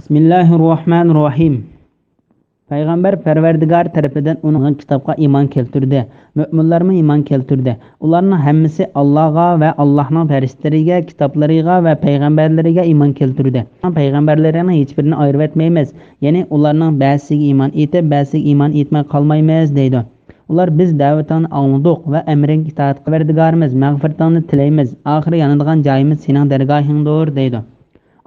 Bismillahirrahmanirrahim. Payg'ambar Parvardigor tarafidan uning kitobga iymon keltirdi. Mu'minlarmi iymon keltirdi. Ularning hammasi Allohga va Allohning faristalariga, kitoblariga va payg'ambarlariga iymon keltirdi. Payg'ambarlarning hech birini ayirib etmaymiz. Ya'ni ularning ba'zisiga iymon etib, ba'zisiga iymon etmay qolmaymiz deydi. Ular biz da'vatini angladik va amriga itoat qilverdigormiz, mag'firatini tilaymiz. Oxiri yanadigan joyimiz sening dargohingdir deydi.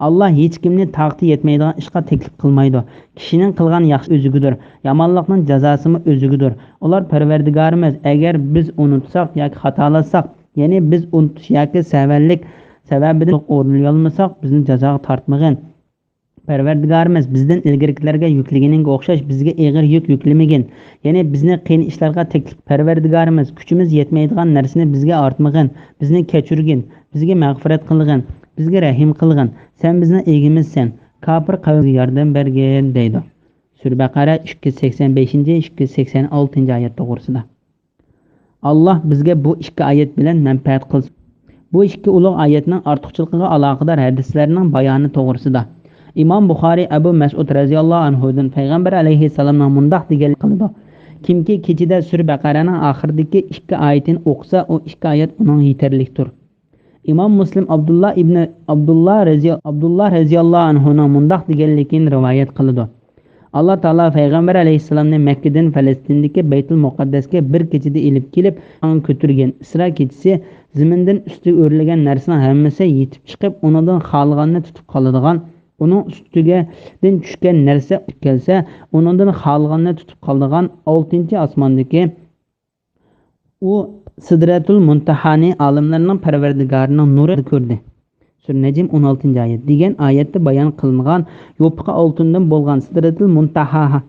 Allah hech kimni taqti yetmaydigan ishga taklif qilmaydi. Kishining qilgan yaxshi o'zigidir, yomonlikning jazosimi o'zigidir. Ular Parvardigorimiz, agar biz unutsak yoki xatolasak, ya'ni biz unutish yoki savallik sababidan o'rnay olmasak, bizni jazoga tortmagin. Parvardigorimiz bizdan ilgarilarga yuklaganiga o'xshash bizga og'ir yuk yuklamagin. Ya'ni bizni qiyin ishlarga taklif Parvardigorimiz kuchimiz yetmaydigan narsani bizga ortmagin, bizni kechirgin, bizga mag'firat qilgin, bizga rahim qilgin. Sen bizni egimizsen, kafir qavmga yordam bergin deydi. Sura Baqara 285-286 oyat to'g'risida. Allah bizga bu ikki oyat bilan manfaat qilsin. Bu ikki ulug' oyatning ortiqchiligiga aloqador hadislarning bayoni to'g'risida. İmam Buxoriy Abu Mas'ud radhiyallohu anhudan payg'ambar alayhissalomning mundaq degan qildi. Kimki kechida Sura Baqaraning oxiridagi ikki oyatini o'qisa, o ikki oyat uning yetarlidir. İmam Muslim Abdullah radhiyallohu anhuning mundaq deganligini rivoyat qildi. Allah Taala payg'ambar alayhissalomni Makka dan Falastindagi Baytul Muqaddasga bir kechida elib kelib, uni ko'targan. Isro kechasi zamindan ustiga o'rilgan narsaning hammasi yetib chiqib, unidan xolganini tutib qoladigan. Uning ustiga tushgan narsa kelsa, undan xolganini tutib qoladigan 6-osmondagi u Sidratul Muntahani olimlarning Parvardigorining nuri ko'rdi. Sura Najm 16-oyat degan oyatda bayon qilingan yopiq oltindan bo'lgan Sidratul Muntaha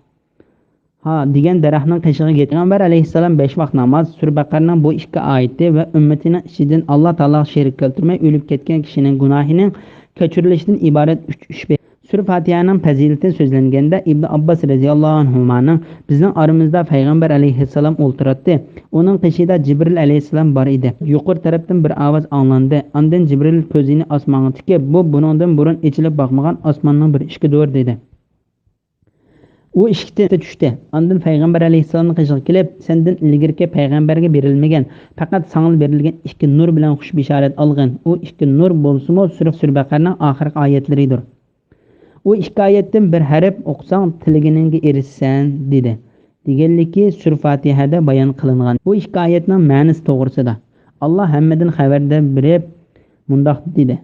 degan daraxtning qishig'iga Payg'ambar alayhissalom 5 vaqt namoz, Sura Baqaraning bu ikki oyati va ummatining ichidan Alloh taolo sherik keltirmay o'lib ketgan kishining gunohining kechirilishidan iborat 3 Sura Fatihaning fazilati so'zlanganda Ibn Abbos radhiyallohu anhuning bizning oramizda payg'ambar alayhissalom o'ltiradi. Uning qishida Jibril alayhissalom bor edi. Yuqori tarafdan bir ovoz anglandi. Ondan Jibril ko'zini osmonga tikib, bu buningdan burun ichilib boqmagan osmonning bir ishqidir dedi. U ishqga tushdi. Ondan payg'ambar alayhissalomning qishiga kelib, sendan ilgirki payg'ambarga berilmagan, faqat sana berilgan ikki nur bilan xush bishorat olgin. U ikki nur bo'lsa-mu Sura Baqaraning oxirgi oyatlaridir. U ikki oyatdan bir harf o'qisang tilginingga erishsan dedi. Deganligi Sura Fatihada bayon qilingan. Bu ikki oyatning ma'nosi to'g'risida Alloh hammadan xabarda berib mundoq dedi.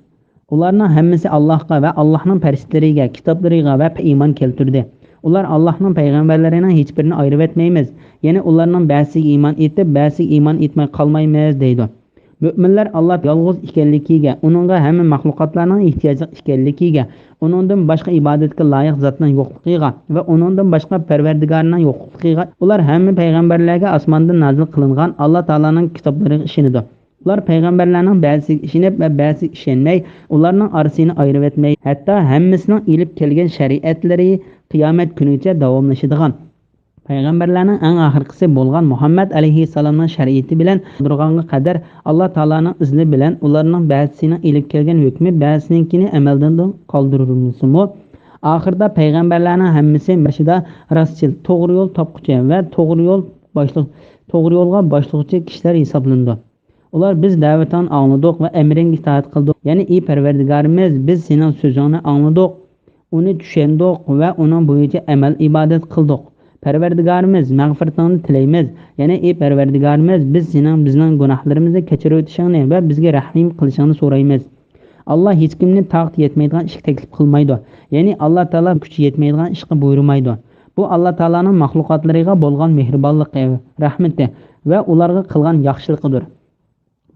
Ularning hammasi Allohga va Allohning faristalariga, kitoblariga va iymon keltirdi. Ular Allohning payg'ambarlarining hech birini ayirib etmaymiz. Ya'ni ularning ba'zisiga iymon etib, ba'zisiga iymon etmay qolmaymiz deydi. Mu'minlar Alloh yolg'iz ekanligiga, uningga hamma mahluqotlarning ehtiyoji ekanligiga, uningdan boshqa ibodatga loyiq zotning yo'qligiga va uningdan boshqa Parvardigorning yo'qligiga, ular hamma payg'ambarlarga osmondan nozil qilingan Alloh taolaning kitoblariga ishonadi. Ular payg'ambarlarning ba'zisiga ishonib va ba'zisiga ishonmay, ularning orasini ayirib etmay, hatto hammasining ilib kelgan shariatlari qiyomat kunigacha davomlashadigan. Payg'ambarlarning eng oxirgisi bo'lgan Muhammad alayhissalomning shariati bilan durg'anga qadar Alloh taolaning izni bilan ularning ba'zisining ilib kelgan hukmi ba'zisinikini amaldan qoldirilsa-mu, oxirida payg'ambarlarning hammasi boshida rostchil, to'g'ri yo'l topquchi va to'g'ri yo'lga boshlovchi kishilar hisoblandi. Ular biz da'vatini angladik va amringga itoat qildik. Ya'ni ey Parvardigorimiz, biz sening so'zingni angladik, uni tushundik va uning bo'yicha amal ibodat qildik. Parvardigorimiz, mag'firatini tilaymiz. Ya'ni ey Parvardigorimiz, biz bizning gunohlarimizni kechirib o'tishingni va bizga rahim qilishingni so'raymiz. Alloh hech kimni taqti yetmaydigan ish taklif qilmaydi. Ya'ni Alloh taolo kuchi yetmaydigan ishga buyurmaydi. Bu Alloh taolaning mahluqotlariga bo'lgan mehribonligi, rahmati va ularga qilgan yaxshiligidir.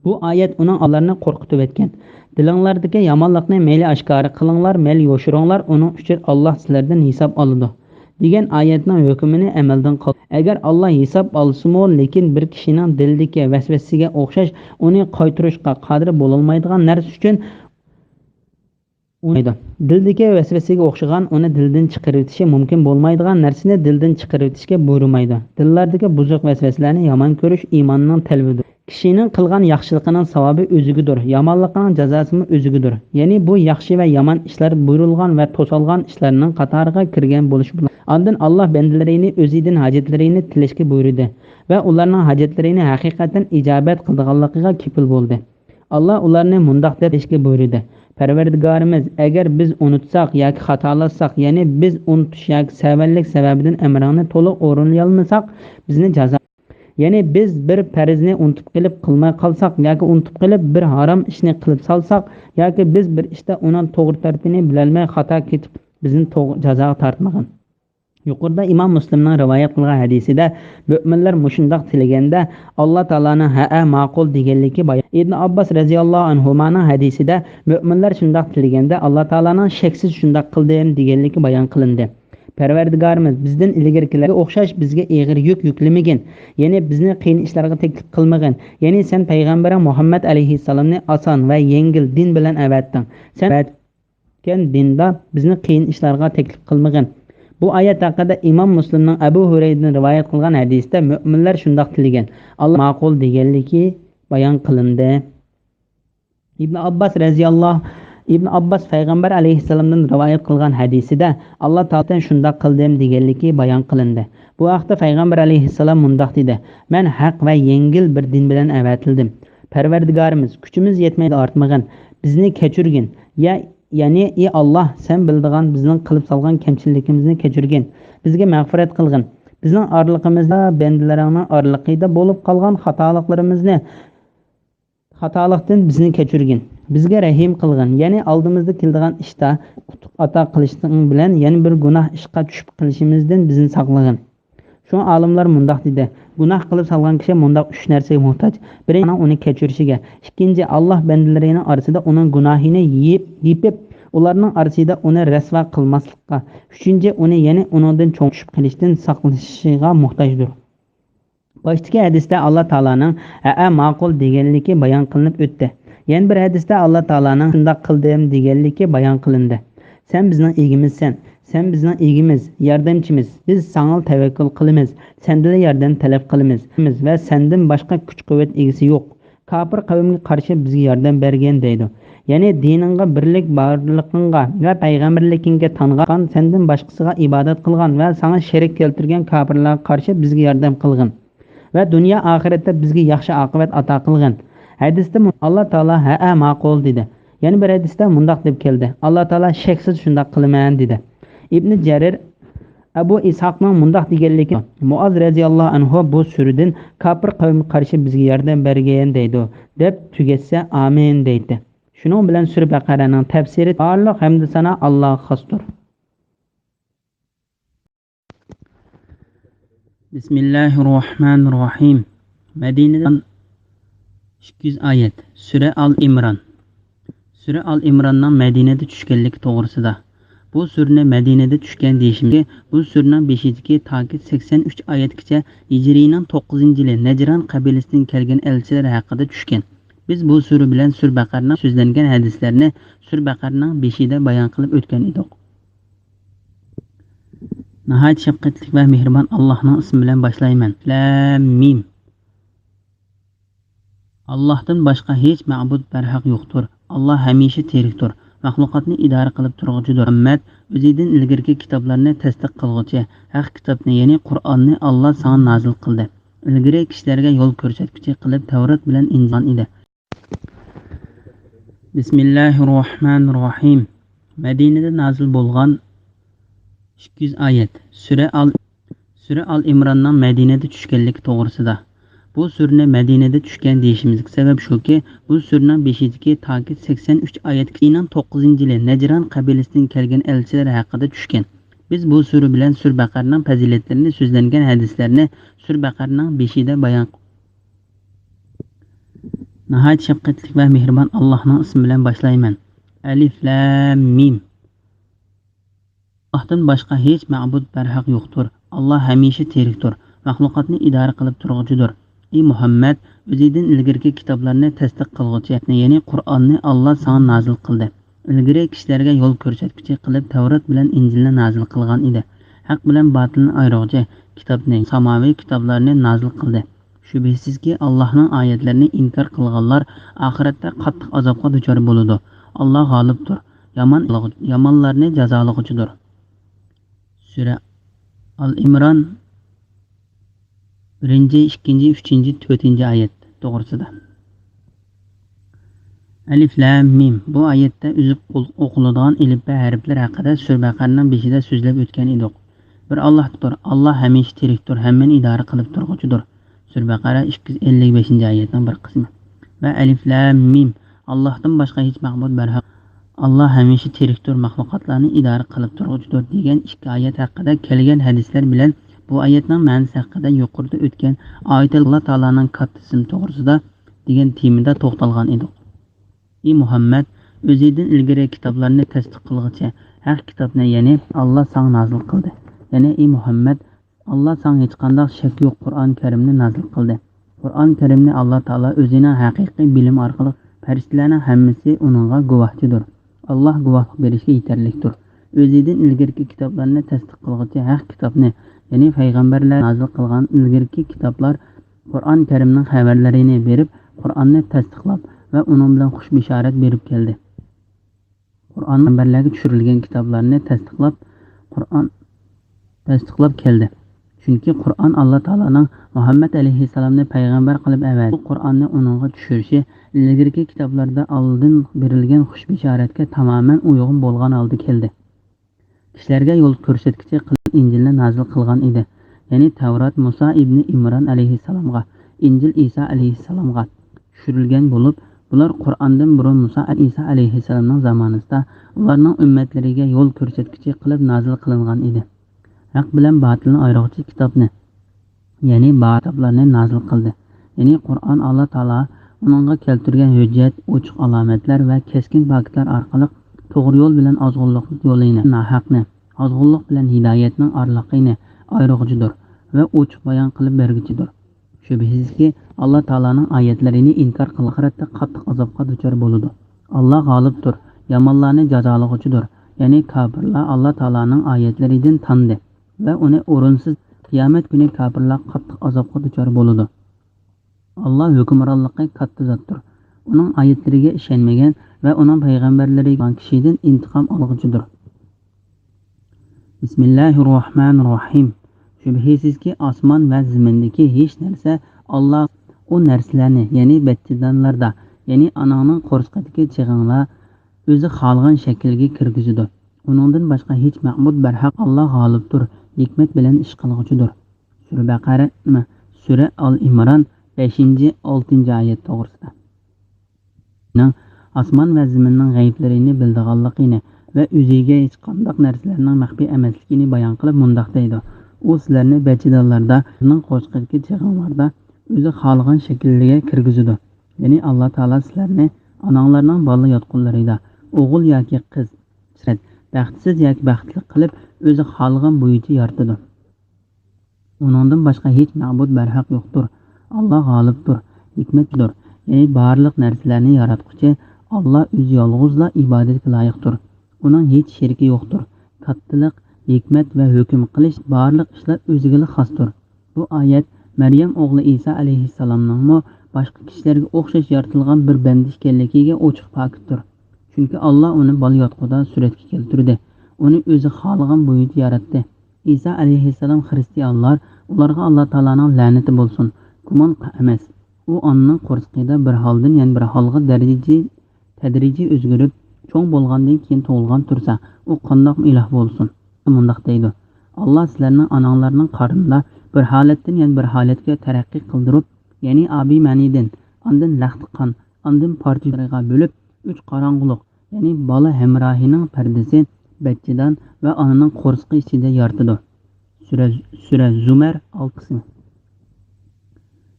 Bu oyat uning ularni qo'rqitib etgan. Dilinglardagi yomonlikni mayli oshkora qilinglar, mayli yoshiringlar, uning uchun Alloh sizlardan hisob oladi. degan oyatning hukmini amaldan qil. Agar Alloh hisob olsa-mu, lekin bir kishining dildagi vasvasiga o'xshash uni qaytarishga qodir bo'lolmaydigan narsa uchun unaydi. Dildagi vasvasiga o'xshagan uni dildan chiqarib o'tishi mumkin bo'lmaydigan narsani dildan chiqarib o'tishga buyurmaydi. Dillardagi buzuq vasvasalarni yomon ko'rish iymonning talbidir. Kishining qilgan yaxshiligining savobi o'zigidir, yomonligining jazosi o'zigidir. Ya'ni bu yaxshi va yomon ishlar buyurilgan va to'salgan ishlarning qatoriga kirgan bo'lishi bilan ondan Alloh bandalarini o'zidan hojatlarini tilashga buyurdi va ularning hojatlarini haqiqatan ijobat qilganligiga kepil bo'ldi. Alloh ularni mundoq deb ishga buyurdi. Parvardigorimiz, agar biz unutsak yoki xatolatsak, ya'ni biz unutish yoki savallik sababidan amrni to'liq o'rinlay olmasak, bizni jazo. Ya'ni biz bir farzni unutib qilmay qolsak yoki unutib qilib bir harom ishni qilib solsak yoki biz bir ishda uning to'g'ri tarafini bilolmay xato ketib bizni jazoga tortmagan. Yuqorida Imom Muslimning rivoyat qilgan hadisida mu'minlar mushundoq tilaganda Alloh taolaning ha ma'qul deganligi bayon. Ibn Abbos radhiyallohu anhuning hadisida mu'minlar shundoq tilaganda Alloh taolaning shaksiz shundoq qildim deganligi bayon qilindi. Parvardigorimiz bizdan ilgarilarga o'xshash bizga og'ir yuk yuklamagan, ya'ni bizni qiyin ishlarga taklif qilmagan. Ya'ni sen payg'ambar Muhammad alayhissalomni oson va yengil din bilan avatding. Sen avatgan dinda bizni qiyin ishlarga taklif qilmagan. Bu oyat haqida Imom Muslimning Abu Hurayradan rivoyat qilgan hadisda mu'minlar shundoq tilgan. Alloh ma'qul deganligi bayon qilindi. Ibn Abbos payg'ambar alayhissalomdan rivoyat qilgan hadisida Alloh taoladan shundoq qildim deganligi bayon qilindi. Bu vaqtda payg'ambar alayhissalom mundoq dedi: "Men haq va yengil bir din bilan avatildim. Parvardigorimiz, kuchimiz yetmaydi ortmagan, bizni kechirgin. Ya'ni ey Alloh, sen bildigan bizning qilib solgan kamchilikimizni kechirgin. Bizga mag'firat qilgin. Bizning orliqimizda bandalaringning orliqida bo'lib qolgan xatolikdan bizni kechirgin. Bizga rahim qilgin. Ya'ni oldimizda keladigan ishda qutuq ato qilishing bilan yana bir gunoh ishga tushib qilishimizdan bizni saqlagin." Shu olimlar mundoq dedi: Gunoh qilib solgan kishi mundoq 3 narsaga muhtoj. Birinchi, uni kechirishiga. Ikkinchi, Alloh bandalarining orasida uning gunohini yepib, ularning orasida uni rasvo qilmaslikka. Uchinchi, uni yana uningdan cho'ng tushib qilishdan saqlashiga muhtojdir. Boshdagi hadisda Alloh taolaning ha ma'qul deganligi bayon qilinib o'tdi. Yana bir hadisda Alloh taolaning shundoq qildim deganligi bayon qilindi. Sen bizning egimizsan. Sen bizning egimiz, yordamchimiz. Biz sana tavakkul qilamiz. Sendan yordam talab qilamiz va sendan boshqa kuch-quvvat egisi yo'q. Kafir qavmga qarshi bizga yordam bergan deydi. Ya'ni diningga birlik borlig'ingga va payg'ambarligingga tangan, sendan boshqasiga ibodat qilgan va sana sherik keltirgan kafirlarga qarshi bizga yordam qilgin va dunyo oxiratda bizga yaxshi oqibat ato qilgin. Hadisda Alloh taolo ha ma'qul dedi. Yana bir hadisda mundoq deb keldi: Alloh taolo shaksiz shundoq qilaman dedi. Ibn Jarir Abu Ishoqning mundoq deganligi, Muoz radhiyallohu anhu bu suradan kafir qavmga qarshi bizga yordam bergan deydi deb tugatsa amin deydi. Shuning bilan sura Baqaraning tafsiri barliq hamda sana Allohga xosdir. Bismillahirrohmanirrohim. Madinadan 200 oyat. Sura Al-Imron. Sura Al-Imronning Madinada tushganligi to'g'risida. Bu surni Madinada tushgan deyishimga, bu surning 5-dagi toki 83 oyatgacha Hijriyning 9-yili Najron qabilasidan kelgan elchilar haqida tushgan. Biz bu sura bilan Sur Baqarning so'zlangan hadislarni Sur Baqarning 5-ida bayon qilib o'tgan edik. Nihoyat shafqatli va mehribon Allohning ismi bilan boshlayman. Lam mim. Allohdan boshqa hech ma'bud barhaq yo'qdir. Alloh hamisha tirikdir. Maxluqotni idora qilib turg'uchidir. Muhammad o'zidan ilgirki kitoblarni tasdiq qilguvchi, haq kitobni, ya'ni Qur'onni Alloh sana nozil qildi. Ilgari kishilarga yo'l ko'rsatuvchi qilib Tavrat bilan injil edi. Bismillahirrohmanirrohim. Madinada nozil bo'lgan 200 oyat. Sura Al-Imronning Madinada tushganligi to'g'risida. Bu surni Madinada tushgan deyishimizga sabab shuki, bu surning 5-dagi toki 83 oyatning 9-yili Najron qabilasidan kelgan elchilar haqida tushgan. Biz bu sura bilan Sur Baqarning fazilatlarini so'zlangan hadislarni Sur Baqarning 5-ida bayon. Nihoyat shafqatli va mehribon Allohning ismi bilan boshlayman. Alif lam mim. Allohdan boshqa hech ma'bud barhaq yo'qdir. Alloh hamisha tirikdir. Maxluqotni idora qilib turg'uchidir. Ey Muhammad, o'zidan ilgirki kitoblarni tasdiq qilguvchi, ya'ni Qur'onni Alloh sana nozil qildi. ilgari kishilarga yo'l ko'rsatguchi qilib Tavrat bilan Injilni nozil qilgan edi. Haq bilan botilni ayiruvchi kitobni, samoviy kitoblarni nozil qildi. Shubhisizki Allohning oyatlarini inkor qilganlar oxiratda qattiq azobga duchor bo'ladi. Alloh g'olibdir, yomonlarni jazolag'uchidir. Sura Al-Imron 1, 2, 3, 4 oyat to'g'risida. Alif Lam Mim. Bu oyatda uzib o'qiladigan elifba harflar haqida Sura Baqaraning 5ida so'zlab o'tgan edik. Bir Allohdir. Alloh hamisha tirikdir, hammani idora qilib turg'uchidir. Sura Baqara 255-oyatning bir qismi. Va Alif Lam Mim. Allohdan boshqa hech ma'bud barhaq. Alloh hamisha tirikdir, mahluqotlarni idora qilib turg'uchidir degan ikki oyat haqida kelgan hadislar bilan bu oyatning ma'nosi haqida yuqorida o'tgan oyatlar Alloh taolaning katta to'g'risida degan temada to'xtalgan edik. Ey Muhammad, o'zidan ilgari kitoblarni tasdiq qilg'icha haq kitobni, ya'ni Alloh sang nozil qildi. Ya'ni ey Muhammad, Alloh sang hech qanday shak yo'q Qur'on Karimni nozil qildi. Qur'on Karimni Alloh taolo o'zining haqiqiy bilim orqali farishtalarning hammasi uningga guvohchidir. Alloh guvohlik berishga yetarlikdir. O'zidan ilgari kitoblarni tasdiq qilg'icha haq kitobni, ya'ni payg'ambarlar nozil qilgan ilgari kitoblar Qur'on Karimning xabarlarini berib, Qur'onni tasdiqlab va uning bilan xush bishorat berib keldi. Qur'on payg'ambarlarga tushirilgan kitoblarni tasdiqlab keldi. Chunki Qur'on Alloh taolaning Muhammad alayhisalomni payg'ambar qilib avadi. Bu Qur'onni uningga tushirishi ilgari kitoblarda oldin berilgan xush bishoratga tamoman uyg'un bo'lgan holda keldi. Kishilarga yo'l ko'rsatguchi qilib Injilni nozil qilgan edi. Ya'ni Tavrat Musa ibn Imron alayhisalomga, Injil Isa alayhisalomga tushirilgan bo'lib, bular Qur'ondan burun Musa Isa alayhisalomning zamonida ularning ummatlariga yo'l ko'rsatguchi qilib nozil qilingan edi. Haq bilan botilni ayiruvchi kitobni, ya'ni kitoblarni nozil qildi. Ya'ni Qur'on Alloh taolo uningga keltirgan hujjat, ochiq alomatlar va keskin faktlar orqali to'g'ri yo'l bilan ozg'unlik yo'lini, nohaqni, ozg'unlik bilan hidoyatning orliqini ayiruvchidir va ochiq bayon qilib berguchidir. Shubhisizki Alloh taolaning oyatlarini inkor qilgan oxiratda qattiq azobga duchor bo'ladi. Alloh g'olibdir, yomonlarni jazolag'uchidir. Ya'ni kofirlar Alloh taolaning oyatlaridan tandi va uni o'rinsiz qiyomat kuni kofirlar qattiq azobga duchor bo'ladi. Alloh hukmronligi katta zotdir. Uning oyatlariga ishonmagan va uning payg'ambarlariga kishidan intiqom olg'uchidir. Bismillahirrohmanirrohim. Shubhisizki osmon va zimindagi hech narsa Alloh o narsalarni, ya'ni bachchadanlarda, ya'ni ananing qo'rsqidagi chig'inlar o'zi xohlagan shaklga kirgizadi. Uningdan boshqa hech ma'bud barhaq. Alloh g'olibdir, hikmat bilan ish qilg'uchidir. Sura Baqara, Sura Al-Imron 5-6 oyat to'g'risida. Osmon va zaminning g'ayblarini bildiganligini va o'ziga hech qanday narsalarning maxfiy emasligini bayon qilib mundaq deydi. U sizlarni bachchadanlarda, uning qo'rsqidagi chig'inlarda o'zi xohlagan shaklga kirgizadi. Ya'ni Alloh taolo sizlarni onanglarning bola yotqinlarida o'g'il yoki qiz, baxtsiz yoki baxtli qilib o'zi xohlagan bo'yicha yaratadi. Uningdan boshqa hech ma'bud barhaq yo'qdir. Alloh g'olibdir, hikmatdir. Ya'ni barliq narsalarni yaratuvchi Alloh o'zi yolg'izla ibodatga loyiqdir. Uning hech sheriki yo'qdir. Kattalik, hikmat va hukm qilish barliq ishlar o'ziga xosdir. Bu oyat Maryam o'g'li Isa alayhisalomning boshqa kishilarga o'xshash yaratilgan bir banda ekanligiga ochiq fakitdir. Chunki Alloh uni bola yotqida suratga keltirdi. Uni o'zi xohlagan bo'yicha yaratdi. Isa alayhisalom xristianlar, ularga Alloh taolaning la'nati bo'lsin. Gumon emas. U onaning qo'rsqida bir holdan yana bir holga tadrijiy o'zgarib, cho'ng bo'lgandan keyin tug'ilgan tursa, u qandoq iloh bo'lsin? Mundaq deydi. Alloh sizlarning onanglarning qornida bir holatdan yana bir holatga taraqqiy qildirib, ya'ni abi manidan, ondan laxtiqon, ondan parchalarga bo'lib, uch qorong'uliq, ya'ni bola hamrohining pardasi, bachchadan va onaning qo'rsqi ichida yaratdi. Sura Zumar 6.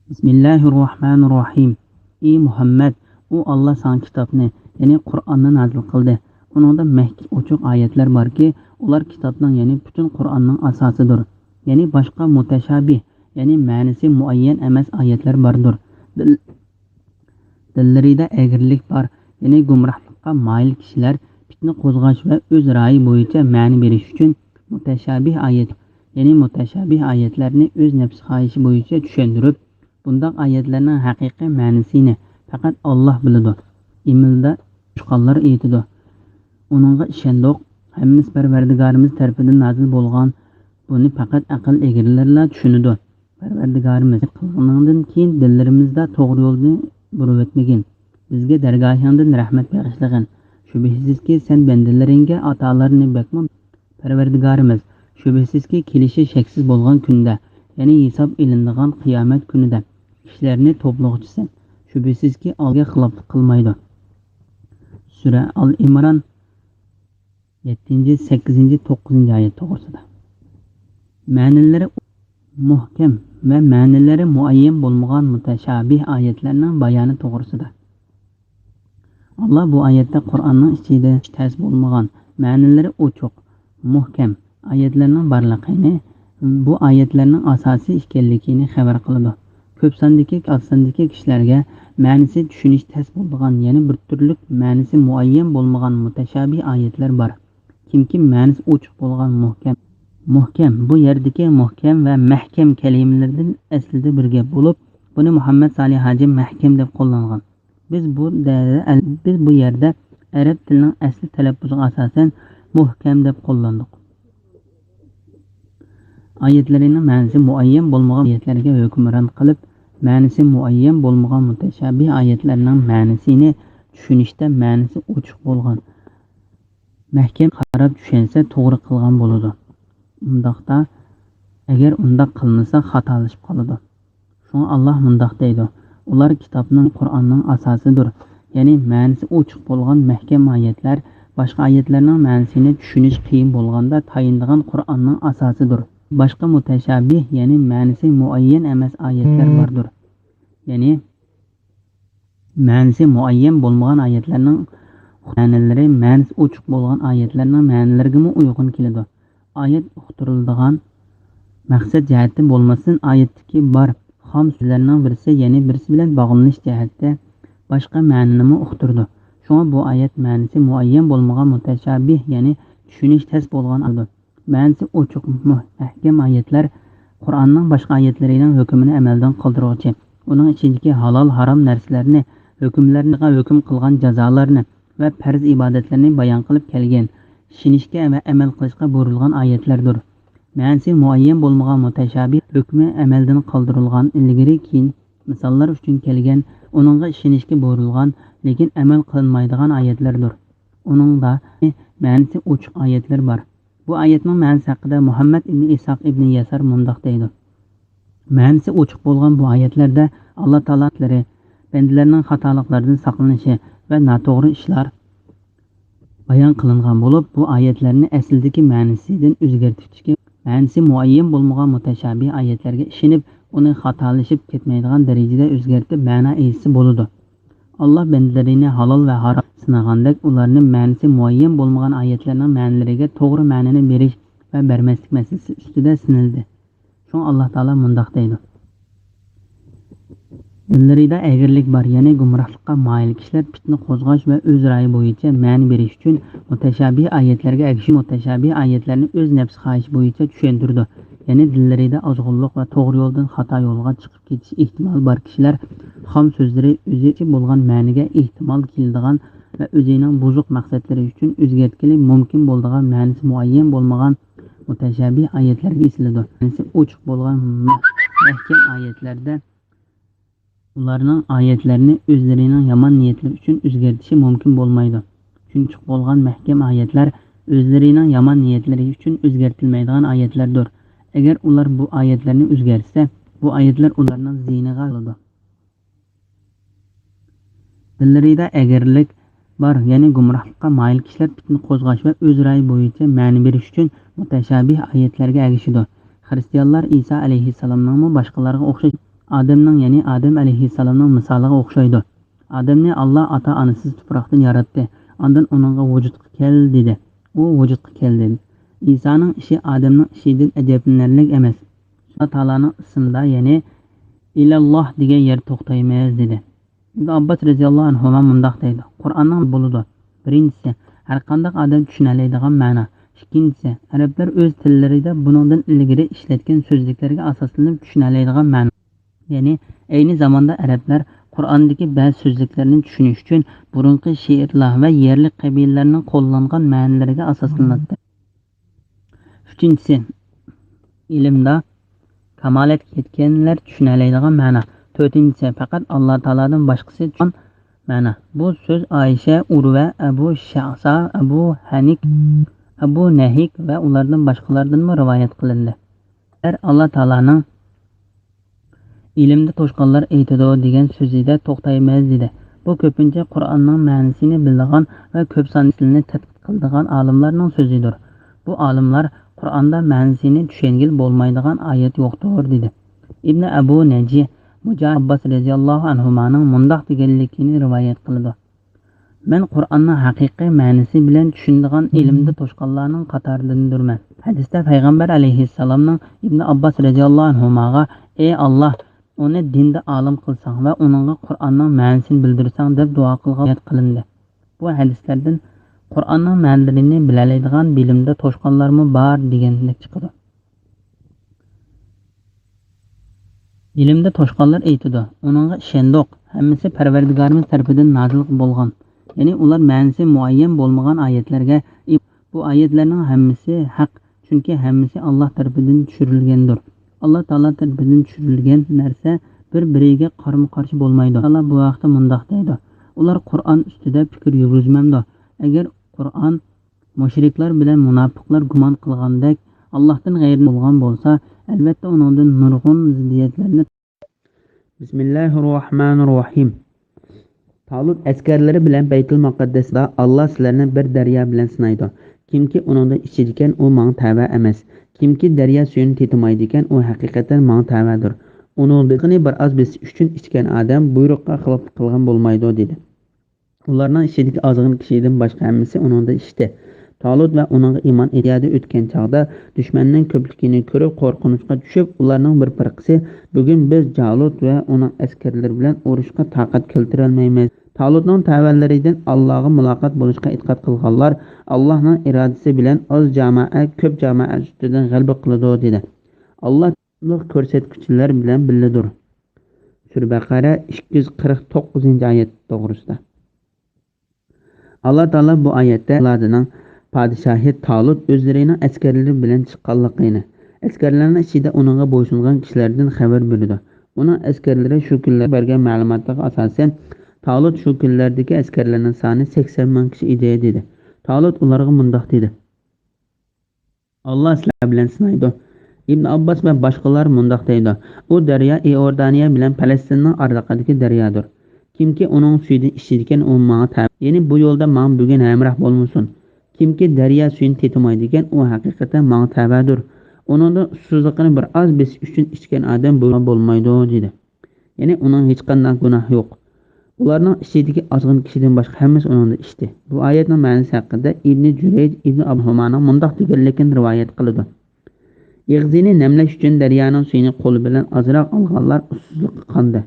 Bismillahirrohmanirrohim. Ey Muhammad, u Alloh san kitobni, ya'ni Qur'onni nozil qildi. Uningda mahkam ochiq oyatlar borki, ular kitobning, ya'ni butun Qur'onning asosidir. Ya'ni boshqa mutashabih, ya'ni ma'nosi muayyan emas oyatlar bordir. Dillarida egrilik bor, ya'ni gumrohlikqa moyil kishilar fitna qo'zg'ash va o'z ra'yi bo'yicha ma'ni berish uchun mutashabih oyat, ya'ni mutashabih oyatlarni o'z nafs xohishi bo'yicha tushuntirib, bundoq oyatlarning haqiqiy ma'nisini faqat Alloh biladi. Imilda chiqqanlar aytadi. Uningga ishondik, hammamiz Parvardigorimiz tarafidan nozil bo'lgan buni faqat aql egrilarla tushunadi. Parvardigorimiz qilgandan keyin dillarimizda to'g'ri yo'lni burib o'tmagan. Bizga dargohingdan rahmat bag'ishlagin. Shubhisizki sen bandalaringga atolarni bakma. Parvardigorimiz shubhisizki kelishi shaksiz bo'lgan kunda, ya'ni hisob ilinadigan qiyomat kunida ishlarni to'plag'uchisan. Shubhisizki alga xiloflik qilmaydi. Sura Al-Imron 7, 8, 9 oyat to'g'risida. Ma'nilari muhkam va ma'nilari muayyan bo'lmagan mutashabih oyatlarning bayoni to'g'risida. Allah bu oyatda Qur'onning ichida tas bo'lmagan, ma'nilari ochiq, muhkam oyatlarning borligini, bu oyatlarning asosiy ekanligini xabar qiladi. Ko'p sondagi kishilarga ma'nisi tushunish tas bo'lgan, ya'ni bir turli ma'nisi muayyan bo'lmagan mutashabih oyatlar bor. Kimki ma'nisi ochiq bo'lgan muhkam bu yerdagi muhkam va mahkam kalimalardan aslida bir gap bo'lib, buni Muhammad Salih Hoji mahkam deb qo'llangan. Biz bu yerda arab tilining asli talaffuziga asosan muhkam deb qo'llandik. Oyatlarining ma'nisi muayyan bo'lmagan oyatlarga hukmron qilib, ma'nisi muayyan bo'lmagan mutashabih oyatlarning ma'nisini tushunishda ma'nisi ochiq bo'lgan, mahkam qarab tushunsa to'g'ri qilgan bo'ladi. Undaqda agar undaq qilmasa xatolashib qoladi. Shunga Alloh mundaq deydi: ular kitobning Qur'onning asosidir. Ya'ni ma'nisi ochiq bo'lgan mahkam oyatlar boshqa oyatlarning ma'nisini tushunish qiyin bo'lganda tayindigan Qur'onning asosidir. Boshqa mutashabih, ya'ni ma'nisi muayyan emas oyatlar bordir. Ya'ni ma'nisi muayyan bo'lmagan oyatlarning ma'nilari ma'nisi ochiq bo'lgan oyatlarning ma'nilariga uyg'un keladi. Oyat uqtiriladigan maqsad jihati bo'lmasin, oyatdagi bor xom so'zlarning birisi, ya'ni birisi bilan bog'lanish jihati boshqa ma'nini uqtirdi. Shunga bu oyat ma'nisi muayyan bo'lmagan mutashabih, ya'ni tushunish tas bo'lgan edi. Ma'nisi ochiq mahkam oyatlar Qur'onning boshqa oyatlarining hukmini amaldan qoldiruvchi, uning ichidagi halol harom narsalarni, hukmlarni hukm qilgan jazolarni va farz ibodatlarni bayon qilib kelgan, ishonishga va amal qilishga buyurilgan oyatlardir. Ma'nisi muayyan bo'lmagan mutashabih hukmi amaldan qoldirilgan, ilgari keyin misollar uchun kelgan, uningga ishonishga buyurilgan, lekin amal qilinmaydigan oyatlardir. Uningda ma'nisi ochiq oyatlar bor. Bu oyatning ma'nisi haqida Muhammad ibn Isoq ibn Yasar mundaq deydi: ma'nisi ochiq bo'lgan bu oyatlarda Alloh taoloning bandalarning xatoliklardan saqlanishi va noto'g'ri ishlar bayon qilingan bo'lib, bu oyatlarni asldagi ma'nisidan o'zgartirishga, ma'nisi muayyan bo'lmagan mutashabih oyatlarga ishonib, uni xatolashib ketmaydigan darajada o'zgartirib ma'no aytsa bo'ladi. Alloh bandalarini halol va harom sinagandek, ularning ma'nisi muayyan bo'lmagan oyatlarning ma'nilariga to'g'ri ma'nini berish va bermaslik masalasi ustida sinildi. Shunga Alloh taolo mundaq deydi: dillarida egirlik bor, ya'ni gumrohlikqa moyil kishilar fitna qo'zg'ash va o'z ra'yi bo'yicha ma'ni berish uchun mutashabih oyatlarga ergashib, mutashabih oyatlarni o'z nafs xohishi bo'yicha tushuntirdi. Ya'ni dillarida ozg'unlik va to'g'ri yo'ldan xato yo'lga chiqib ketish ehtimoli bor kishilar xom so'zlari o'zicha bo'lgan ma'niga ehtimol keladigan va o'zining buzuq maqsadlari uchun o'zgartirishi mumkin bo'ladigan ma'nisi muayyan bo'lmagan mutashabih oyatlarga isiladi. Ma'nisi ochiq bo'lgan mahkam oyatlarda ularning oyatlarini o'zlarining yomon niyatlari uchun o'zgartirishi mumkin bo'lmaydi. Chunki bo'lgan mahkam oyatlar o'zlarining yomon niyatlari uchun o'zgartirilmaydigan oyatlardir. Agar ular bu oyatlarni o'zgartsa, bu oyatlar ularning ziyniga oladi. Dillarida agarlik bor, ya'ni gumrohlikqa moyil kishilar fitna qo'zg'ash va o'z ra'yi bo'yicha ma'ni berish uchun mutashabih oyatlarga ergashadi. Xristianlar Isa alayhissalomning boshqalarga o'xshash Adamning, ya'ni Adam alayhissalomning misoliga o'xshaydi. Adamni Alloh ota-onasiz tuproqdan yaratdi. Ondan uningga vujudga kel dedi. U vujudga keldi. Isoning ishi Adamning ishidan ajablanarli emas. Alloh taolaning ismida, ya'ni ilalloh degan yer to'xtaymiz dedi. Ibn Abbos radhiyallohu anhu mundaq deydi: Qur'onning bo'ludi. Birinchisi, Har qanday odam tushunadigan ma'no. Ikkinchisi, arablar o'z tillarida buningdan ilgari ishlatgan so'zliklarga asoslanib tushunadigan ma'no. Ya'ni ayni zamonda arablar Qur'ondagi ba'zi so'zliklarni tushunish uchun burunqi she'rlar va yerlik qabilalarning qo'llangan ma'nolariga asoslanadi. Uchinchisi, ilmda kamolatga yetganlar tushunadigan ma'no. To'rtinchisi, faqat Alloh taolodan boshqasi tushungan ma'no. Bu so'z Oysha, Urva, Abu Sha'sa, Abu Hanik, Abu Nahik va ulardan boshqalardan rivoyat qilindi. Alloh taoloning ilmda to'shqanlar aytadi degan so'zida to'xtaymiz dedi. Bu ko'pincha Qur'onning ma'nosini biladigan va ko'p sonli tilni tadqiq qiladigan olimlarning so'zidir. Bu olimlar Qur'onda ma'nosini tushungil bo'lmaydigan oyat yo'qdir dedi. Ibn Abu Naji Mujohid Abbos radhiyallohu anhuning mundoq deganligini rivoyat qildi. Men Qur'onning haqiqiy ma'nosi bilan tushunadigan ilmda to'shqanlarning qatoridandirman. Hadisda payg'ambar alayhissalomning Ibn Abbos radhiyallohu anhuga ey Alloh, uni dinda olim qilsang va uningga Qur'onning ma'nosini bildirsang deb duo qilindi. Bu hadislardan Qur'onning ma'nolarini biladigan bilimda to'shqanlarmi bor deganlik chiqadi. Bilimda to'shqanlar aytadi, uningga ishondik, hammasi Parvardigorimiz tarafidan nozil bo'lgan. Ya'ni ular ma'nosi muayyan bo'lmagan oyatlarga, bu oyatlarning hammasi haq, chunki hammasi Alloh tarafidan tushirilgandir. Alloh taolo tarafidan tushirilgan narsa bir-biriga qarama-qarshi bo'lmaydi. Alloh bu vaqtda mundoq deydi: ular Qur'on ustida fikr yurgizmamdi. Agar Qur'on mushriklar bilan munofiqlar gumon qilgandek Allohdan g'ayri bo'lgan bo'lsa, albatta uningdan nurg'un ziddiyatlarni. Bismillahirrohmanirrohim. Talut askarlari bilan Baytul Muqaddasda Alloh sizlarni bir daryo bilan sinaydi. Kimki uningda ichidi ekan, u menga tava emas. Kimki daryo suyini tetimaydi ekan, u haqiqatan menga tavadir. Uningdagini bir oz besish uchun ichgan odam buyruqqa xilof qilgan bo'lmaydi dedi. Ularning ichidagi ozg'in kishidan boshqa hammasi uningda ichdi. Talut va uning iymon etgani o'tgan chog'da dushmanning ko'pligini ko'rib qo'rqinchga tushib, ularning bir firqasi bugun biz Jalut va uning askarlari bilan urushga taqat keltira olmaymiz. Talutning tavallaridan Allohga muloqot bo'lishga e'tiqod qilganlar Allohning irodasi bilan oz jamoa ko'p jamoa ustidan g'alaba qiladi dedi. Alloh ko'rsatkichlar bilan billadir. Sura Baqara 249-oyat to'g'risida. Alloh taolo bu oyatda Allohning podshohi Talut o'zlarining askarlari bilan chiqqanligini, askarlarning ichida uningga bo'ysungan kishilardan xabar berdi. Uning askarlari shu kunlar bergan ma'lumotlarga asosan Talut shu kunlardagi askarlarning soni 80 ming kishi edi dedi. Talut ularga mundoq dedi: Alloh sizlar bilan sinaydi. Ibn Abbos va boshqalar mundoq deydi: u daryo Iordaniya bilan Falastinning oraliqidagi daryodir. Kimki uning suyidan ichadigan u menga tabi. Ya'ni bu yo'lda men bugun hamroh bo'lmasin. Kimki daryo suyini tetimaydi ekan, u haqiqatan menga tabadir. Uningda ussizligini bir oz besish uchun ichgan odam bo'lmaydi dedi. Ya'ni uning hech qanday gunoh yo'q. Ularning ichidagi ozg'in kishidan boshqa hammasi uningda ichdi. Bu oyatning ma'nosi haqida Ibn Jurayj Ibn Abhumaning mundoq deganligini rivoyat qiladi. Yig'zini namlash uchun daryoning suyini qo'li bilan ozroq olganlar ussizlikqa qandi.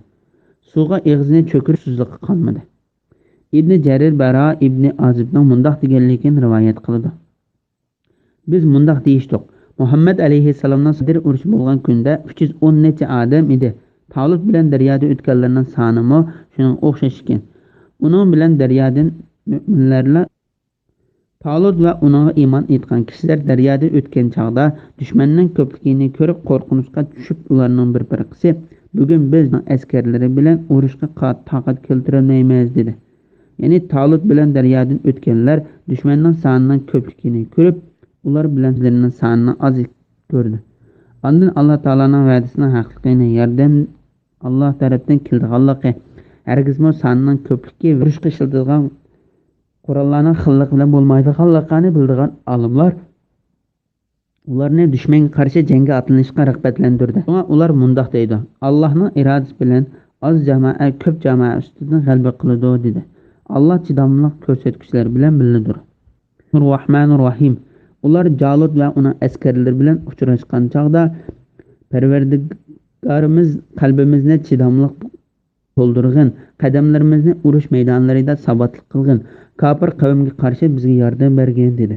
Suvga ig'zini cho'kirib ussizlikqa qolmadi. Ibn Jarir Bara Ibn Azibning mundoq deganligini rivoyat qiladi. Biz mundoq deyishdik: Muhammad alayhissalomning Sadr urushi bo'lgan kunda 310 necha odam edi. Talut bilan daryoda o'tganlarning sonimi shuning o'xshash ekan. Uning bilan daryodan mu'minlarlar Talut va uning iymon etgan kishilar daryoda o'tgan chog'da dushmanning ko'pligini ko'rib qo'rqinchga tushib, ularning bir firqasi bugun biz askarlari bilan urushga taqat keltira olmaymiz dedi. Ya'ni Talut bilan daryodan o'tganlar dushmanning sonining ko'pligini ko'rib, ular bilan o'zlarining sonini oz ko'rdi. Ondan Alloh taolaning va'dasining haqligini, yordam Alloh tarafdan kelganligi, hargizmi sonning ko'pligi urushga ishlatadigan qurollarning xillik bilan bo'lmaydiganligini bildigan olimlar ularni dushmanga qarshi jangga otlanishga rag'batlantirdi. Shunga ular mundoq deydi: Allohning irodasi bilan oz jamoa ko'p jamoa ustidan g'alaba qiladi dedi. Alloh chidamlilik ko'rsatkichlar bilan bilinadi. Rahmanir-Rahim. Ular Jalut va uning askarlari bilan uchrashgan chog'da Parvardigorimiz qalbimizni chidamliq to'ldirgin, qadamlarimizni urush maydonlarida sabotlik qilgin, kafir qavmga qarshi bizga yordam bergan dedi.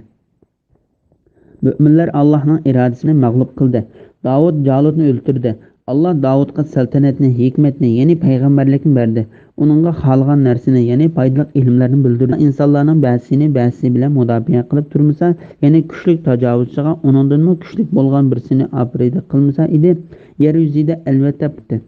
Müminler Allah'ın iradesini mağlup kıldı. Davud Calut'unu öldürdü. Allah Davud'a saltanatni, hikmetni, yeni peygamberlikni berdi. Onunla xalgan narsini, yeni faydalı ilimlerini bildirdi. İnsanların ba'si bilan mudofiya qilib turmasa, yeni kuchlik tajovuzchiga onundan mı kuchlik bo'lgan birisini aprida qilmasa edi, yer yuzida albatta bitdi.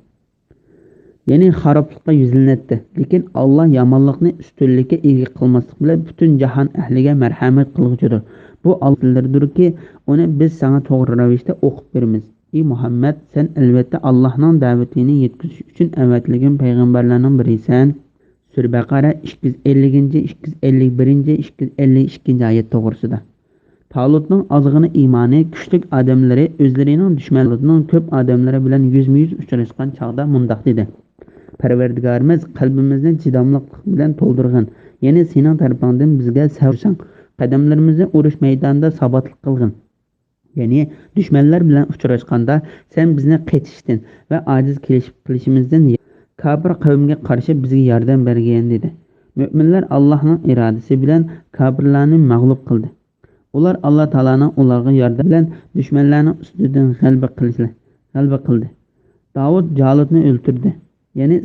Ya'ni xaroblikqa yuzlanadi. Lekin Alloh yomonlikni ustunlikka ega qilmaslik bilan butun jahon ahliga marhamat qilguchidir. Bu Allah'dırki onu biz sana to'g'ri ravishda o'qib beramiz. Ey Muhammed, sen albatta Allohning da'vatini yetkazish uchun avatilgan payg'ambarlarning birisan. Sura Baqara 250, 251, 252 oyat to'g'risida. Talutning ozg'ini iymoni, kuchlik odamlari o'zlarining dushmanlarining ko'p odamlari bilan yuzma-yuz uchrashgan chog'da mundoq dedi. Parvardigorimiz qalbimizni chidamlilik bilan to'ldirgan. Ya'ni sening tarafingdan bizga savrsang, qadamlarimizni urush maydonida sabotlik qilgin. Ya'ni dushmanlar bilan uchrashganda sen bizni qetishdan va ojiz qilishimizdan kafir qavmga qarshi bizga yordam bergan dedi. Müminler Allah'ın iradesi bilan kafirlarni mag'lub qildi. Ular Allah Taola'nın ularga yordam bilan dushmanlarning ustidan g'alaba qildi. Davud Calut'ni o'ldirdi. Ya'ni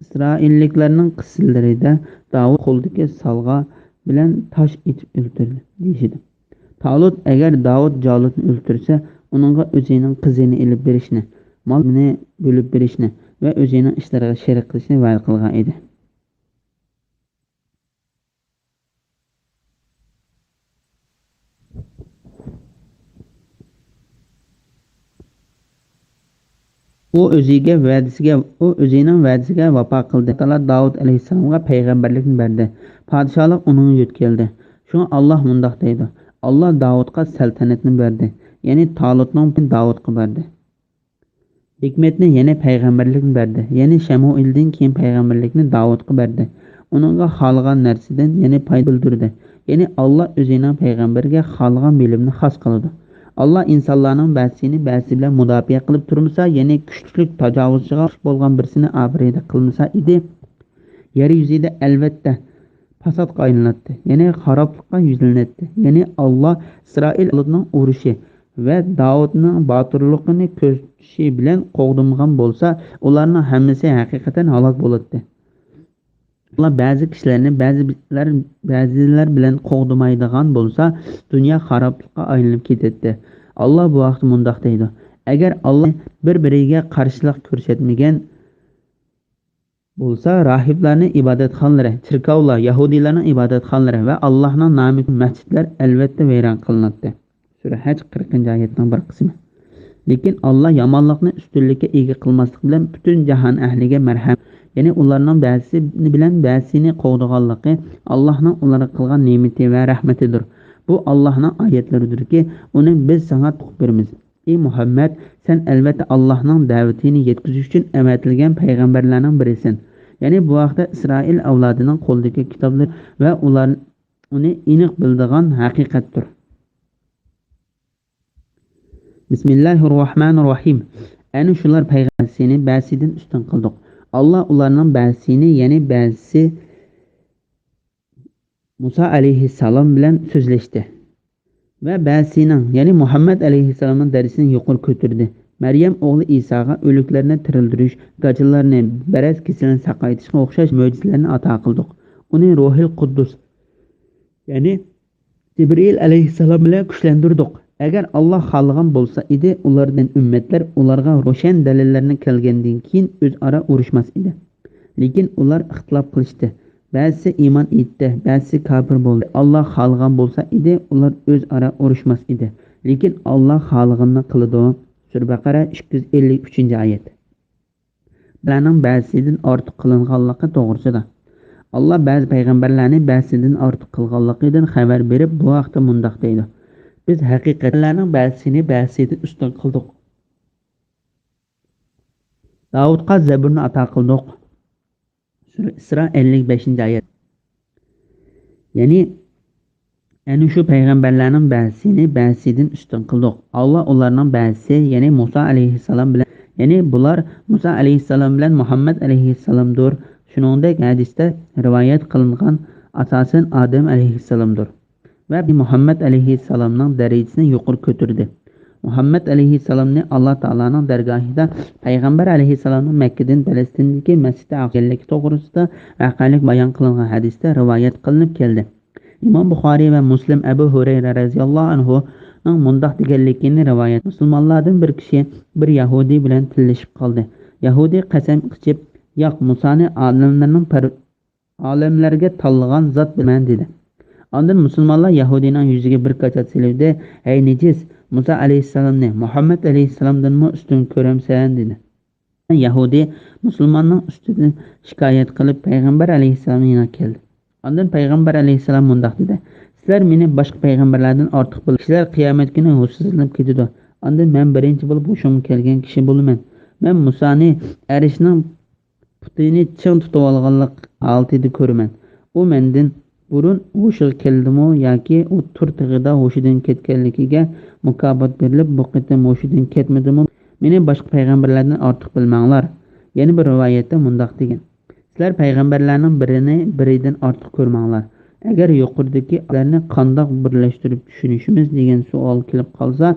İsrailliklarning qissalarida Davud qo'ldagi salg'a bilan tosh etib o'ldirdi deyishdi. Talut agar Davud Calut'ni o'ldirsa, uningga o'zining qizini elib berishni, molini bo'lib berishni va o'zining ishlariga sherik qilishni va'da qilgan edi. U o'zining va'dasiga vafo qildi. Alloh Davud alayhisalomga payg'ambarlikni berdi. Podshohlik uning yetkeldi. Shunga Alloh mundoq deydi. Allah Davud'a saltanatni berdi. Ya'ni Talutning Davudga berdi. Hikmetni yana payg'ambarlikni berdi. Ya'ni Shamuildan keyin payg'ambarlikni Davudga berdi. Uningga xolgan narsadan yana foyda bildirdi. Ya'ni Alloh o'zining payg'ambarga xolgan bilimni xos qildi. Allah insonlarning ba'sini bilan mudofiya qilib turmasa, ya'ni kuchlik tajovuzchiga bo'lgan birisini abrida qilmasa edi, yer yuzida albatta fasod qaylanadi. Ya'ni xaroblikqa yuzlanadi. Ya'ni Allah İsrailning urushi va Davudning botirligini ko'rishi bilan qo'g'dimgan bo'lsa, ularning hammasi haqiqatan halok bo'ladi. Allah ba'zi kishilarni ba'zilar bilan qo'g'dimaydigan bo'lsa, dunyo xaroblikqa aylanib ketadi. Allah bu vaqt mundoq deydi. Agar Allah bir-biriga qarshilik ko'rsatmagan bo'lsa, rahiblarning ibodatxonalari, chirkovlar, yahudiylarning ibodatxonalari va Allohning nomidagi masjidlar albatta vayron qilinadi. Sura Haj 40-oyatning bir qismi. Lekin Alloh yomonlikni ustunlikka ega qilmaslik bilan butun jahon ahliga marhamat, ya'ni ularning ba'zi bilan ba'zini qo'g'diganligi Allohning ularga qilgan ne'mati va rahmatidir. Bu Allohning oyatlaridirki, uni biz sana o'qib beramiz. Ey Muhammed, sen albatta Allohning da'vatini yetkazish uchun amatilgan payg'ambarlarning birisan. Ya'ni bu vaqtda Isroil avlodining qo'ldagi kitoblar va ular uni aniq bildigan haqiqatdir. Bismillahirrohmanirrohim. Ana shular payg'ambarsini ba'sidan ustun qildik. Allah ularning ba'sini, ya'ni ba'si Musa alayhissalom bilan so'zlashdi va ba'sining, ya'ni Muhammad alayhissalomning darsini yuqori ko'tardi. Maryam o'g'li Isoga o'liklarni tirildirish, gajillarni, baraz kasalini saqaytishga o'xshash mo'jizalarni ato qildik. Uni Ruhul Quddus, ya'ni Jibril alayhissalom bilan kuchlantirdik. Agar Alloh xohlagan bo'lsa edi, ulardan ummatlar ularga ro'shan dalillarni kelgandan keyin o'zaro urushmas edi. Lekin ular ixtilof qilishdi. Ba'zi iymon etdi, ba'zi kafir bo'ldi. Alloh xohlagan bo'lsa edi, ular o'zaro urushmas edi. Lekin Alloh xohlaganini qildi. Sura Baqara 253-oyat. Bularning ba'zidan ortiq qilinganligi to'g'risida. Alloh ba'zi payg'ambarlarni ba'zidan ortiq qilganligidan xabar berib, bu vaqtda mundoq deydi. Biz haqiqatlarning ba'zisini ba'zidan ustun qildik. Davudga Zaburni ato qildik. Sura Isro 55-oyat. Ya'ni ana shu payg'ambarlarning ba'zisini ba'zidan ustun qildik. Alloh ularning ba'zisi, ya'ni Musa alayhissalom bilan, ya'ni bular Musa alayhissalom bilan Muhammad alayhissalomdir. Shuningdek hadisda rivoyat qilingan asosan Odam alayhissalomdir va Muhammad alayhissalomning darajasini yuqori ko'tardi. Muhammad alayhissalomni Alloh taoloning dargohida payg'ambar alayhissalomning Makkadan Falastindagi masjidi aqilligi to'g'risida vaqalik bayon qilingan hadisda rivoyat qilinib keldi. Imom Buxoriy va Muslim Abu Hurayra radhiyallohu anhu mundoq deganligini rivoyat. Musulmonlardan bir kishi bir Yahudi bilan tillashib qoldi. Yahudi qasam ichib, "Yo'q, Musoni olimlarga tanlagan zot bilan" dedi. Ondan musulmonlar Yahudining yuziga bir qachat silibdi. "Ey nejis, Musa alayhissalomni Muhammad alayhissalomdan ustun ko'ramsan" dedi. Yahudi musulmonning ustidan shikoyat qilib payg'ambar alayhissalomga yana keldi. Ondan payg'ambar alayhissalom mundoq dedi: "Sizlar meni boshqa payg'ambarlardan ortiq bilib, kishilar qiyomat kuni hushsizlanib ketadi. Ondan men birinchi bo'lib hushimga kelgan kishi bo'laman. Men Musoni arishning putini ching tutib olganlik holatida ko'raman. U mendan burun hushiga keldimi yoki u turtig'ida hushidan ketganligiga mukofot berilib, bu qitim hushidan ketmadimi? Meni boshqa payg'ambarlardan ortiq bilmanglar." Yana bir rivoyatda mundoq degan: "Sizlar payg'ambarlarning biridan ortiq ko'rmanglar. Agar yuqoridagi ularni qandoq birlashtirib tushunishimiz degan savol kelib qolsa,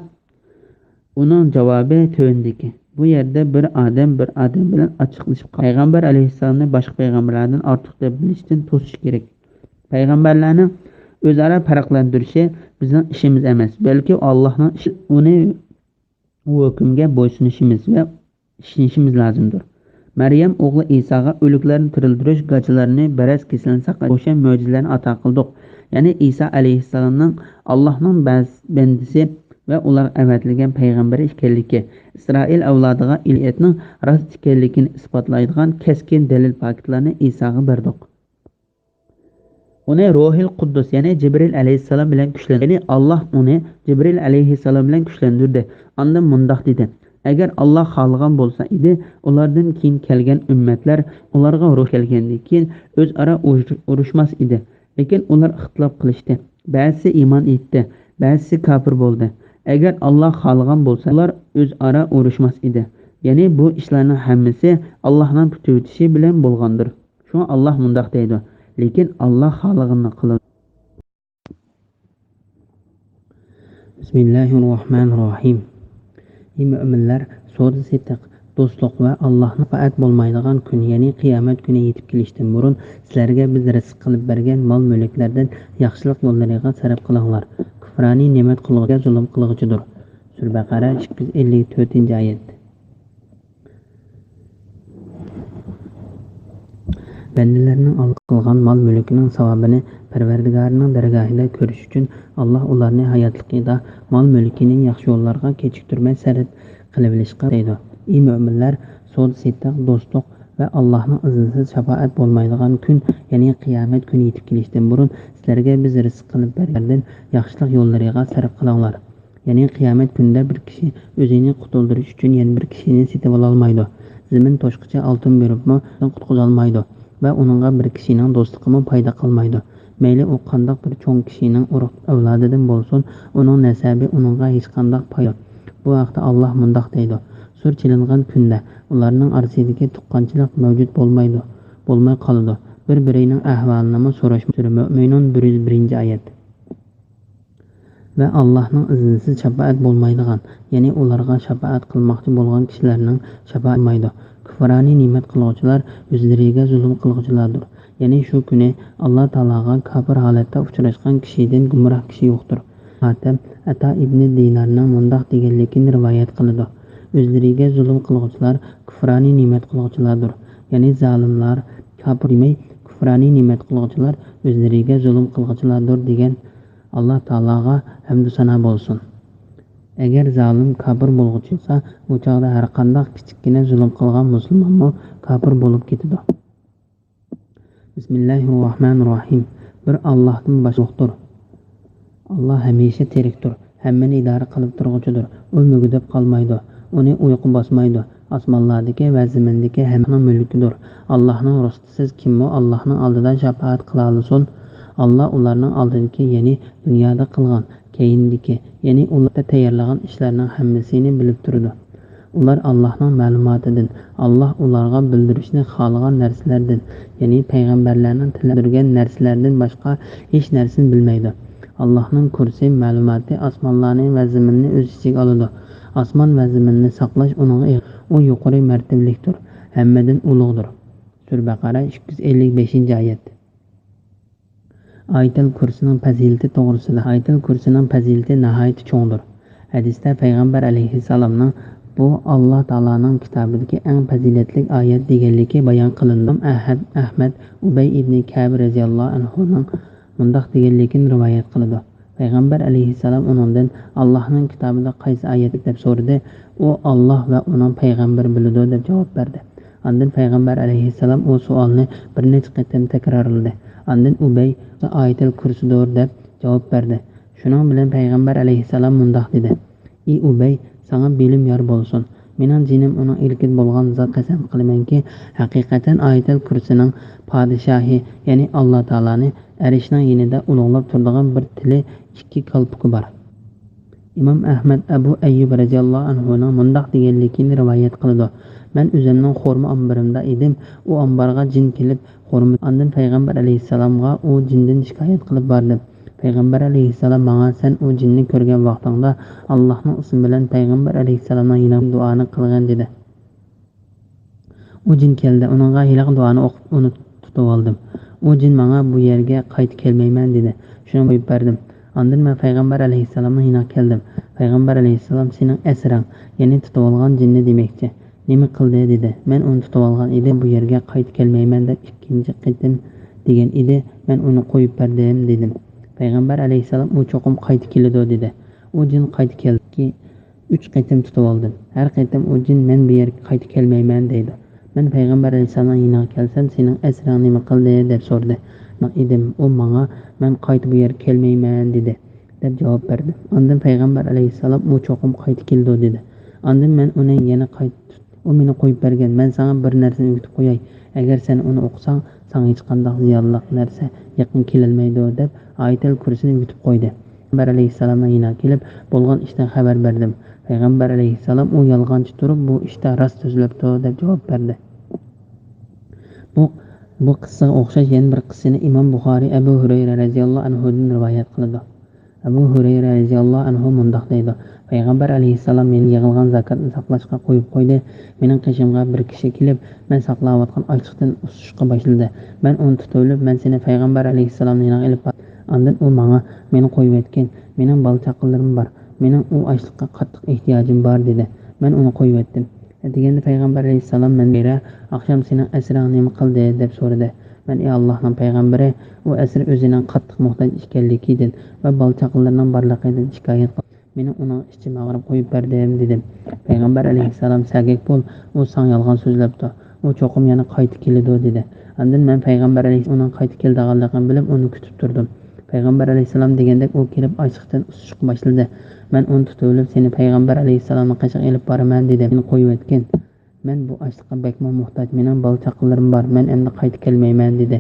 uning javobi tövendeki. Bu yerda bir odam bilan ochiqlashib payg'ambar alayhissalomni boshqa payg'ambarlardan ortiq deb bilishdan to'sish kerak. Payg'ambarlarning o'zaro farqlantirishi bizning ishimiz emas, balki Allohning ishi. Uni hukmga bo'ysunishimiz va ishonishimiz lozimdir. Maryam o'g'li Isoga o'liklarni tirildirish, g'achalarni baras kasalini saqlash o'sha mo'jizalarni ato qildik. Ya'ni Iso alayhissalomning Allohning bandasi va ular avatilgan payg'ambar ekanligi, Isroil avlodiga iliyatning rost ekanligini isbotlaydigan keskin dalil faktlarni Isoga berdik. Uni Ruhul Quddus, ya'ni Jibril alayhissalom bilan kuchlantirdi. Ya'ni Alloh uni Jibril alayhissalom bilan kuchlantirdi. Ondan mundoq dedi: "Agar Alloh xohlagan bo'lsa edi, ulardan keyin kelgan ummatlar ularga ruh kelgandan keyin o'zaro urushmas edi. Lekin ular ixtilof qilishdi. Ba'zisi iymon etdi, ba'zisi kofir bo'ldi. Agar Alloh xohlagan bo'lsa, ular o'zaro urushmas edi. Ya'ni bu ishlarning hammasi Allohning putuvishi bilan bo'lgandir. Shunga Alloh mundoq deydi: lekin Alloh xohlaganini qiladi." Bismillahirrohmanirrohim. Ey mu'minlar, so'z setiq, do'stlik va Allohning faat bo'lmaydigan kun, ya'ni qiyomat kuni yetib kelishdan burun sizlarga biz rizq qilib bergan mol-mulklardan yaxshilik yo'llariga sarf qilinglar. Kufroniy ne'mat qilg'iga zulm qilg'ichidir. Sura Baqara 254-oyat. Bandalarning Alloh qilgan mol-mulkining savobini Parvardigorining dargohida ko'rish uchun Alloh ularni hayotligida mol-mulkining yaxshi yo'llarga kechiktirmay sarf qilib olishga deydi. Ey mu'minlar, so'z setiq, do'stlik va Allohning iznisiz shafoat bo'lmaydigan kun, ya'ni qiyomat kuni yetib kelishdan burun sizlarga biz rizq qilib bergan yaxshilik yo'llariga sarf qilinglar. Ya'ni qiyomat kunida bir kishi o'zini qutuldirish uchun yana bir kishini setib ola olmaydi. Zamin toshqicha oltin beribmi qutqiza olmaydi va uningga bir kishining do'stligimi foyda qilmaydi. Mayli u qandoq bir cho'ng kishining urug' avlodidan bo'lsin, uning nasabi uningga hech qanday foyda. Bu haqda Alloh mundoq deydi: Sur chilingan kunda ularning orasidagi tuqqanchilik mavjud bo'lmay qoladi. Bir-birining ahvolini so'rashmaydi. Sura Mu'minun 101-oyat. Va Allohning iznisiz shafaat bo'lmaydigan, ya'ni ularga shafaat qilmoqchi bo'lgan kishilarning shafaat qilmaydi. Kufroniy ne'mat qiluvchilar o'zlariga zulm qiluvchilardir. Ya'ni shu kuni Alloh taologa kofir holatda uchrashgan kishidan gumroh kishi yo'qdir. Hatim Ata ibn Dinarning mundoq deganligini rivoyat qiladi: o'zlariga zulm qiluvchilar kufroniy ne'mat qiluvchilardir. Ya'ni zolimlar kofir demay, kufroniy ne'mat qiluvchilar o'zlariga zulm qiluvchilardir degan. Alloh taologa hamd sana bo'lsin. Agar zolim kofir bo'lg'uchi bo'lsa, u chog'da har qanday kichikgina zulm qilgan musulmonmi kofir bo'lib ketadi. Bismillahirrohmanirrohim. Bir Allohdan boshqadir. Alloh hamisha tirikdir, hammani idora qilib turg'uchidir. U mugdib qolmaydi, uni uyqu bosmaydi. Osmonlardagi va zamindagi hammaning mulkidir. Allohning rostisiz kimmi Allohning oldida shafaat qila olsin? Alloh ularning oldidagi, ya'ni dunyoda qilgan, keyindagi, ya'ni ularda tayyorlagan ishlarning hammasini bilib turadi. Ular Allah'ның ma'lumotidan, Allah ularga bildirishni xohlagan narsalardan, ya'ni payg'ambarlarning tildirgan narsalardan boshqa hech narsani bilmaydi. Allah'ның kursi ma'lumoti osmonlarni va zaminni o'z ichiga oladi. Osmon va zaminni saqlash uning u yuqori martabalikdir, hammadan ulug'dir. Sura Baqara 255-oyat. Ayatul Kursining fazilati to'g'risida. Ayatul Kursining fazilati nihoyat cho'ngdir. Hadisda payg'ambar alayhissalomning bu Alloh taolaning kitobidagi eng fazilatli oyat deganligi bayon qilindi. Ahmad Ubay ibn Ka'b radhiyallohu anhuning mundaq deganligini rivoyat qiladi. Payg'ambar alayhissalom uningdan Allohning kitobida qaysi oyat deb so'radi. U Alloh va uning payg'ambari biladi deb javob berdi. Ondan payg'ambar alayhissalom u savolni bir necha qatam takrorladi. Ondan Ubay ayatul kursidir deb javob berdi. Shuning bilan payg'ambar alayhissalom mundaq dedi: "Ey Ubay, sana bilim yor bo'lsin. Mening jinim uning ilkid bo'lgan zot qasam qilamanki, haqiqatan ayatul kursining podshohi, ya'ni Alloh taolani arishning yonida ulug'lab turadigan bir tili, ikki qalpuqi bor." Imom Ahmad Abu Ayyub radhiyallohu anhuning mundaq deganligini rivoyat qildi. Men o'zimning xurmo ombarimda edim. U ombarga jin kelib, xurmo ondan payg'ambar alayhissalomga u jindan shikoyat qilib bordim. Payg'ambar alayhissalom menga sen u jinni ko'rgan vaqtingda Allohning ismi bilan payg'ambar alayhissalomning yana duoni qilgan dedi. U jin keldi, uningga hiliq duoni o'qib uni tutib oldim. U jin menga bu yerga qaytib kelmayman dedi. Shuni qo'yib berdim. Ondan men payg'ambar alayhissalomning yanına keldim. Payg'ambar alayhissalom sening asrang, ya'ni tutib olgan jinni demoqchi. Nima qildi dedi. Men uni tutib olgan edim, bu yerga qaytib kelmayman deb ikkinchi qitim degan edi. Men uni qo'yib berdim dedim. Payg'ambar alayhissalom u cho'qim qaytib keladi dedi. U jin qaytib keldi. 3 qitim tutib oldim. Har qitim u jin men bu yerga qaytib kelmayman deydi. Men payg'ambar alayhissalomning yanına kelsam sening asrang nima qildi deb so'radi. Men edim, u menga men qaytib bu yerga kelmayman dedi deb javob berdi. Ondan payg'ambar alayhissalom u cho'qim qaytib keldi dedi. Ondan men uni yana u meni qo'yib bergan. Men sana bir narsani o'tib qo'yay. Agar sen uni o'qisang, sana hech qanday ziyonli narsa yaqin kelolmaydi deb ayatul kursini o'tib qo'ydi. Payg'ambar alayhissalomga yana kelib bo'lgan ishdan xabar berdim. Payg'ambar alayhissalom u yolg'onchi turib bu ishda rost so'zlabdi deb javob berdi. Bu qissaga o'xshash yana bir qissani Imom Buxoriy Abu Hurayra radhiyallohu anhudan rivoyat qiladi. Abu Hurayra radhiyallohu anhu mundaq deydi: Payg'ambar alayhissalom meni yig'ilgan zakotni saqlashga qo'yib qo'ydi. Mening qishimga bir kishi kelib, men saqlayotgan ochliqdan usishga boshladi. Men uni tutib olib, men seni payg'ambar alayhissalomning yoniga olib bordim. Ondan u menga meni qo'yib aytgan, mening bola-chaqalarim bor. Mening u ochliqqa qattiq ehtiyojim bor dedi. Men uni qo'yib aytdim. Deganda payg'ambar alayhissalom menga "Oqshom sening asrang nima qildi?" deb so'radi. Men ey Allohning payg'ambari, u asr o'zining qattiq muhtoj ekanligidan va bola-chaqalarining borligidan shikoyat qildi. Meni uning ichima ag'rib qo'yib berdim dedim. Payg'ambar alayhissalom sagak bo'l, u sang yolg'on so'zlabdi. U cho'qim yana qaytib keladi dedi. Ondan men payg'ambar alayhissalom uning qaytib kelganligini bilib uni kutib turdim. Payg'ambar alayhissalom degandek u kelib ochliqdan usishga boshladi. Men uni tutib olib seni payg'ambar alayhissalomning qashiga olib boraman dedim. Meni qo'yib aytgan. Men bu ochliqqa bakma muhtoj, mening bola-chaqalarim bor. Men endi qaytib kelmayman dedi.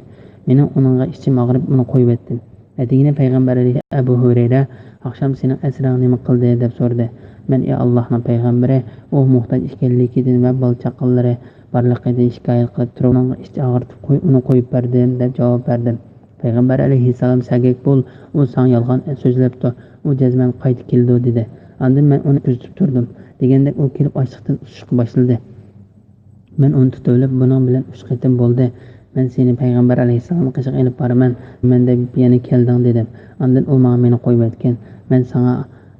Mening uningga ichim ag'rib uni qo'yib aytdim. Adigina payg'ambar alayhissalom Abu Hurayra "Oqshom sening asrang nima qildi?" deb so'radi. Men ey Allohning payg'ambari, u muhtoj ekanligidan va bola-chaqalari borligidan shikoyat qilib turib, uningga ich ag'ritib uni qo'yib berdim deb javob berdim. Payg'ambar alayhissalom sagak bo'l, u sang yolg'on so'zlabdi. U jazman qaytib keldi dedi. Ondan men uni kuzatib turdim. Deganda u kelib ochliqdan usishga boshladi. Men uni tutib olib, buning bilan 3 qitim bo'ldi. Men seni payg'ambar alayhissalom qishiga olib boraman. Menda yana kelding dedim. Ondan u meni qo'yib aytgan. Men sana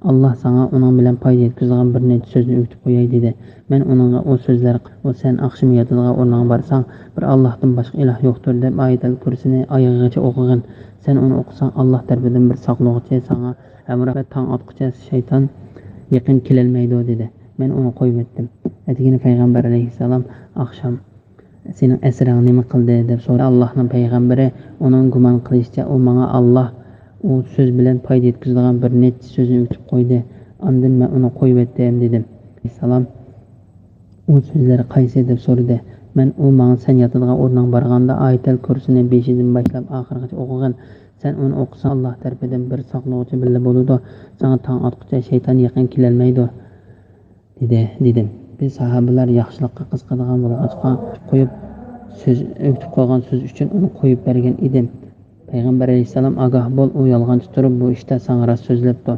Alloh sana uning bilan foyda yetkazgan bir necha so'zni o'tib qo'yay dedi. Men uningga u so'zlar, "O sen oqshom yotadigan o'rniga borsang, bir Allohdan boshqa iloh yo'qdir" deb ayatul kursini oyog'igacha o'qigan. Sen uni o'qisang, Alloh tarafidan bir saqlovchi sana hamroh va tong otqucha shayton yaqin kelolmaydi dedi. Men uni qo'yib aytdim. Atigina payg'ambar alayhissalom "Oqshom sening asrang nima qildi?" deb so'radi. Allohning payg'ambari uning gumon qilishicha u menga Alloh u so'z bilan foyda yetkazadigan bir necha so'zni o'tib qo'ydi. Ondan men uni qo'yib aytdim dedim. Assalom u so'zlar qaysi deb so'radi. Men u menga sen yotadigan o'rniga borganda ayatul kursini 5dan boshlab oxirigacha o'qigan. Sen uni o'qisang Alloh tarafidan bir saqlovchi billa bo'ladi. Sana tong otqucha shayton yaqin kelolmaydi dedim. Biz sahabalar yaxshilikqa qiziqadigan bo'lg'achqa qo'yib so'z o'tib qolgan so'z uchun uni qo'yib bergan edim. Payg'ambar alayhissalom ogoh bo'l, u yolg'onchi turib bu ishda sana rost so'zlabdi.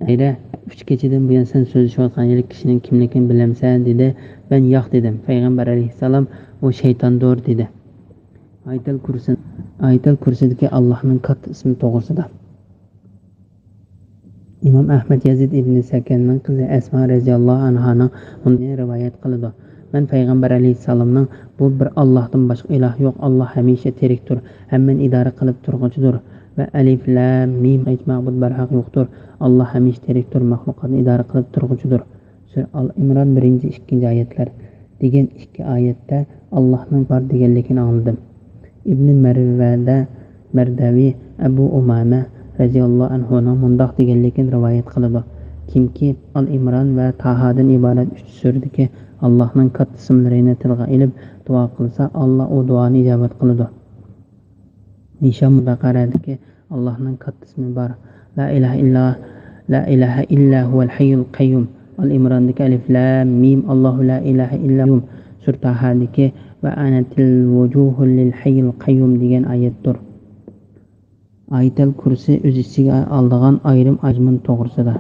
Ayda 3 kechadan buyon sen so'zlashayotgan yirik kishining kimligini bilamsan dedi. Ben yo'q dedim. Payg'ambar alayhissalom u shaytondir dedi. Ayatul kursidagi Allohning katta ismi to'g'risida. İmam Ahmed Yazid ibn Sakanning qizi Asma radhiyallohu anhaning bunday rivoyat qiladi. Men Payg'ambar alayhissalomning bu bir Allohdan boshqa iloh yo'q, Alloh hamisha tirikdir, hammani idora qilib turg'uchidir va alif lam mim hech ma'bud barhaq yo'qdir. Alloh hamisha tirikdir, maxluqotni idora qilib turg'uchidir. Sura Al-Imron 1-2 oyatlar degan ikki oyatda Allohning bor deganligini angladim. İbn Mardavi Abu Umama radhiyallohu anhuning mundoq deganligini rivoyat qiladi. Kimki Al-Imron va Tahadan iborat 3 suradagi Allohning katta ismlarini tilga ilib duo qilsa, Alloh u duoni ijobat qiladi. Nishon Baqaradagi Allohning katta ismi bor. La ilaha illa huval hayyul qayyum. Al-Imrondagi alif lam mim Allohu la ilaha illa hu. Sura Tahadagi va anatil vujuhul lil hayyul qayyum degan oyatdir. Ayatul kursi o'z ichiga oladigan ayrim ajmun to'g'risida.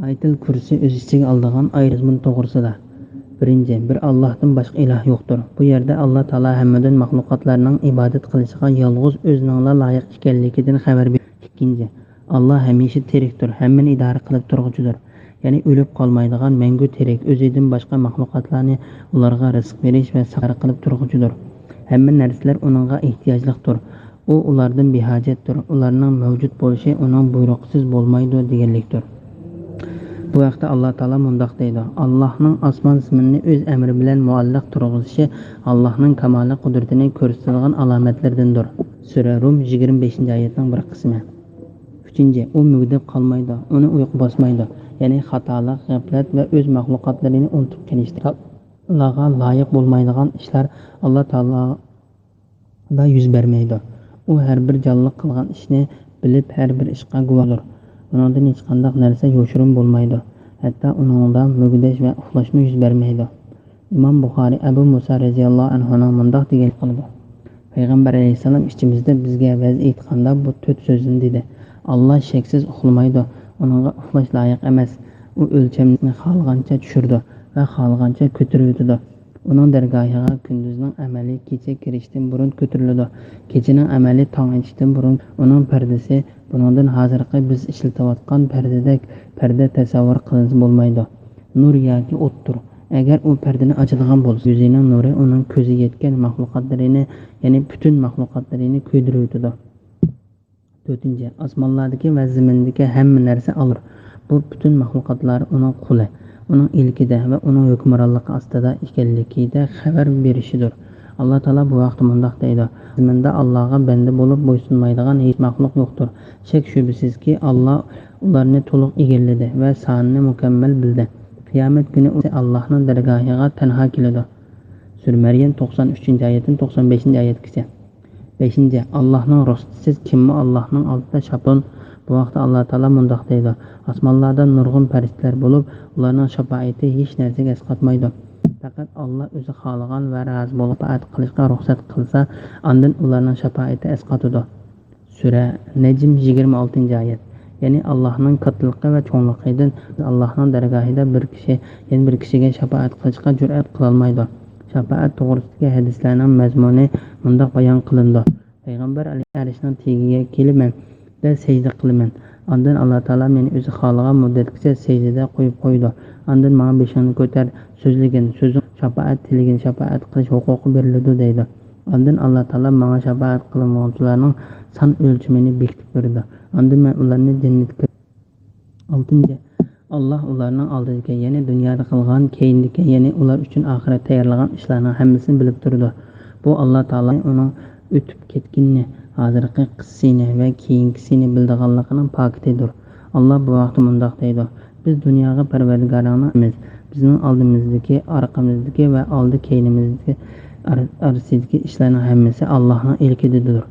Ayatul kursi o'z ichiga oladigan ayrim to'g'risida. Birinchi, bir Allohdan boshqa iloh yo'qdir. Bu yerda Alloh taolo hammadan maxluqotlarning ibodat qilishiga yolg'iz o'zining loyiq ekanligidan xabar berdi. Ikkinchi, Alloh hamisha tirikdir, hammani idora qilib turg'uchidir. Ya'ni o'lib qolmaydigan mangu tirik, o'zidan boshqa maxluqotlarni ularga rizq berish va saqlab qilib turg'uchidir. Hamma narsalar uningga ehtiyojlidir. U ulardan behojatdir. Ularning mavjud bo'lishi uning buyruqsiz bo'lmaydi deganlikdir. Bu vaqtda Alloh taolo mundoq deydi: Allohning osmon ismini o'z amri bilan muallaq turg'izishi Allohning kamoliy qudratini ko'rsatadigan alomatlardandir. Sura Rum 25-oyatning bir qismi. Uchinchi, u mugdib qolmaydi, uni uyqu bosmaydi. Ya'ni xatolik, g'aflat va o'z maxluqotlarini unutib kelishdir. Allohga loyiq bo'lmaydigan ishlar Alloh taoloda yuz bermaydi. U har bir jonliq qilgan ishni bilib, har bir ishga guvohdir. Uningdan hech qanday narsa yoshirin bo'lmaydi. Hatto uningdan mugdash va uxlashmi yuz bermaydi. Imom Buxoriy Abu Musa radhiyallohu anhuning mundoq degan qildi. Payg'ambar alayhissalom ichimizda bizga va'z aytganda bu 4 so'zni dedi. Alloh shaksiz uxlamaydi. Uningga uxlash loyiq emas. U o'lchamni xohlagancha tushirdi va xohlagancha ko'taradi. Uning dargohiga kunduzning amali kecha kirishdan burun ko'tariladi. Kechaning amali tong otishdan burun uning pardasi buningdan hozirgi biz ishlatayotgan parda tasavvur qilinsa bo'lmaydi. Nur yoki o'tdir. Agar u pardani ochadigan bo'lsa, yuzining nuri uning ko'zi yetgan maxluqotlarini, ya'ni butun maxluqotlarini ko'ydiradi. 4. Osmonlardagi va zimindagi hamma narsa alır. Bu butun maxluqotlar uning quli, uning ilkida va uning hukmronligi ostida ekanligida xabar berishidir. Alloh taolo bu vaqtda mundoq deydi: Ziminda Allohga banda bo'lib bo'ysunmaydigan hech maxluq yo'qdir. Shak shubhisizki Alloh ularni to'liq egalladi va sonini mukammal bildi. Qiyomat kuni u Allohning dargohiga tanho keladi. Sura Maryam 93-oyatdan 95-oyatgacha. 5. Allohning rostisiz kimmi Allohning oldida shapon. Bu vaqtda Alloh taolo mundoq deydi: Osmonlarda nurg'un farishtalar bo'lib, ularning shafoati hech narsaga asqatmaydi. Faqat Alloh o'zi xohlagan va rozi bo'lib itoat qilishga ruxsat qilsa, undan ularning shafoati asqatadi. Sura Najm 26-oyat. Ya'ni Allohning kattaligi va cho'ngligidan Allohning dargohida bir kishi yana bir kishiga shafoat qilishga jur'at qila olmaydi. Shafaat to'g'risidagi hadislarning mazmuni mundoq bayon qilindi. Payg'ambar arshning tagiga kelaman va sajda qilaman. Ondan Alloh taolo meni o'zi xohlagan muddatgacha sajdada qo'yib qo'ydi. Ondan menga beshingni ko'tar, so'zligin, so'zing shafaat tiligin shafaat qilish huquqi beriladi deydi. Ondan Alloh taolo menga shafaat qilmoqchilarning son o'lchimini bekitib berdi. Ondan men ularni jannatga 6. Alloh ularning oldidagi, ya'ni dunyoda qilgan, keyindagi, ya'ni ular uchun oxirat tayyorlagan ishlarning hammasini bilib turdi. Bu Alloh taolo uning o'tib ketganini, hozirgi qissasini va keyingisini bildiganligining pokitidir. Alloh bu vaqtda mundoq deydi: Biz dunyoga Parvardigoringimiz, bizning oldimizdagi, orqamizdagi va oldi keynimizdagi orasidagi ishlarning hammasi Allohning ilkididir.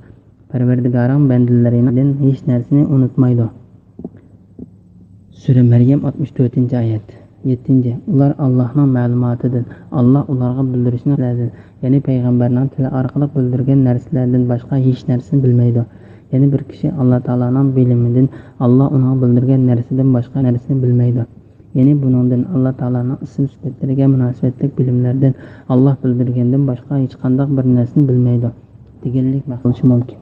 Parvardigoring bandalaridan hech narsani unutmaydi. Sura Maryam 64-oyat. 7. Ular Allohning ma'lumotidan, Alloh ularga bildirishni istadi. Ya'ni payg'ambarning tili orqali bildirgan narsalardan boshqa hech narsani bilmaydi. Ya'ni bir kishi Alloh taolaning bilimidan, Alloh unga bildirgan narsadan boshqa narsani bilmaydi. Ya'ni buningdan Alloh taolaning ism sifatlariga munosabatli bilimlardan Alloh bildirgandan boshqa hech qanday bir narsani bilmaydi deganlik ma'qulshi mumkin.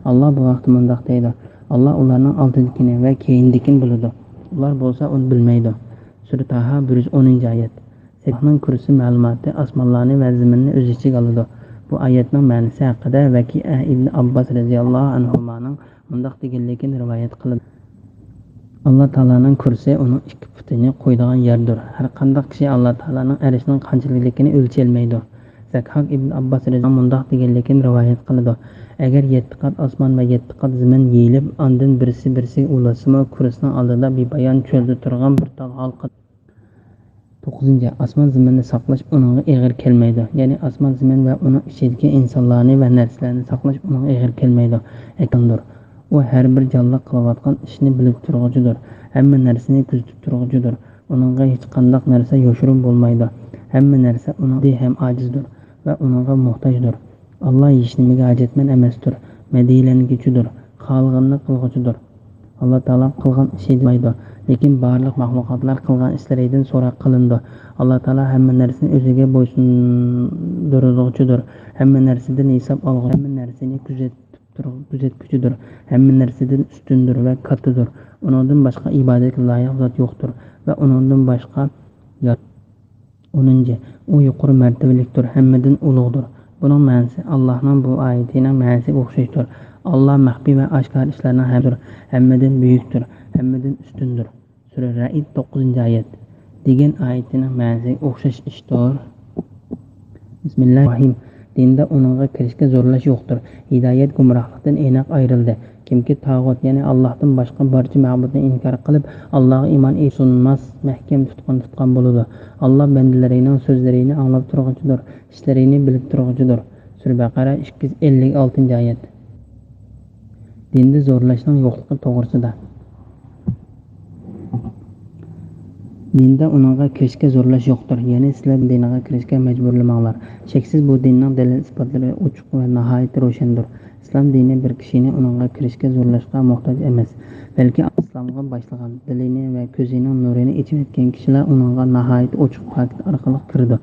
Alloh bu vaqtda mundaq deydi: Alloh ularning oldindikini va keyindikini biladi. Ular bo'lsa uni bilmaydi. Sura Taha 110-oyat. Allohning kursi ma'lumoti osmonlarni va zaminni o'z ichiga oladi. Bu oyatning ma'nosi haqida Vaki ibn Abbos radhiyallohu anhuning mundaq deganligini rivoyat qiladi. Alloh taolaning kursi uning ikki putini qo'ydigan yerdir. Har qanday kishi Alloh taolaning arshining qanchaligini o'lchay olmaydi. Zakhak ibn Abbos radhiyallohu mundaq deganligini rivoyat qiladi. Agar 7 qat osmon va 7 qat zamin yeyilib, ondan birisi ulasimi, kursning oldida bebayon cho'lda turgan bir tog' halqa. 9. Osmon zaminni saqlash uningga og'ir kelmaydi. Ya'ni osmon zamin va uning ichidagi insonlarni va narsalarni saqlash uningga og'ir kelmaydi. Ekandir. U har bir jonliq qilayotgan ishni bilib turg'uchidir. Hamma narsani kuzatib turg'uchidir. Uningga hech qanday narsa yo'shirib bo'lmaydi. Hamma narsa uningga ham ojizdir va uningga muhtojdir. Allah hech nimaga hojatmand emasdir, madiylanguchidir, xohlaganini qilguchidir. Alloh taolo qilgan ishi deydi, lekin barliq mahluqotlar qilgan ishlaridan so'roq qilindi. Alloh taolo hamma narsani o'ziga bo'ysundiruvchidir, hamma narsadan hisob olg'uchi, hamma narsani kuzatguchidir, hamma narsadan ustundir va kattadir. Uningdan boshqa ibodatga loyiq zot yo'qdir va uningdan boshqa 10. U yuqori martabalikdir, hammadan ulug'dir. Bunun ma'nosi Allohning bu oyatining ma'nosiga o'xshashdir. Alloh maxfiy va oshkor ishlarning hammadan buyukdir, hammadan ustundir. Sura Ra'd 9-oyat. Degan oyatining ma'nosiga o'xshash ishdir. Bismillahirrohmanirrohim. Dinda uningga kirishga zo'rlash yo'qdir. Hidoyat gumrohlikdan aniq ayrildi. Kimki tog'ut, ya'ni Allohdan boshqa barcha ma'budni inkor qilib, Allohga iymon sunmas mahkam tutgan bo'ladi. Alloh bandalarining so'zlarini anglab turg'uchidir, ishlarini bilib turg'uchidir. Sura Baqara 256-oyat. Dinda zo'rlashning yo'qligi to'g'risida. Dinda uningga kirishga zo'rlash yo'qdir. Ya'ni sizlar dinga kirishga majburlamanglar. Cheksiz bu dinning dalil isbotlari ochiq va nihoyat ro'shandir. Islom dini bir kishini uningga kirishga zo'rlashga muhtoj emas, balki islomga boshlagan dilini va ko'zining nurini ichayotgan kishilar uningga nihoyat ochiq fakt orqali kirdi.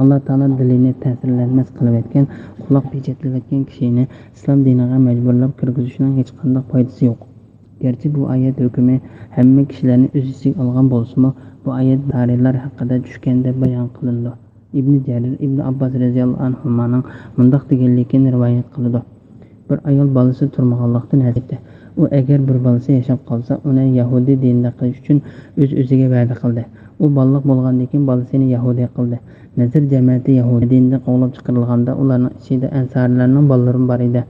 Alloh taolo dilini ta'sirlanmas qilayotgan, quloq pechatlayotgan kishini islom diniga majburlab kirgizishning hech qanday foydasi yo'q. Garchi bu oyat hukmi hamma kishilarni o'z ichiga olgan bo'lsa-mu, bu oyat tarixlar haqida tushganda bayon qilindi. Ibn Jarir ibn Abbos radhiyallohu anhuning mundaq deganligini rivoyat qiladi. Bir ayol bolasi turmaganlikdan aytdi. U agar bir bolasi yashab qolsa, uni Yahudi dinida qilish uchun o'ziga va'da qildi. U baliq bo'lgandan keyin bolasini Yahudiy qildi. Nazir jamoati Yahudi dinidan qovlab chiqarilganda ularning ichida ansarlarning bolalari bor edi.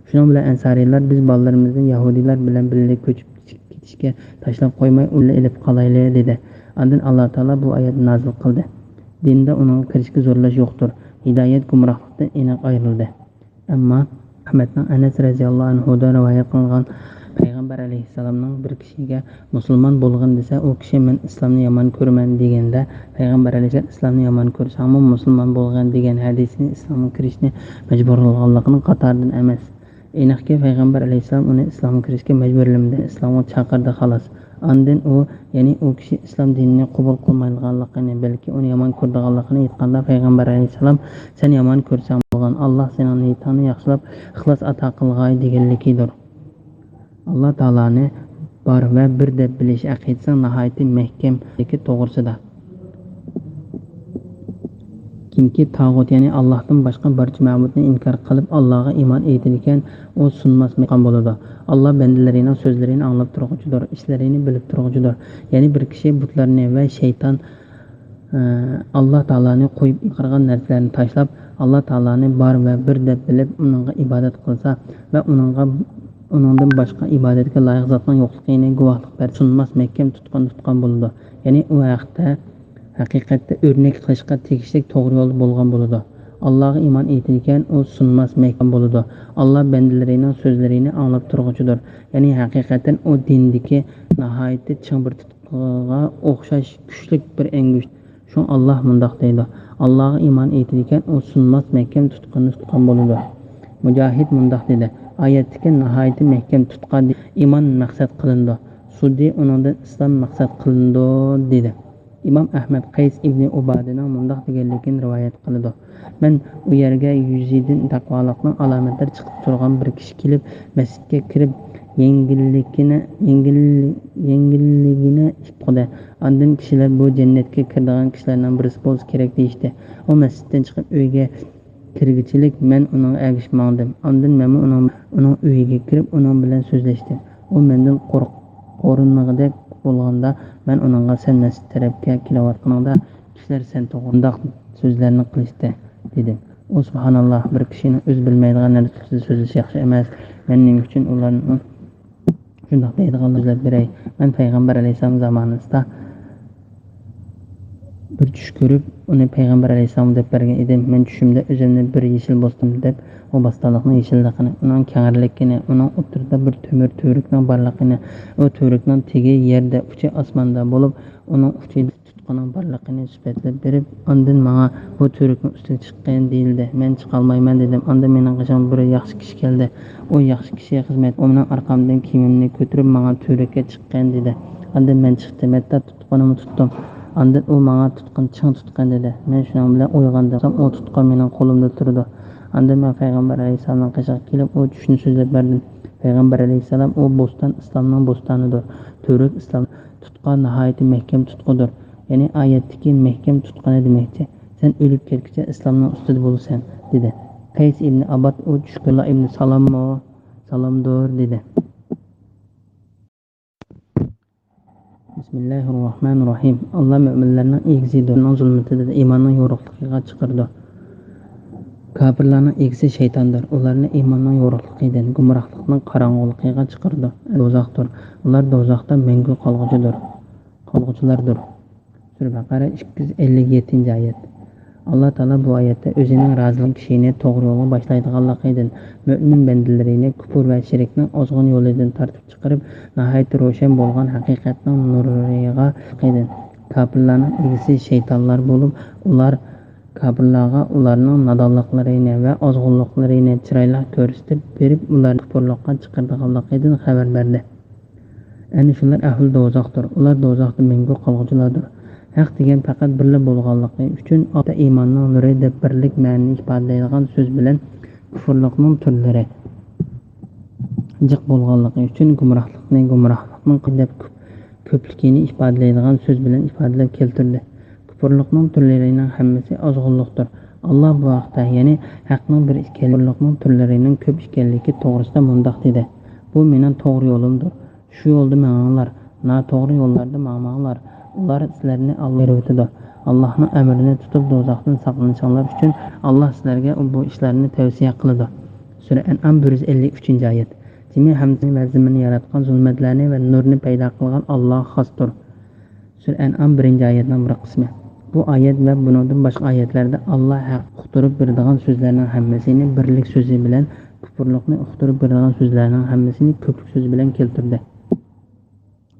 Shuning bilan ansariylar biz bolalarimizni Yahudilar bilan birga ko'chib ketishga tashlab qo'ymay, ularni ilib qolaylik dedi. Ondan Alloh taolo bu oyatni nozil qildi. Dinda uning kirishga zo'rlash yo'qdir. Hidoyat gumrohlikdan aniq ayrildi. Ammo Ahmadning Anas radhiyallohu anhudan rivoyat qilingan payg'ambar alayhissalomning bir kishiga musulmon bo'lgin desa, u kishi men islomni yomon ko'raman deganda, payg'ambar alayhissalom islomni yomon ko'rsangmi musulmon bo'lgan degan hadisni islomga kirishni majburlaganligining qatoridan emas. Aniqki payg'ambar alayhissalom uni islomga kirishga majburlamadi, islomga chaqirdi xolos. Ondan u, ya'ni u kishi islom dinini qabul qilmaydiganligini, balki uni yomon ko'rdiganligini aytganda payg'ambar alayhissalom sen yomon ko'rsang bo'lgan, Alloh sening niyatingni yaxshilab ixlos ato qilg'ay deganligidir. Alloh taoloni bor va bir deb bilish aqidasi nihoyatda mahkamligi to'g'risida. Kimki tog'ut, ya'ni Allohdan boshqa barcha ma'budni inkor qilib Allohga iymon etadigan, u sunmas maqom bo'ladi. Alloh bandalarining so'zlarini anglab turg'uchidir, ishlarini bilib turg'uchidir. Ya'ni bir kishi butlarni va shayton Alloh taoloni qo'yib qirgan narsalarni tashlab, Alloh taoloni bor va bir deb bilib uningga ibodat qilsa va uningdan boshqa ibodatga loyiq zotning yo'qligini guvohlik berib sunmas mahkam tutgan bo'ladi. Ya'ni u haqiqatda o'rnak qilishga tegishli to'g'ri yo'l bo'lgan bo'ladi. Allohga iymon etilgan u sunmas mahkam bo'ladi. Alloh bandalarining so'zlarini anglab turg'uchidir. Ya'ni haqiqatan u dindagi nihoyatda ching bir tutqiga o'xshash kuchli bir engush. Shu Alloh mundoq deydi. Allohga iymon etilgan u sunmas mahkam tutqini tutgan bo'ladi. Mujohid mundoq dedi. Oyatdagi nihoyatda mahkam tutqan iymon maqsad qilindi. Suddi uningdan islom maqsad qilindi dedi. İmam Ahmed Qays ibn Ubadaning mundoq deganligini rivoyat qiladi. Men u yerga yuzidan taqvolikning alomatlari chiqib turgan bir kishi kelib, masjidga kirib, yengilligini iqdi. Ondan kishilar bu jannatga kiradigan kishilarning birisi bo'lsa kerak deyishdi. U masjiddan chiqib uyga kirgichilik men uning ergishmoqdim. Ondan men uning uyiga kirib, uning bilan so'zlashdim. U mendan qo'rqinmag'idek bo'lganda men uningga sen masjid tarafga kelayotganingda kishilar sen to'g'rida so'zlarni qilishdi dedi. O subhanalloh, bir kishining o'z bilmaydigan narsasida so'zlash yaxshi emas. Mening uchun ularni shundoq deydigan so'zlar beray. Men payg'ambar alayhisalom zamonasida bir tush ko'rib, uni payg'ambar alayhisalom deb bergan edim. Men tushimda o'zimni bir yeshil bosdim deb, o bostalikning yeshilligini, uning kengirligini, uning o'tirida bir temir to'rikning borligini, o to'rikning tegi yerda, uchi osmonda bo'lib, uning uchi tutqining borligini sifatlab berib, ondan menga bu to'rikning ustiga chiqqan deyildi. Men chiqa olmayman dedim. Onda mening qishim bir yaxshi kishi keldi. O yaxshi kishi xizmat uning orqamdan kiyimimni ko'tarib menga to'rikka chiqqan dedi. Onda men chiqdim, hatta tutqinimni tutdim. Ondan u menga tutqin ching tutqan dedi. Men shuning bilan uyg'ondim. O tutqin mening qo'limda turdi. Ondan men payg'ambar alayhisalomning qishig'iga kelib, o tushni so'zlab berdim. Payg'ambar alayhisalom o bo'ston islomning bo'stonidir. To'rik islom tutqan nihoyatda mahkam tutqudir. Ya'ni oyatdagi mahkam tutqani demakchi. Sen o'lib ketguncha islomning ustida bo'lsan dedi. Qays ibn Abad o tushkunla ibn Salomdir dedi. Bismillahirrohmanirrohim. Allah müminlerinin egzidir. Zulmetidir. İmanın yoruqligiga chiqirdi. Kafirlarning egzi shaytondir. Ularni iymonning yo'riqligidan, gumrohlikning qorong'uligiga chiqirdi. Do'zaxdir. Ular do'zaxda mangu qolg'uchilardir. Sura Baqara 257-oyat. Allah Taala bu oyatda o'zining rozilik kishini to'g'ri yo'lga boshlaydiganligidan, mo'min bandalarini kufr va shirkning ozg'in yo'lidan tortib chiqarib, nihoyat ro'shan bo'lgan haqiqatning nuriga qildi. Kafirlarning egisi shaytonlar bo'lib, ular kafirlarga ularning nadonliklarini va ozg'inliklarini chiroyli ko'rsatib berib, ularni kufrlikqa chiqardiganligidan xabar berdi. Ana shular ahli do'zaxdir. Ular do'zaxda mangu qolg'uchilardir. Haq degan faqat birlik bo'lganligi uchun ota iymonning nuri deb birlik ma'nini ifodalaydigan so'z bilan kufrlikning turlari jiq bo'lganligi uchun gumrohlikning deb ko'pligini ifodalaydigan so'z bilan ifodalab keltirdi. Kufrlikning turlarining hammasi ozg'inlikdir. Alloh bu vaqtda, ya'ni haqning bir ekanligining turlarining ko'p ekanligi to'g'risida mundoq dedi. Bu mening to'g'ri yo'limdir. Shu yo'lda manglar, noto'g'ri yo'llarda manglar. Ular sizlarni alloh Allohning amrini tutib do'zaxdan saqlanishinglar uchun Alloh sizlarga bu ishlarni tavsiya qiladi. Sura An'am 153-oyat. Jami hamdini va zaminni yaratgan, zulmatlarni va nurni paydo qilgan Alloh xosdir. Sura An'am 1-oyatning bir qismi. Bu oyat va bundan boshqa oyatlarda Alloh haq uqtirib beradigan so'zlarning hammasini birlik so'zi bilan, kufrlikni uqtirib beradigan so'zlarning hammasini ko'plik so'zi bilan keltirdi.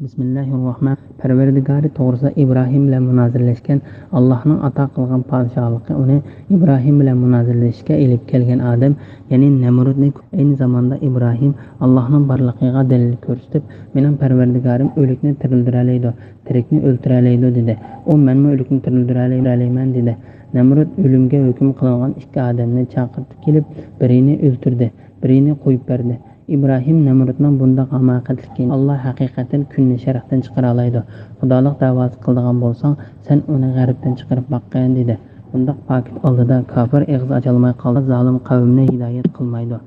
Bismillahirrohmanirrohim. Parvardigori to'g'risida Ibrohim bilan munozirlashgan, Allohning ato qilgan podshohligi uni Ibrohim bilan munozirlashga elib kelgan odam, ya'ni Namrudni ayni zamonda Ibrohim Allohning borligiga dalil ko'rsatib, "Mening Parvardigorim o'likni tirildiradi, tirikni o'ldiradi" dedi. U "Men o'likni tirildirayman" dedi. Namrud o'limga hukm qilingan ikki odamni chaqirib kelib, birini o'ldirdi, birini qo'yib berdi. İbrahim Namrudning bunda hamoqatligini Alloh haqiqatan kunni sharqdan chiqara oladi. Xudolik da'vosi qiladigan bo'lsang, sen uni g'arbdan chiqarib boqqan dedi. Bunda pokit oldida kofir og'iz ocholmay qoldi, zolim qavmni hidoyat qilmaydi.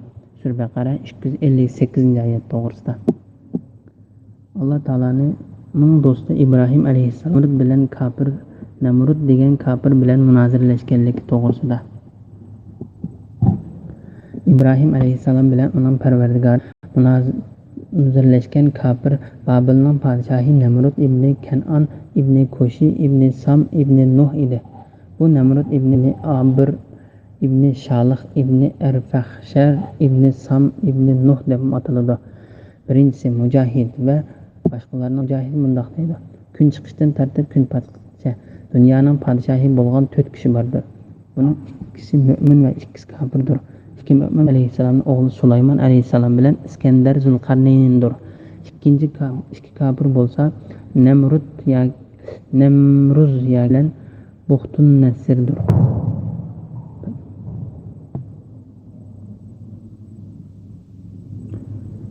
Sura Baqara 258-oyat to'g'risida. Alloh taolaning do'sti Ibrohim alayhissalom bilan Namrud degan kofir bilan munozirlashganligi to'g'risida. İbrahim alayhissalom bilan uning Parvardigori munozirlashgan kofir Babilning podshohi Namrud ibn Kanon ibn Koshi ibn Sam ibn Nuh edi. Bu Namrud ibn Abir ibn Shalih ibn Arfaxshar ibn Sam ibn Nuh deb ataladi. Birinchisi Mujahid va boshqalarning Mujahid mundoq deydi. Kun chiqishdan tartib kun patqicha dunyoning podshohi bo'lgan 4 kishi bordir. Buning ikkisi mo'min va ikkisi kofirdir. Ikki mo'min alayhissalomning o'g'li Sulaymon alayhissalom bilan Iskandar Zulqarnayndir. Ikki kofir bo'lsa Namruz bilan Buxtun Nasrdir.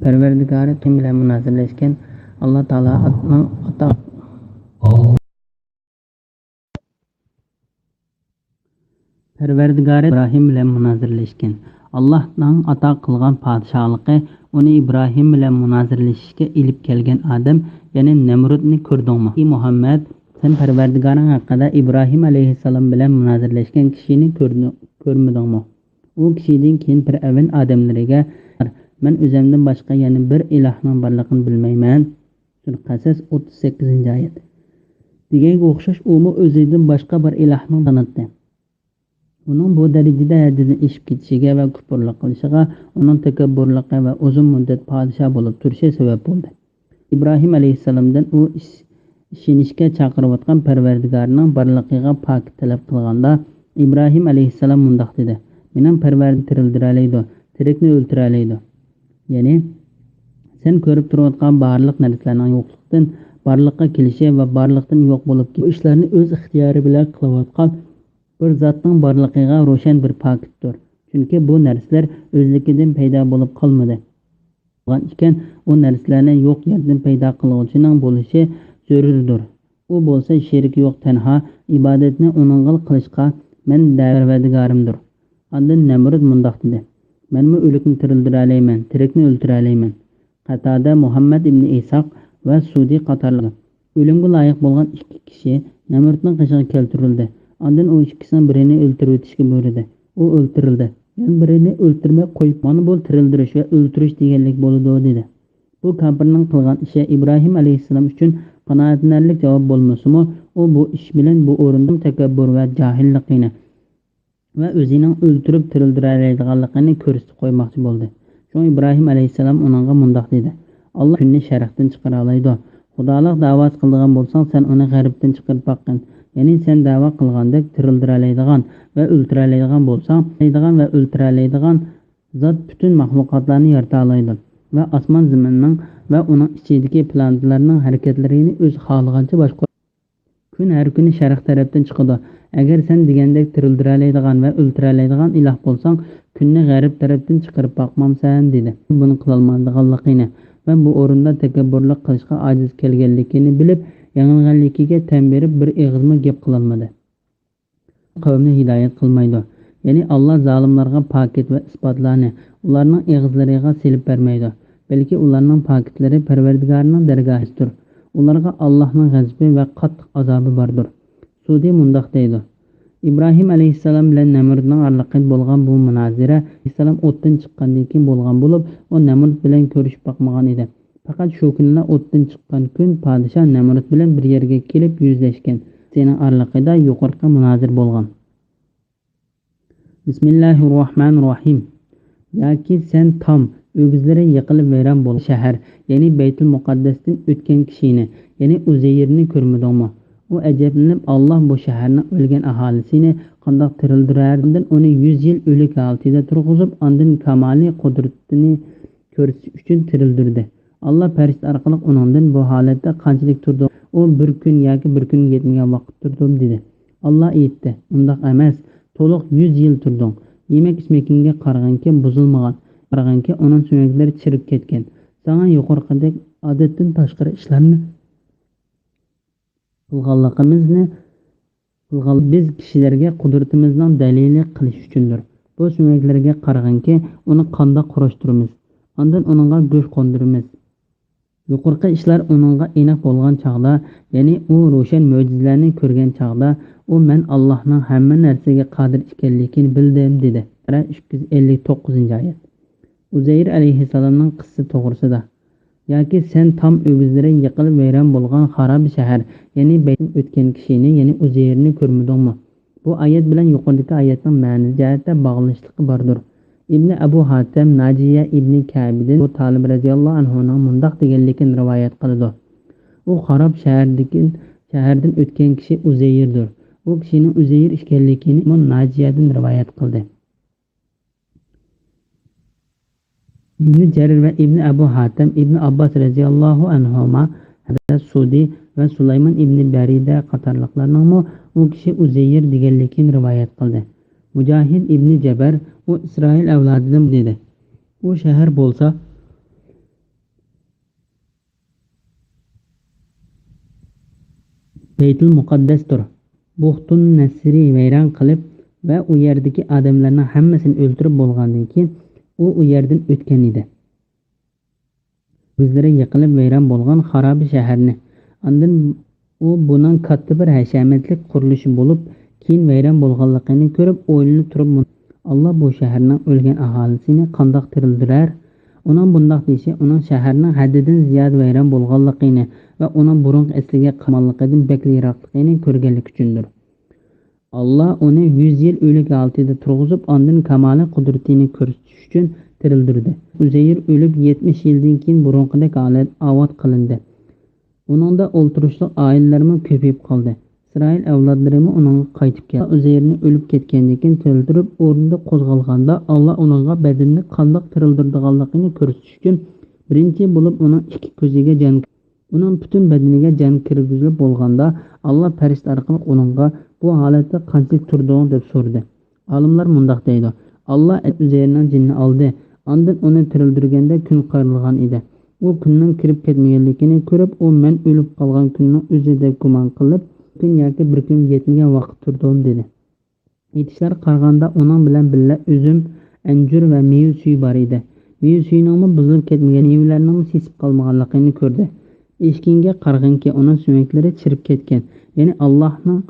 Parvardigori kim bilan munozirlashgan? Alloh taoloning Parvardigori Ibrohim bilan munozirlashgan. Allohning ato qilgan podshohligi uni Ibrohim bilan munozirlashishga ilib kelgan odam, ya'ni Namrudni ko'rdingmi? Ey Muhammad, sen Parvardigoring haqida Ibrohim alayhissalom bilan munozirlashgan kishini ko'rmadingmi? U kishidan keyin Fir'avn odamlariga men o'zimdan boshqa yana bir ilohning borligini bilmayman. Qasas 38-oyat. Deganga o'xshash u o'zidan boshqa bir ilohni tanitdi. Uning bu darajada haddidan ishib ketishiga va kufrlik qilishiga uning takabburligi va uzun muddat podsho bo'lib turishi sabab bo'ldi. Ibrohim alayhissalomdan u ishonishga chaqirayotgan Parvardigorning borligiga pok talab qilganda Ibrohim alayhissalom mundoq dedi: "Mening Parvardigor tirildiraydi, tirikni o'ltiraydi." Ya'ni sen ko'rib turayotgan barliq narsalarning yo'qligidan barliqqa kelishi va barliqdan yo'q bo'lib bu ishlarni o'z ixtiyori bilan qilayotgan bir zotning borligiga ro'shan bir pokitdir. Chunki bu narsalar o'zligidan paydo bo'lib qolmadi. Bo'lgan ekan, u narsalarni yo'q yerdan paydo qiluvchining bo'lishi zarurdir. U bo'lsa sherik yo'q tanho ibodatni uningga qilishga men Parvardigorimdir. Ondan Namrud mundoq dedi: "Menmi o'likni tirildira olmayman, tirikni o'ltira olmayman." Qatada Muhammad ibn Isoq va Sudi qatorlari o'limga loyiq bo'lgan ikki kishi Namrudning qishig'iga keltirildi. Ondan u ikkisining birini o'ltirib o'tishga buyurdi. U o'ltirildi. Men birini o'ltirmay qo'yib, mana bu tirildirish va o'ltirish deganlik bo'ladi dedi. Bu kofirning qilgan ishi Ibrohim alayhissalom uchun qanoatlanarli javob bo'lmasa-mu, u bu ish bilan bu o'rinda takabbur va johilligini va o'zining o'ltirib tirildiradiganligini ko'rsatib qo'ymoqchi bo'ldi. So'ng Ibrohim alayhissalom uningga mundoq dedi: "Alloh kunni sharqdan chiqara oladi. Xudolik da'vat qilgan bo'lsang, sen uni g'arbdan chiqarib boqqin. Ya'ni sen da'vo qilgandek tirildiradigan va o'ltiradigan bo'lsang, va o'ltiradigan zot butun maxluqotlarni yarata oladi va osmon zaminning va uning ichidagi planetlarning harakatlarini o'z xohlagancha boshqaradi. Kun har kuni sharq tarafdan chiqadi. Agar sen degandek tirildiradigan va o'ltiradigan iloh bo'lsang, kunni g'arb tarafdan chiqarib boqmamsan" dedi. Buni qilolmaydiganligini va bu o'rinda takabburlik qilishga ojiz kelganligini bilib, yangiganligiga tan berib bir eg'izma gap qilolmadi. Qavmni hidoyat qilmaydi. Ya'ni Alloh zolimlarga paket va isbotlarni ularning eg'izlariga silib bermaydi. Balki ularning paketlari Parvardigorning dargohidir. Ularga Allohning g'azabi va qattiq azobi bordir. Sudi mundoq deydi: Ibrohim alayhissalom bilan Namrudning oraliqida bo'lgan bu munozara alayhissalom o'tdan chiqqandan keyin bo'lgan bo'lib, u Namrud bilan ko'rishib boqmagan edi. Faqat shu kunlar o'tdan chiqqan kun podsho Namrud bilan bir yerga kelib yuzlashgan. Sening oraliqida yuqorqi munozir bo'lgan. Bismillahirrohmanirrohim. Yoki sen tom o'gizlari yiqilib vayron bo'lgan shahar, ya'ni Baytul Muqaddasdan o'tgan kishini, ya'ni Uzayrni ko'rmadingmi? U ajablanib, Alloh bu shaharning o'lgan aholisini qandoq tirildirar, undan uni 100 yil o'lik holatida turg'izib, ondan kamoliy qudratini ko'rsatish uchun tirildirdi. Alloh farishta orqali uningdan bu holatda qanchalik turdi? U bir kun yoki bir kun yetmagan vaqt turdim dedi. Alloh aytdi: "Undoq emas, to'liq 100 yil turding. Yemak-ichmakingga qaraganki buzilmagan, qaraganki uning suyaklari chirib ketgan. Sana yuqorqidek odatdan tashqari ishlarni qilganligimizni biz kishilarga qudratimizning dalili qilish uchundir. Bu sumaklarga qaraganki uni qonda qurishtiramiz. Ondan uningga go'sht qo'ndiramiz. Yuqorqi ishlar uningga aniq bo'lgan chaqda, ya'ni u ro'shan mo'jizalarni ko'rgan chaqda, u men Allohning hamma narsaga qodir ekanligini bildim" dedi. 359-oyat. Uzayr alayhissalomning qissasi to'g'risida. Yoki sen tam o'gizlari yiqilib vayron bo'lgan xarob shahar, ya'ni Baytdan o'tgan kishini, ya'ni Uzayrni ko'rmadingmi? Bu ayet bilan yuqoridagi ayetning ma'ni jihatda bog'lishligi bordir. ibn Abu Hatim Najiya ibn Ka'bdan bu Talib radhiyallohu anhuning mundoq deganligini rivoyat qiladi. U xarob shahardan o'tgan kishi Uzayrdir. U kishining Uzayr ekanligini Najiyadan rivoyat qildi. ibn Jarir va ibn Abu Hatim ibn Abbas radhiyallohu anhuma Hazrat Sudi va Sulaymon ibn Barida qatorliqlarning u kishi Uzayr deganligini rivoyat qildi. Mujohid ibn Jabar u Isroil avlodidan dedi. U shahar bo'lsa Baytul Muqaddasdir. Buxtun Nasri vayron qilib va u yerdagi odamlarning hammasini o'ldirib bo'lgandan keyin u yerdan o'tgan edi. O'zlari yiqilib vayron bo'lgan xarob shaharni. Ondan u buning katta bir hashamatli qurilishi bo'lib, keyin vayron bo'lganligini ko'rib o'ylanib turib, Alloh bu shaharning o'lgan aholisini qandoq tirildirar? Uning bundoq deyishi uning shaharning haddidan ziyod vayron bo'lganligini va uning burungi asliga qamonligidan bakliroqligini ko'rganlik uchundir. Allah uni 100 yil o'lik holida turg'izib, ondan kamoli qudratini ko'rsatish uchun tirildirdi. Uzayr o'lib 70 yildan keyin burunqidek holat avod qilindi. Uningda o'ltirishli oilalarmi ko'payib qoldi. İsroil avlodlarimi uningga qaytib keldi. Uzayrni o'lib ketgandan keyin tirildirib, o'rnida qo'zg'alganda Allah uningga badanni qandoq tirildirganligini ko'rsatish uchun birinchi bo'lib uning ikki ko'ziga jon, uning butun badaniga jon kirgizilib bo'lganda Allah farishta orqali uningga bu holatda qanchalik turdiğini deb so'radi. Olimlar mundoq deydi. Allah Uzayrning jinnini oldi. Ondan uni tirildirganda kun qayrilgan edi. U kunning kirib ketmaganligini ko'rib, u men o'lib qolgan kunning o'zida gumon qilib, kun yoki bir kun yetmagan vaqt turdim dedi. Aytishlar qaraganda uning bilan birga uzum, anjur va meva suyi bor edi. Meva suyining buzilib ketmagan, mevalarning sesib qolmaganligini ko'rdi. Eshkinga qaraganki uning suyaklari chirib ketgan. Ya'ni Allohning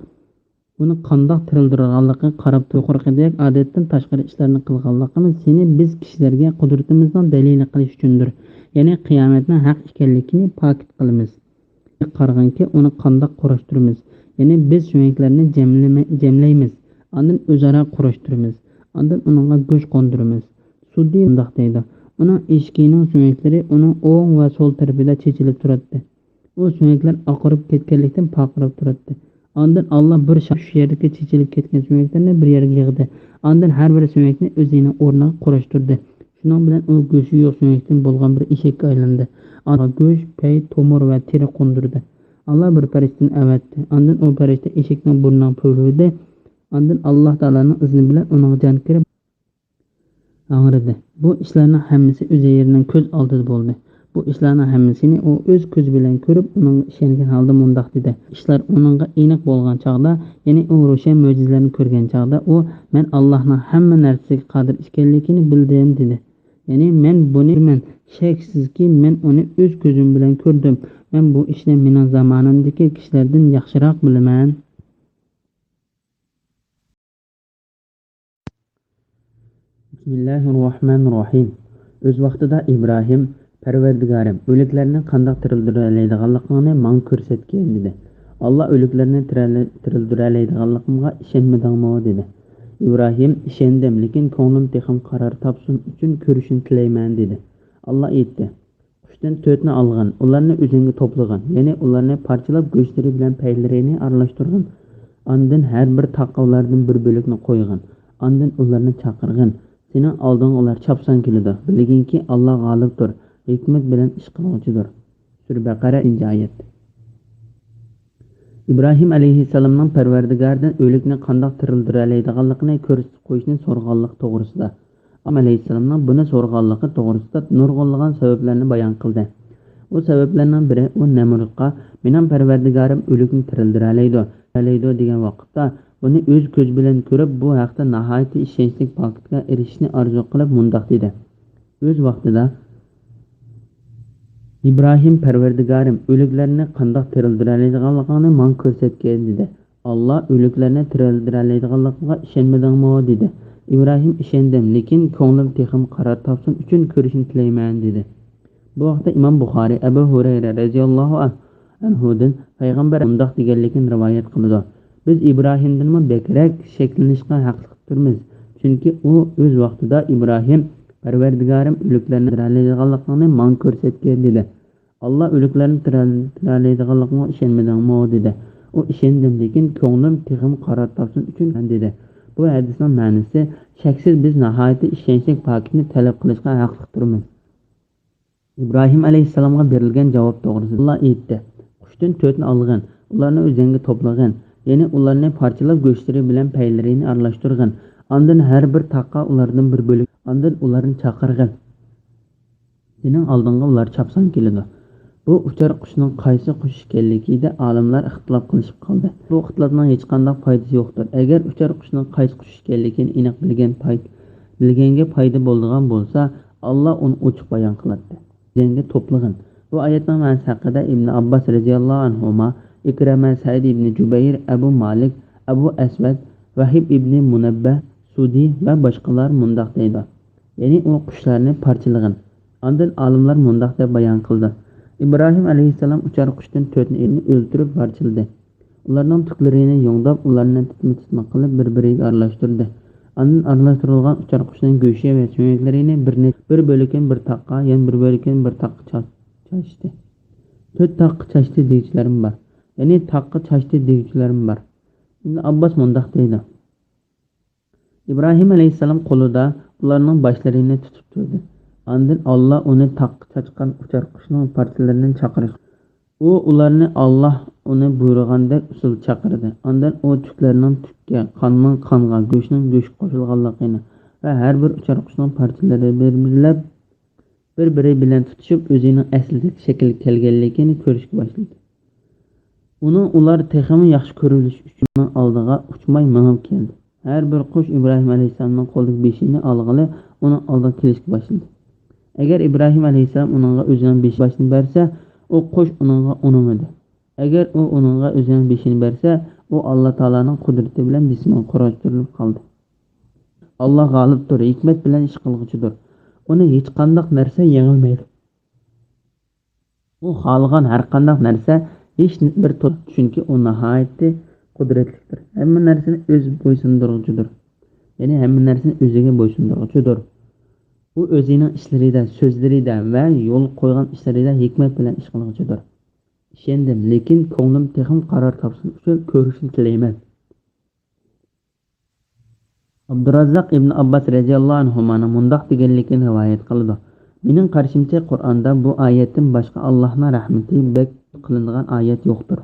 uni qandoq tirildirganligiga qarab yuqoridagi odatdan tashqari ishlarni qilganligimiz seni biz kishilarga qudratimizning dalili qilish uchundir. Ya'ni qiyomatning haq ekanligini pokit qilamiz. Qaraganki uni qandoq qurashtiramiz. Ya'ni biz suyaklarini jamlaymiz. Ondan o'zaro qurashtiramiz. Ondan uningga go'sht qo'ndiramiz. Suddi bundoq deydi. Uning eshkining suyaklari uning o'ng va so'l tarafida chechilib turadi. U suyaklar oqarib ketganlikdan paqirib turadi. Ondan Allah bir shu yerdagi chechilib ketgan suyaklarni bir yerga yig'di. Ondan har bir suyakni o'zining o'rniga qurashtirdi. Shuning bilan u go'shi yo'q suyakdan bo'lgan bir eshakka aylandi. Ona go'sht, pay, tomir va teri qo'ndirdi. Allah bir farishtani avatdi. Ondan u farishta eshakning burnidan puvladi. Ondan Alloh taolaning izni bilan uning jon kirib ağrıdı. Bu ishlarning hammasi Uzayrning ko'z oldida bo'ldi. Bu ishlarning hammasini u o'z ko'zi bilan ko'rib, uning ishongan holda mundoq dedi. Ishlar uningga aniq bo'lgan chaqda, ya'ni u ro'shan mo'jizalarni ko'rgan chaqda, u men Allohning hamma narsaga qodir ekanligini bildim dedi. Ya'ni men buni shaksizki men uni o'z ko'zim bilan ko'rdim. Men bu ishni mening zamonimdagi kishilardan yaxshiroq bilaman. Bismillahirrohmanirrohim. O'z vaqtida Ibrohim Parvardigorim o'liklarni qandoq tirildiroladiganligini men ko'rsatgan dedi. Alloh o'liklarni tirildiroladiganligimga ishonmadingmi dedi. Ibrohim ishondim, lekin ko'nglim texim qaror topsin uchun ko'rishni tilayman dedi. Alloh aytdi: Qushdan 4 ni olgan, ularni o'zingga to'plagan, ya'ni ularni parchalab go'shtlari bilan paylarini aralashtirgan. Ondan har bir taqovlardan bir bo'lakni qo'ygan. Ondan ularni chaqirgan. Sening oldin ular chopsan keladi. Bilginki Alloh g'olibdir, hikmat bilan ish qiluvchidir. Sura Baqara 2-oyat. İbrahim alayhissalomning Parvardigordan o'likni qandoq tirildiroladiganligini ko'rsatib qo'yishni so'rganlik to'g'risida. Adam alayhissalomning buni so'rganligi to'g'risida nurg'unlagan sabablarni bayon qildi. Bu sabablarning biri u Namrudga "Mening Parvardigorim o'likni tirildiroladi" degan vaqtda buni o'z ko'z bilan ko'rib, bu haqda nihoyat ishonchli faktga erishishni orzu qilib mundoq dedi. O'z vaqtida İbrahim Parvardigorim o'liklarni qandoq tirildiroladiganligini men ko'rsatgan dedi. Alloh o'liklarni tirildiroladiganligiga ishonmadingmi dedi. İbrahim ishondim, lekin ko'nglim texim qaror topsin uchun ko'rishni tilayman dedi. Bu vaqtda Imom Buxoriy Abu Hurayra radhiyallohu anhudan payg'ambar mundoq deganligini rivoyat qildi. Biz İbrahim'danmı bekrak şekillenishga haqliq turmiz. Chunki u o'z vaqtida Ibrohim Parvardigorim o'liklarni tiralaydiganligini man ko'rsatgan dedi. Allah o'liklarni tiralaydiganligiga ishonmadingmi dedi. U ishondim, lekin ko'nglim texim qaror topsin uchun dedi. Bu hadisning ma'nosi shaksiz biz nihoyatda ishonchli pokitni talab qilishga haqliq turmiz. İbrahim Aleyhisselam'a berilgan javob to'g'risida Alloh aytdi: Qushdan to'rtni olgin, ularni o'zingga to'plagin, ya'ni ularni parchalab go'shtlari bilan paylarini aralashtirgin. Ondan har bir taqqa ulardan bir bo'lik, ondan ularni chaqirgin. Sening oldinga ular chopsan keladi. Bu uchar qushning qaysi qush ekanligida olimlar ixtilof qilishib qoldi. Bu ixtilofning hech qanday foydasi yo'qdir. Agar uchar qushning qaysi qush ekanligini aniq bilganga foyda bo'ladigan bo'lsa, Alloh uni ochiq bayon qiladi. O'zingga to'plagin. Bu oyatning ma'nosi haqida Ibn Abbas radhiyallohu anhuma, Ikrama, Said ibn Jubayr, Abu Malik, Abu Aswad, Vahib ibn Munabbah, Sudi va boshqalar mundoq deydi. Ya'ni u qushlarni parchalagin. Ondan olimlar mundoq deb bayon qildi. İbrahim Aleyhisselam uchar qushdan to'rtni o'ltirib parchaladi. Ularning tuklarini yo'ngdab, ularni titma qilib bir-biriga aralashtirdi. Ondan aralashtirilgan uchar qushning go'shti va suyaklarini bir bo'likdan bir taqqa, yana bir bo'likdan bir taqqa chashdi. To'rt taqqa chashdi deychilarim bor. Ya'ni taqqa chashdi deychilarim bor. Ibn Abbas mundoq deydi. İbrahim Aleyhisselam qo'lida ularning boshlarini tutib turdi. Ondan Allah uni taqqa chachqan uchar qushning parchalaridan chaqirdi. U ularni Alloh uni buyurgandek usul chaqirdi. Ondan u tuklarning tukka, qonning qonga, go'shtning go'sht qo'shilganligini va har bir uchar qushning parchalari bir-biri bilan tutishib o'zining aslidagi shaklga kelganligini ko'rishga boshladi. Ular texmi yaxshi ko'rilish uchun oldiga uchmay minib keldi. Har bir qush İbrahim Aleyhisselamning qo'lidagi beshini olg'ili uning oldiga kelishga boshladi. Agar İbrahim Aleyhisselam uningga o'zining beshini bersa, u qush uningga unimidi. Agar u uningga o'zining beshini bersa, u Alloh taolaning qudrati bilan jismini qurashtirib qoldi. Alloh g'olibdir, hikmat bilan ish qilguchidir. Uni hech qanday narsa yengilmaydi. U xohlagan har qanday narsa hech bir chunki u nihoyatda qudratlidir. Hamma narsani o'z bo'ysundiruvchidir. Ya'ni hamma narsani o'ziga bo'ysundiruvchidir. U o'zining ishlarida, so'zlarida va yo'l qo'ygan ishlarida hikmat bilan ish qilguchidir. Ishondim, lekin ko'nglim texim qaror topsin uchun ko'rishni tilayman. Abdurazzaq ibn Abbas radhiyallohu anhuning mundoq deganligini rivoyat qildi. Mening qarashimcha Qur'onda bu oyatdan boshqa Allohning rahmati bek qilingan oyat yo'qdir.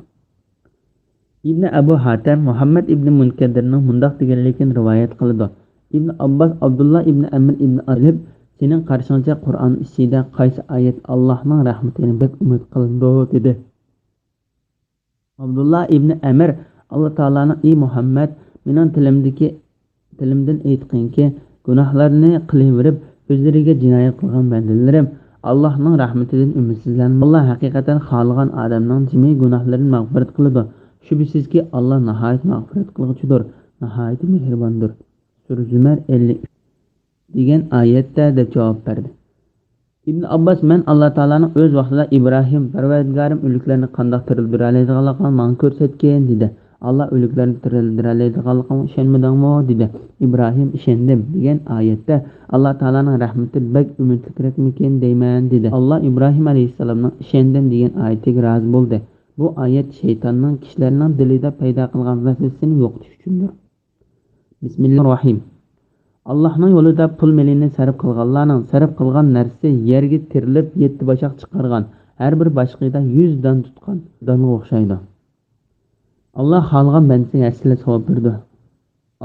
İbn Abu Hatim Muhammad ibn Munkadirning mundoq deganligini rivoyat qildi. Ibn Abbas Abdullah ibn Amr ibn Alib sening qarshingcha Qur'on ichida qaysi oyat Allohning rahmatini bek umid qilindi dedi. Abdullah ibn Amr Alloh taolaning ey Muhammad mening tilimdan aytqinki gunohlarni qilaverib o'zlariga jinoyat qilgan bandalarim Allohning rahmatidan umidsizlanma. Alloh haqiqatan xohlagan odamning jimi gunohlarini mag'firat qiladi. Shubhisizki Allah nihoyat mag'firat qiluvchidir, nihoyat mehribondir. Sura Zumar 53 degan oyatda deb javob berdi. Ibn Abbas men Alloh taolaning o'z vaqtida Ibrohim Parvardigorim o'liklarni qanday tirildiroladiganligini men ko'rsatgan dedi. Allah o'liklarni tirildiroladiganligiga ishonmadingmi dedi. İbrahim ishondim degan oyatda Alloh taolaning rahmati bak umidlirakmikin deyman dedi. Allah İbrahim alayhissalomning ishondim degan oyatiga rozi bo'ldi. Bu oyat shaytonning kishilarning dilida paydo qilgan vasvasasini yo'qotish uchundir. Bismillahirrohmanirrohim. Allohning yo'lida pul melini sarf qilganlarning sarf qilgan narsasi yerga tirilib 7 boshoq chiqargan, har bir boshqida 100 dan tutgan donga o'xshaydi. Allah xohlagan bandasiga asli savob berdi.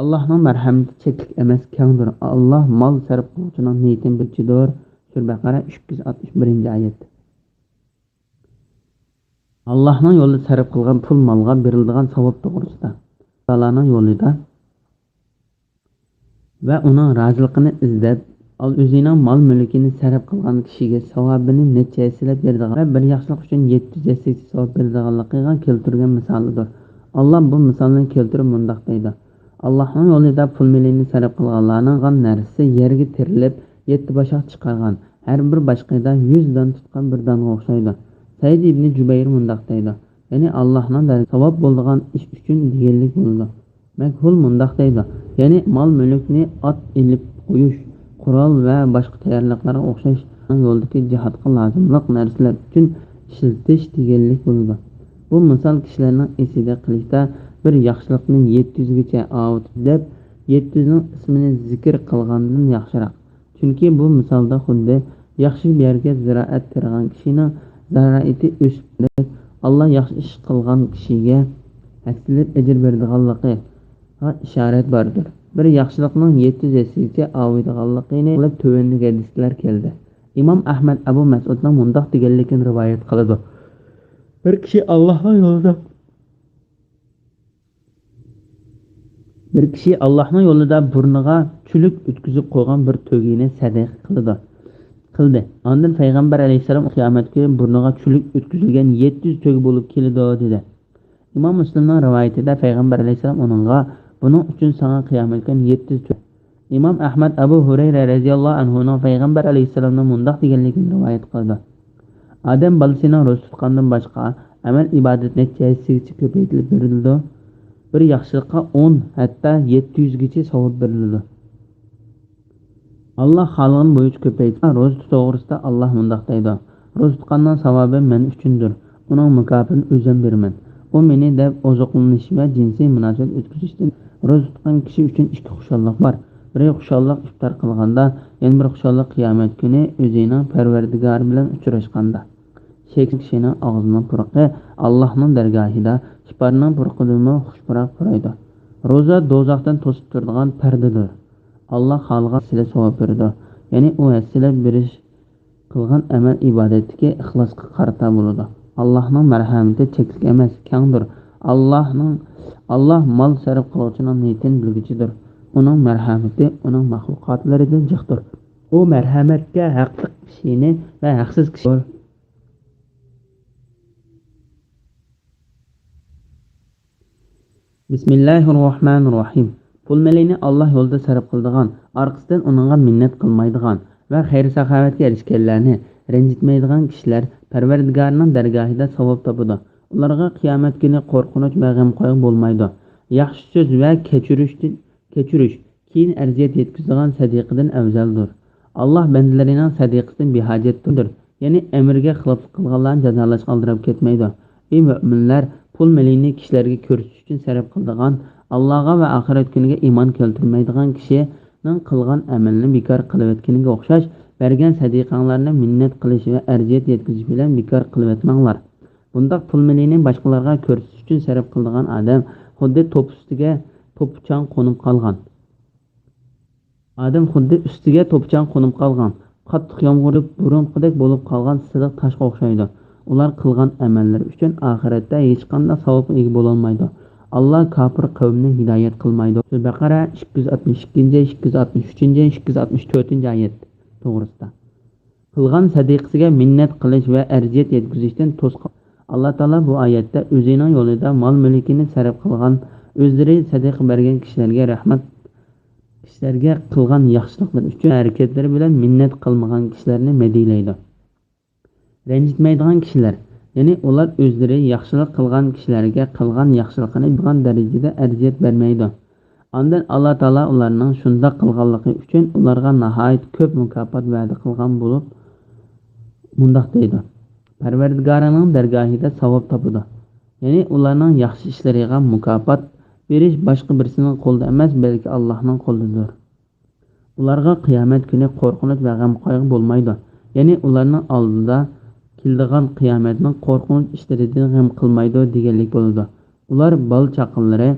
Allohning marhamati cheklik emas, kengdir. Allah mol sarf qiluvchining niyatini bilchidir. Sura Baqara 361-oyat. Allohning yo'lida sarf qilgan pul molga beriladigan savob to'g'risida. Allohning yo'lida va uning roziligini izlab, o'zining mol-mulkini sarf qilgan kishiga savobini nechasilab beradigan va bir yaxshilik uchun 780 savob beradiganligiga keltirgan misolidir. Allah bu misolni keltirib mundoq deydi. Allohning yo'lida pul melini sarf qilganlarning narsasi yerga tirilib 7 boshoq chiqargan, har bir boshqida 100 dan tutgan bir donga o'xshaydi. Said ibn Jubayr mundoq deydi. ya'ni Allohning savob bo'ladigan ish uchun deganlik bo'ladi. Makhul mundoq deydi, ya'ni mol-mulkni ot ilib qo'yish, qurol va boshqa tayyorliqlarga o'xshash yo'ldagi jihodga lozimliq narsalar uchun ishlatish deganlik bo'ladi. Bu misol kishilarning esida qilishda bir yaxshilikning 700 gacha avut deb 700 ning ismini zikr qilgandan yaxshiroq. Chunki bu misolda xuddi yaxshi bir yerga ziroat qilgan kishining zaraati o'sib, Allah yaxshi ish qilgan kishiga aksilib ajr beradiganligi ishorat bordir. Bir yaxshilikning 700 yasigacha avuydiganligini qilib tövendagi hadislar keldi. İmam Ahmad Abu Mas'udning mundoq deganligini rivoyat qiladi. Bir kishi Allohning yo'lida burniga chuluk o'tkazib qo'ygan bir tugini sadaqa qildi. Ondan payg'ambar alayhisalom qiyomat kuni burniga chuluk o'tkazilgan 700 tug bo'lib keladi dedi. İmam Müslimning rivoyatida payg'ambar alayhisalom uningga buning uchun sana qiyomat kuni 700 tug. İmam Ahmad Abu Hurayra radhiyallohu anhuning payg'ambar alayhisalomning mundoq deganligini rivoyat qildi. Adam balasining ro'za tutgandan boshqa amal ibodat nechasigacha ko'paytirib berildi. Bir yaxshilikqa 10 hatto 700 gacha savob beriladi. Allah xalqin bo'yicha ko'paytirsa, ro'za to'g'risida Allah mundoq deydi. Ro'za tutganning savobi men uchundir. Uning mukofotini o'zim beraman. U meni deb oziqlanish va jinsiy munosabat o'tkazishdan ro'za tutgan kishi uchun ikki xushallik bor. Biri xushallik iftor qilganda, yana bir xushallik qiyomat kuni o'zining Parvardigori bilan uchrashganda. Shekin kishining og'zining purqi Allohning dargohida shiparning purqidan xushpuroq turadi. Ro'za do'zaxdan to'sib turadigan pardadir. Allah xalqqa sizga savob beradi. Ya'ni u sizlar berish qilgan amal ibodatga ixlosga qarata bo'ladi. Allohning marhamati cheklik emas, kengdir. Allah mol sarf qiluvchining niyatini bilguchidir. Uning marhamati uning maxluqotlaridan jiqdir. U marhamatga haqli kishini va haqsiz kishini Bismillahirrohmanirrohim. Pul malini Allah yo'lida sarf qiladigan, orqasidan uningga minnat qilmaydigan va xayr-saxovatga erishganlarni ranjitmaydigan kishilar Parvardigorning dargohida savob topadi. Ularga qiyomat kuni qo'rqinch va g'am qo'yib bo'lmaydi. Yaxshi so'z va kechirish keyin arziyat yetkazadigan sadiqadan afzaldir. Allah bandalarining sadiqasidan behojatdir. Ya'ni amirga xilof qilganlarni jazolashga aldirib ketmaydi. Ey mu'minlar, pul malini kishilarga ko'rsatish uchun sarf qiladigan, Allohga va oxirat kuniga iymon keltirmaydigan kishining qilgan amalini bekor qilayotganiga o'xshash bergan sadiqanglarni minnat qilish va arziyat yetkazish bilan bekor qilayotmanglar. Bundaq pul malini boshqalarga ko'rsatish uchun sarf qiladigan odam xuddi to'p ustiga to'pchang qo'nib qolgan. Qattiq yomg'irib burunqidek bo'lib qolgan siliq toshga o'xshaydi. Ular qilgan amallari uchun oxiratda hech qanday savobga ega bo'la olmaydi. Allah kafir qavmni hidoyat qilmaydi. Baqara 262, 263, 264 oyat to'g'risida. Qilgan sadiqasiga minnat qilish va arziyat yetkazishdan to'sqin. Alloh taolo bu oyatda o'zining yo'lida mol-mulkini sarf qilgan, o'zlari sadiqa bergan kishilarga rahmat, kishilarga qilgan yaxshiliklar uchun harakatlari bilan minnat qilmagan kishilarni madiylaydi. Ranjitmaydigan kishilar, ya'ni ular o'zlari yaxshilik qilgan kishilarga qilgan yaxshilikni bilgan darajada arziyat bermaydi. Ondan Alloh taolo ularning shunda qilganligi uchun ularga nihoyat ko'p mukofot va'da qilgan bo'lib, mundoq deydi. Parvardigorining dargohida savob topadi. Ya'ni ularning yaxshi ishlariga mukofot berish boshqa birisining qo'lida emas, balki Allohning qo'lidadir. Ularga qiyomat kuni qo'rqinch va g'am qo'yib bo'lmaydi. Ya'ni ularning oldida keladigan qiyomatning qo'rqinch ishlaridan g'am qilmaydi deganlik bo'ladi. Ular bol chaqinlari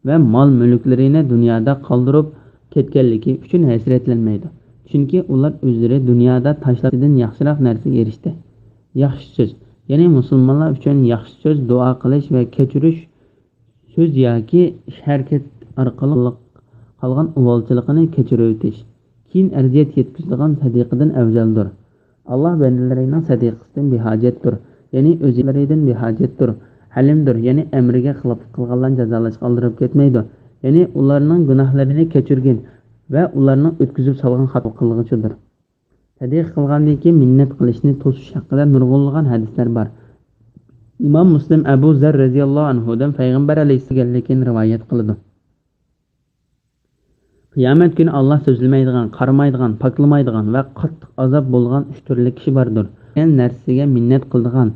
va mol-mulklarini dunyoda qoldirib ketganligi uchun hasratlanmaydi. Chunki ular o'zlari dunyoda tashlashdan yaxshiroq narsaga erishdi. Yaxshi so'z, ya'ni musulmonlar uchun yaxshi so'z, duo qilish va kechirish so'z yoki harakat orqali qolgan uvolchilikni kechirib o'tish, keyin arziyat yetkazadigan sadiqadan afzaldir. Allah bandalarining sadiqasidan behojatdir, ya'ni o'zlaridan behojatdir. Halimdir, ya'ni amriga xilof qilganlarni jazolashga oldirib ketmaydi. Ya'ni ularning gunohlarini kechirgan va ularning o'tkazib solgan xato qilg'ichidir. Sadiq qilgandan keyin minnat qilishni to'sish haqida nurg'unlagan hadislar bor. imom Muslim Abu Zar radhiyallohu anhudan payg'ambar alayhissalomdan rivoyat qiladi. Qiyomat kuni Alloh so'zlamaydigan, qaramaydigan, poklamaydigan va qattiq azob bo'lgan 3 turli kishi bordir. Yani narsaga minnat qiladigan,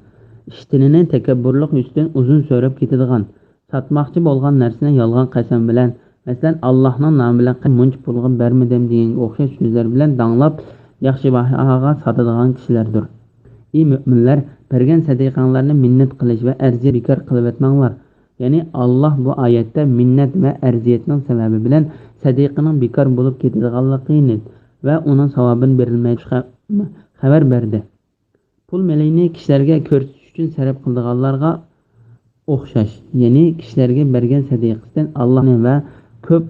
ishtinini takabburlik ustidan uzun so'rab ketadigan, satmoqchi bo'lgan narsani yolg'on qasam bilan, masalan Allohning nomi bilan munch pulga bermadim degan o'xshash so'zlar bilan danglab yaxshi bahoga sotadigan kishilardir. Ey mu'minlar, bergan sadiqanglarni minnat qilish va arziyat bekor qilib etmanglar. Ya'ni Alloh bu oyatda minnat va arziyatning sababi bilan sadiqaning bekor bo'lib ketadiganligini va uning savobini berilmaydigan xabar berdi. Pul melini kishilarga ko'rsatish uchun sarf qiladiganlarga o'xshash. Ya'ni kishilarga bergan sadiqasidan Allohni va ko'p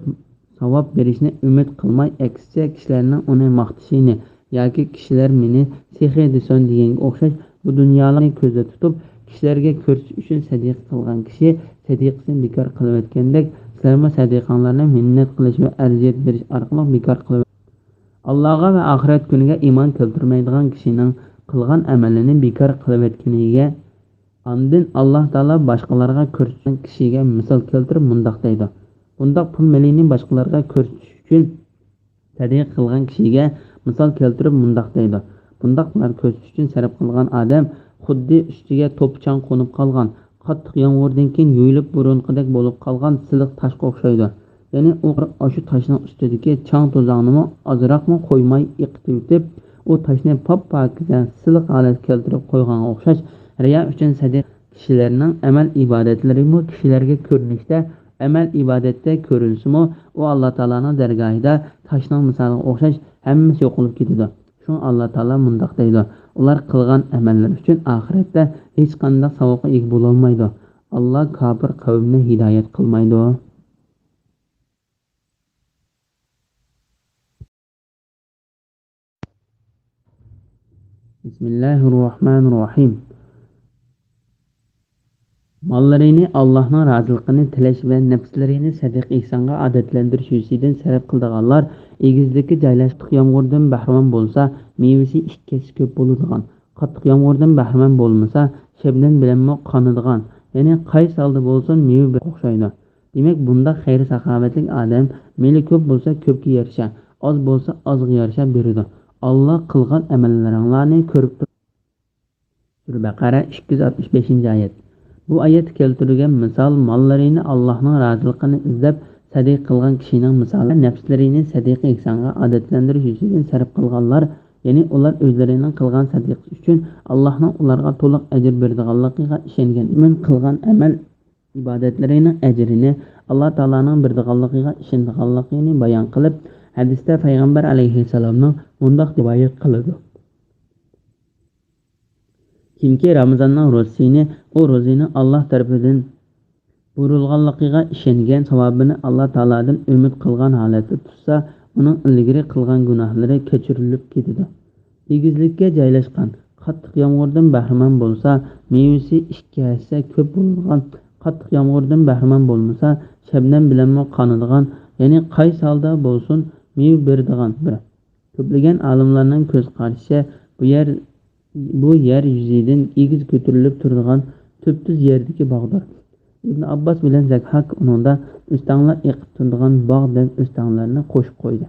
savob berishni umid qilmay, aksicha kishilarning uni maqtashini yoki kishilar meni sehiy deson deganga o'xshash bu dunyolarni ko'zda tutib kishilarga ko'rsatish uchun sadiqa qilgan kishi sadiqasini bekor qilib o'tgandek, sizlarga sadiqanglarni minnat qilish va arziyat berish orqali bekor qilib Allohga va oxirat kuniga iymon keltirmaydigan kishining qilgan amalini bekor qilib o'tganiga andin Alloh taolo boshqalarga ko'rsatgan kishiga misol keltirib mundoq deydi. Bundoq pul melini boshqalarga ko'rsatish uchun sadiqa qilgan kishiga misol keltirib mundoq deydi. Bundoqlar ko'rsatish uchun sarf qilgan odam xuddi ustiga to'pchang qo'nib qolgan, qattiq yomg'irdan keyin yuyilib burunqidek bo'lib qolgan siliq toshga o'xshaydi. Ya'ni u shu toshning ustidagi chang to'zonini ozroqmi qo'ymay iqitib, u toshni pop-pokiza siliq holatga keltirib qo'yganga o'xshash riyo uchun sadiq kishilarning amal ibodatlari mu kishilarga ko'rinishda amal ibodatda ko'rinsimi, u Alloh taolaning dargohida toshning misoliga o'xshash hammasi yo'qolib ketadi. Shu Alloh taolo mundoq deydi: ular qilgan amallar uchun oxiratda hech qanday savobga ega bo'la olmaydi. Alloh kofir qavmni hidoyat qilmaydi. Bismillahirrohmanirrohim. Mollarini Allohning roziligini tilash va nafslarini sadiq ihsonga odatlantirish yo'lidan sarf qiladiganlar egizlikka joylashib yomg'irdan bahramand bo'lsa, mevasi ikkisi ko'p bo'ladigan. Qattiq yomg'irdan bahramand bo'lmasa, shabnan bilanmi qonadigan. Ya'ni qaysi holda bo'lsin meva o'xshaydi. Demak, bunda xayr saxovatli odam meli ko'p bo'lsa ko'pga yarasha, oz bo'lsa ozga yarasha beradi. Alloh qilgan amallaringlarni ko'rib turibdi. Sura Baqara 265-oyat. Bu oyat keltirilgan misol mollarini Allohning roziligini izlab sadiq qilgan kishining misoli. Nafslarini sadiq ihsonga odatlantirish uchun sarf qilganlar, ya'ni ular o'zlarining qilgan sadiqasi uchun Allohning ularga to'liq ajr beradiganligiga ishongan. Iymon qilgan amal ibodatlarining ajrini Alloh taolaning beradiganligiga ishonganligini bayon qilib, hadisda payg'ambar alayhissalomning bundoq rivoyat qiladi: kimki Ramazonning ro'zasini, u ro'zini Alloh tarafidan buyurilganligiga ishongan, savobini Alloh taoladan umid qilgan holatda tutsa, uning ilgari qilgan gunohlari kechirilib ketadi. Egizlikka joylashgan, qattiq yomg'irdan bahramand bo'lsa, mevasi ikki hassa ko'p bo'lgan, qattiq yomg'irdan bahramand bo'lmasa, shabnam bilanmi qonadigan, ya'ni qaysi holda bo'lsin meva beradigan bir. Ko'plagan olimlarning ko'z qarashicha bu yer yuzidan egiz ko'tarilib turadigan tubsiz yerdagi bog'dir. Ibn Abbos bilan Zakhak uningda o'stanglar eqib turadigan bog' deb o'stanglarni qo'shib qo'ydi.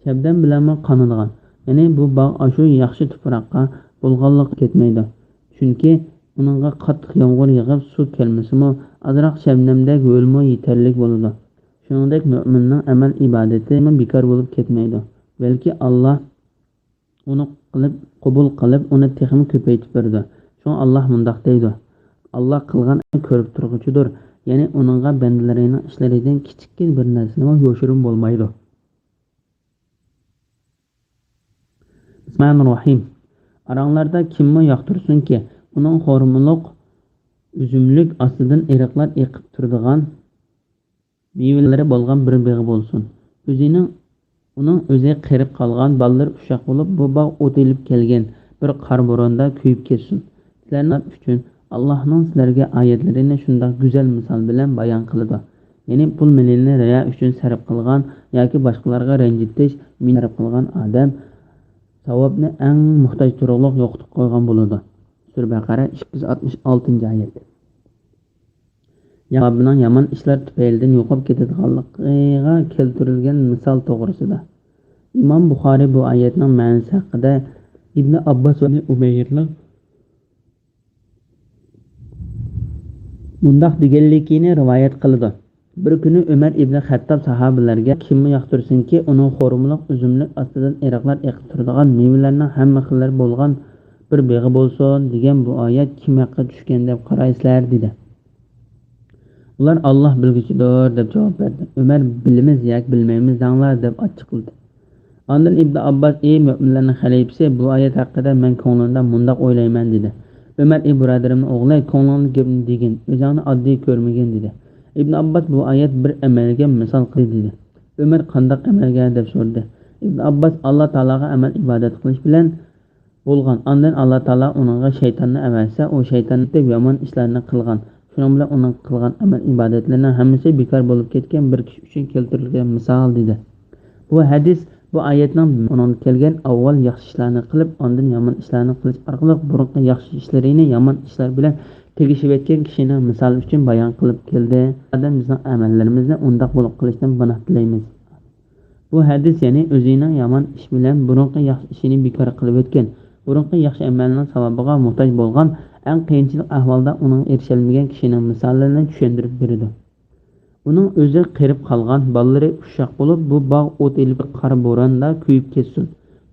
Shabdan bilanmi qonadigan, ya'ni bu bog' shu yaxshi tuproqqa bo'lganlik ketmaydi. Chunki uningga qattiq yomg'ir yog'ib suv kelmasimi, azroq shabnamdek o'lmo yetarli bo'ladi. Shuningdek, mu'minning amal ibodati bekor bo'lib ketmaydi, balki Alloh uni qabul qilib, uni texmi ko'paytirib berdi. Shun Alloh mundoq deydi: Alloh qilganini ko'rib turg'uchidir, ya'ni uningga bandalarining ishlaridan kichikkin bir narsani yo'shirin bo'lmaydi. Bismillahirrohmanirrohim. Aranglarda kimni yoqtirsinki, uning xormiliq uzumlik ostidan eriqlar eqib turadigan mevalari bo'lgan bir big'i bo'lsin. Uning o'zi qirib qolgan ballar ushoq bo'lib, bu bog' o'tilib kelgan bir qor bo'ronda kuyib ketsin. Sizlarning uchun Allohning sizlarga oyatlarini shunday go'zal misol bilan bayon qiladi. Ya'ni pul milini riyo uchun sarf qilgan yoki boshqalarga ranjitish sarf qilgan odam savobni eng muhtoj turliq yo'qotib qo'ygan bo'ladi. Sura Baqara 266 oyat. Yabining yomon ishlar tufaylidan yo'qib ketadiganligiga keltirilgan misol to'g'risida. İmam Buxoriy bu oyatning ma'nosi haqida Ibn Abbos va Umayrning mundaq deganligini rivoyat qildi. Bir kuni Umar ibn Xattob sahobalarga kimni yoqtirsinki, uning xo'rumliq uzumlik ostidan eriqlar eqib turadigan mevalarning hamma xillari bo'lgan bir beg'i bo'lsin degan bu oyat kim haqqa tushgan deb qaraysizlar dedi. Ular Alloh bilguchidir deb javob berdi. Umar bilamiz yoki bilmaymiz danglar deb ochiq qildi. Ondan Ibn Abbos ey mo'minlarning xalifasi bu oyat haqida men ko'nglimda mundaq o'ylayman dedi. Umar birodarimning o'g'li ko'nglimni gapni degin, o'zingni oddiy ko'rmagan dedi. Ibn Abbos bu oyat bir amalga misol qildi dedi. Umar qanday amalga deb so'radi. Ibn Abbos Alloh taologa amal ibodat qilish bilan bo'lgan. Ondan Alloh taolo uningga shaytonni avatsa, u shaytonning yomon ishlarni qilgan. Shuning bilan uning qilgan amal ibodatlarining hammasi bekor bo'lib ketgan bir kishi uchun keltirilgan misol dedi. Bu hadis bu oyatning uning kelgan avval yaxshi ishlarni qilib, ondan yomon ishlarni qilish orqali burungi yaxshi ishlarini yomon ishlar bilan tegishib etgan kishining misol uchun bayon qilib keldi. Adam bizning amallarimizni undaq bo'lib qilishdan panoh tilaymiz. Bu hadis ya'ni o'zining yomon ish bilan burungi yaxshi ishini bekor qilib o'tgan, burungi yaxshi amalining savobiga muhtoj bo'lgan, eng qiyinchilik ahvolda uning erishalmagan kishining misollarini tushuntirib berdi. Uning o'zi qirib qolgan, bolalari ushoq bo'lib, bu bog' o't elib qor bo'ronda kuyib ketsin.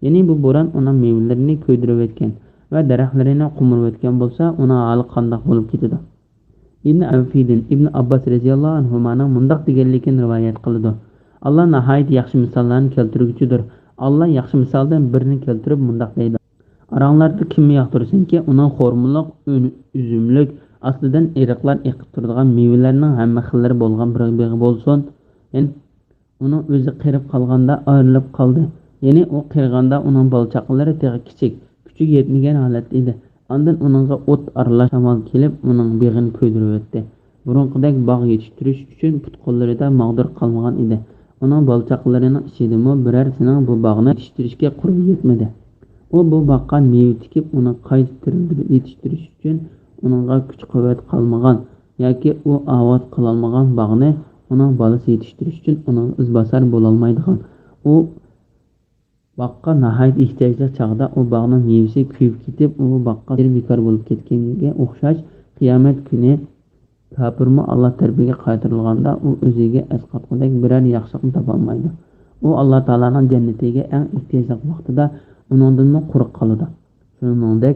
Ya'ni bu bo'ron uning mevalarini ko'ydirib o'tgan va daraxtlarini qumurib o'tgan bo'lsa, uning holi qanday bo'lib ketadi? Ibn Abbos radhiyallohu anhuning mundaq deganligini rivoyat qildi. Alloh nihoyat yaxshi misollarni keltiruvchidir. Alloh yaxshi misoldan birini keltirib mundaq deydi. Aranglarda kimni yoqtirsinki, uning xo'rmiliq, uzumlik astidan eriqlar eqib turadigan mevalarning hamma xillari bo'lgan bir beg'i bo'lsin. Ya'ni uning o'zi qirib qolganda ayrilib qoldi. Ya'ni u qirganda uning bolchaqlari tegi kichik, kuchuk yetmagan holatda edi. Ondan uningga o't aralash shamol kelib, uning beg'ini ko'ydirib o'tdi. Burunqidek bog' yetishtirish uchun put-qo'llarida mag'dur qolmagan edi. Uning bolchaqlarining ichidami birarsining bu bog'ni yetishtirishga qurbi yetmadi. U bu bog'qa meva tikib, uni qayta yetishtirish uchun uningga kuch-quvvat qolmagan yoki u avod qilolmagan bog'ni uning bolasi yetishtirish uchun uning izbosar bo'lolmaydigan. U bog'qa nihoyat ehtiyojli chog'da u bog'ning mevasi kuyib ketib, u bog'qa bekor bo'lib ketganga o'xshash qiyomat kuni kofirmi Alloh tarafiga qaytarilganda u o'ziga asqatqudek biror yaxshilik topolmaydi. U Alloh taolaning jannatiga eng ehtiyojli vaqtida uningdan quruq qoladi. Shuningdek,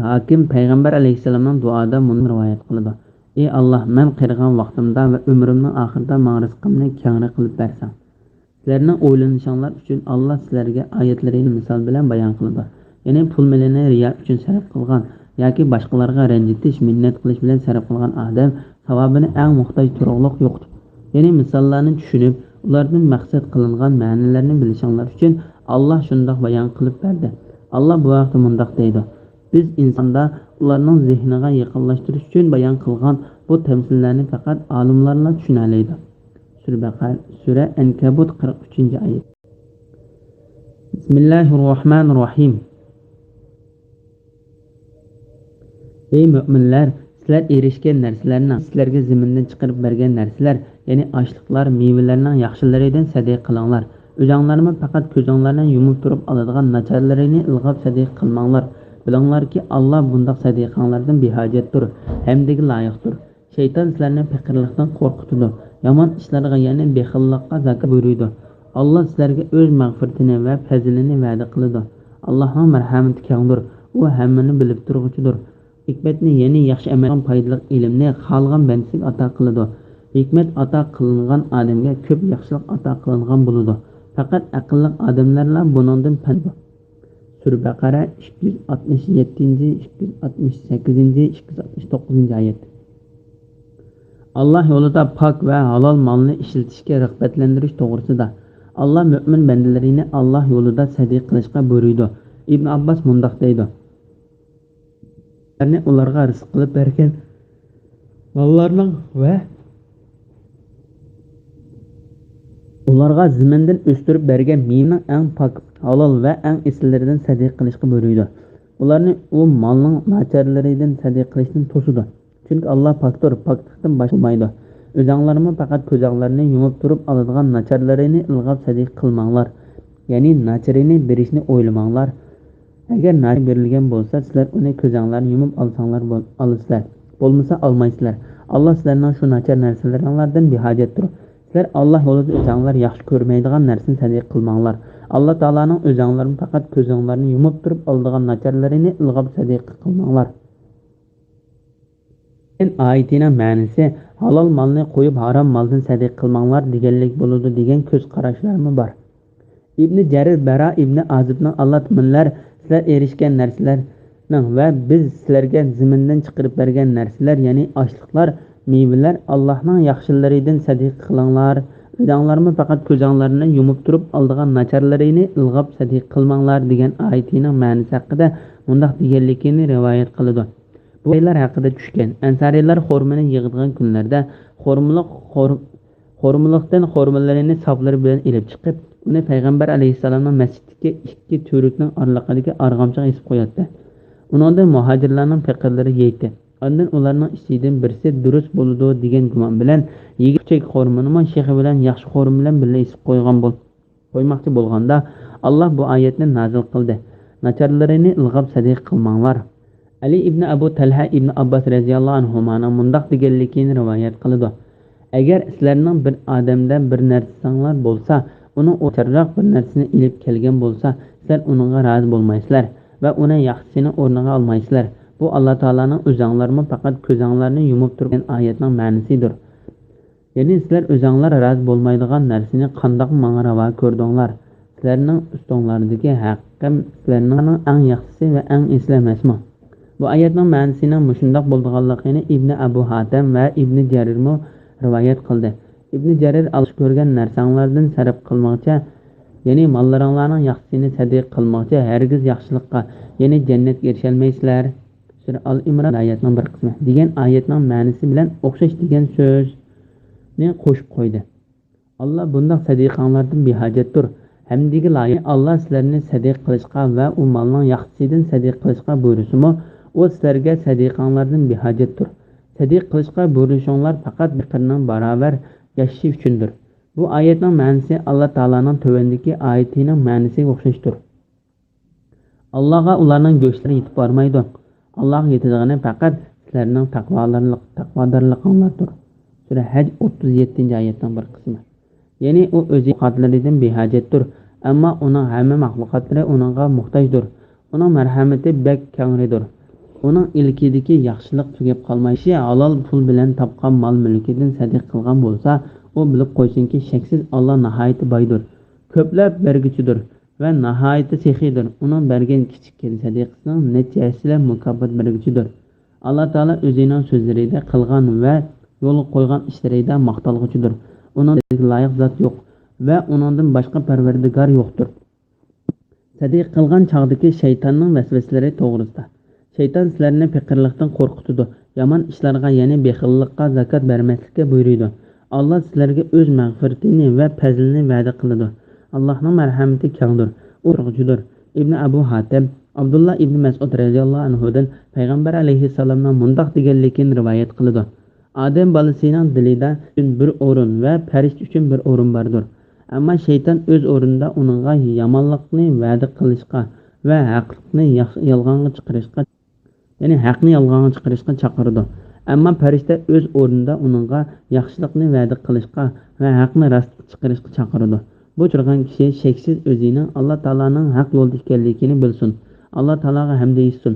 Hakim payg'ambar alayhissalomning duoda buni rivoyat qildi. Ey Alloh, men qirgan vaqtimda va umrimning oxirida menga rizqimni kengri qilib bersang. Sizlarning o'ylanishinglar uchun Alloh sizlarga oyatlarini misol bilan bayon qildi. Ya'ni pul milini riyo uchun sarf qilgan yoki boshqalarga ranjitish, minnat qilish bilan sarf qilgan odam savobini eng muhtoj turug'liq yo'qdir. Ya'ni misollarni tushunib, ulardan maqsad qilingan ma'nolarni bilishinglar uchun Alloh shundoq bayon qilib berdi. Alloh bu vaqtda mundaq deydi: biz insonda ularning zehniga yaqinlashtirish uchun bayon qilgan bu tamsillarni faqat olimlarlar tushuna oladi. Sura Ankabut 43-oyat. Bismillahirrohmanirrohim. Ey mu'minlar, sizlar erishgan narsalarni, sizlarga zamindan chiqarib bergan narsalar, ya'ni ochliqlar, mevalarning yaxshilaridan sadaqa qilinglar. O'zinglarni faqat ko'zinglarni yumib turib oladigan nacharlarini ilg'ab sadaqa qilmanglar. Bilinglarki, Alloh bundaq sadaqanglardan behojatdir, hamdagi loyiqdir. Shayton sizlarni faqirlikdan qo'rqitadi, yomon ishlarga, ya'ni bexillikqa zakot buyuradi. Alloh sizlarga o'z mag'firatini va fazlini va'da qiladi. Allohning marhamati kengdir, u hammani bilib turg'uchidir. Hikmatni, ya'ni yaxshi amaldan foydali ilmni xalqan bandasiga ato qiladi. Hikmat ato qilingan odamga ko'p yaxshilik ato qilingan bo'ladi. Faqat aqlli odamlarla buningdan pand. Sura Baqara 267, 268, 269-oyat. Alloh yo'lida pok va halol molni ishlatishga rag'batlantirish to'g'risida. Alloh mu'min bandalarini Alloh yo'lida sadaqa qilishga buyurdi. Ibn Abbos mundaq deydi: ularga rizq qilib bergan mollarning va ularga zamindan o'stirib bergan mevaning eng pok, halol va eng asllaridan sadaqa qilishga buyurdi. ularni u molning nacharlaridan sadiqa qilishdan to'sidi. Chunki Alloh pokdir, poklikdan boshqalmaydi. O'zinglarmi faqat ko'zinglarni yumib turib oladigan nacharlarini ilg'ab sadiqa qilmanglar. Ya'ni nacharini berishni o'ylamanglar. Agar nachar berilgan bo'lsa, sizlar uni ko'zinglarni yumib olsanglar olasizlar. Bo'lmasa olmaysizlar. Alloh sizlarning shu nachar narsalaringlardan behojatdir. Sizlar Alloh yo'lida o'zinglar yaxshi ko'rmaydigan narsani sadiqa qilmanglar. Alloh taolaning o'zinglarni faqat ko'zinglarni yumib turib oladigan nacharlarini ilg'ab sadiqa qilmanglar. Oyatining ma'nosi halol molni qo'yib harom moldan sadiqa qilmanglar deganlik bo'ladi degan ko'z qarashlarmi bor. İbn Jarir Bara İbn Azibning Alloh minlar sizlar erishgan narsalarning va biz sizlarga zimindan chiqarib bergan narsalar, ya'ni ochliqlar, mevalar Allohning yaxshilaridan sadiqa qilinglar. O'zinglarmi faqat ko'zinglarni yumib turib oladigan nacharlarini ilg'ab sadiqa qilmanglar degan oyatining ma'nosi haqida mundaq deganligini rivoyat qiladi. Bu oylar haqida tushgan. Ansariylar xurmoni yig'adigan kunlarda xurmolikdan xurmalarini soplari bilan elib chiqib, uni payg'ambar alayhissalomning masjiddagi ikki to'rikning oraliqidagi arg'amchiga esib qo'yadi. Undan muhojirlarning faqirlari yeydi. Ondan ularning ichidan birisi durust bo'ladi degan gumon bilan yigitchak xurmoni shexi bilan yaxshi xurm bilan birga esib qo'ymoqchi bo'lganda Alloh bu oyatni nozil qildi. Nacharlarini ilg'ab sadiqa qilmanglar. Ali ibn Abu Talha ibn Abbas radhiyallohu anhumaning mundaq deganligini rivoyat qiladi. Agar sizlarning bir odamdan bir narsanglar bo'lsa, uni o'tarroq bir narsani ilib kelgan bo'lsa, sizlar uningga rozi bo'lmaysizlar va uni yaxshisini o'rniga olmaysizlar. Bu Alloh taolaning o'zinglarni faqat ko'zinglarni yumib turgan oyatning ma'nosidir. Ya'ni sizlar o'zinglar rozi bo'lmaydigan narsani qandoq menga ravo ko'rdinglar? Sizlarning ustinglardagi haqqim sizlarning eng yaxshisi va eng eslamasmi? Bu oyatning ma'nosining mushundoq bo'lganligini Ibn Abu Hatim va Ibn Jarir rivoyat qildi. Ibn Jarir alış ko'rgan narsanglardan sarf qilmoqcha, ya'ni mollaringlarning yaxshisini sadiqa qilmoqcha, hargiz yaxshilikqa, ya'ni jannatga erisholmaysizlar. Sura Al-Imron oyatining bir qismi degan oyatning ma'nosi bilan o'xshash degan so'zni qo'shib qo'ydi. Alloh bunday sadiqanglardan behojatdir. Hamdagi loyiq Alloh sizlarni sadiqa qilishga va u molning yaxshisidan sadiqa qilishga buyursimi, u sizlarga sadiqanglardan behojatdir. Sadiq qilishga buyurishinglar faqat bir qirning barobar yashashi uchundir. Bu oyatning ma'nosi Alloh taolaning tövendagi oyatining ma'nosiga o'xshashdir. Allohga ularning go'shtlari yetib bormaydi. Alloh yetig'ini faqat sizlarning taqvodorliginglardir. Sura Haj 37-oyatning bir qismi. Ya'ni u o'zi xatlaridan behojatdir, ammo uning hamma maxluqotlari uningga muhtojdir. Uning marhamati bek kengridir. Uning ilkidagi yaxshilik tugab qolmayshi, halol pul bilan topgan mol mulkidan sadiq qilgan bo'lsa, u bilib qo'ysinki, shaksiz Alloh nihoyat boydir, ko'plab berguchidir va nihoyat sexidir. Uning bergan kichik sadiqasining natijasida mukofot berguchidir. Alloh taolo o'zining so'zlarida qilgan va yo'l qo'ygan ishlarida maqtalguchidir. Uning loyiq zot yo'q va uningdan boshqa parvardigor yo'qdir. Sadiq qilgan chog'dagi shaytonning vasvasalari to'g'risida. Shayton sizlarni faqirlikdan qo'rqitadi, yomon ishlarga, ya'ni bexillikqa, zakot bermaslikka buyuradi. Alloh sizlarga o'z mag'firatini va fazlini va'da qiladi. Allohning marhamati kengdir, u urg'uchidir. Ibn Abu Hatim Abdullah ibn Mas'ud radhiyallohu anhudan payg'ambar alayhissalomning mundaq deganligini rivoyat qiladi. Odam bolasining dilida bir o'rin va farishta uchun bir o'rin bordir. Ammo shayton o'z o'rinda uningga yomonlikni va'da qilishga va haqni yolg'onga chiqarishga, ya'ni haqni yolg'onga chiqarishga chaqirdi. Ammo farishta o'z o'rnida uningga yaxshilikni va'da qilishga va haqni rostga chiqarishga chaqirdi. Bu turgan kishi shaksiz o'zining Alloh taolaning haq yo'lda ekanligini bilsin. Alloh taolaga hamd etsin.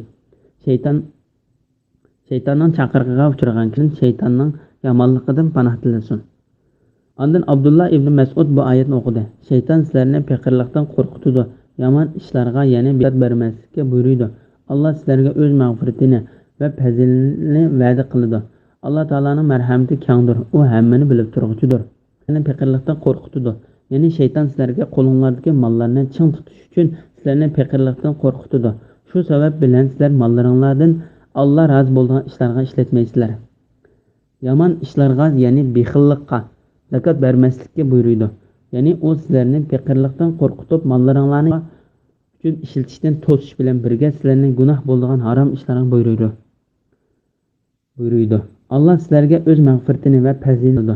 Shaytonning chaqirig'iga uchragan kishi shaytonning yomonligidan panoh tilasin. Ondan Abdullah ibn Mas'ud bu oyatni o'qidi. Shayton sizlarni faqirlikdan qo'rqitadi, yomon ishlarga, ya'ni bidat bermaslikka buyuradi. Alloh sizlarga o'z mag'firatini va fazilini va'da qiladi. Alloh taolaning marhamati kengdir, u hammani bilib turguchidir. Sizlarni faqirlikdan qo'rqitadi. Ya'ni shayton sizlarga qo'linglardagi mollarni ching tutish uchun sizlarni faqirlikdan qo'rqitadi. Shu sabab bilan sizlar mollaringlardan Alloh rozi bo'lgan ishlarga ishlatmaysizlar. Yomon ishlarga, ya'ni bexillikqa, zakot bermaslikka buyuradi. Ya'ni u sizlarni faqirlikdan qo'rqitib, mollaringlarni uchun ishlatishdan to'sish bilan birga sizlarni gunoh bo'ladigan harom ishlarga buyuruydi. Allah sizlarga o'z mag'firatini va fazilini,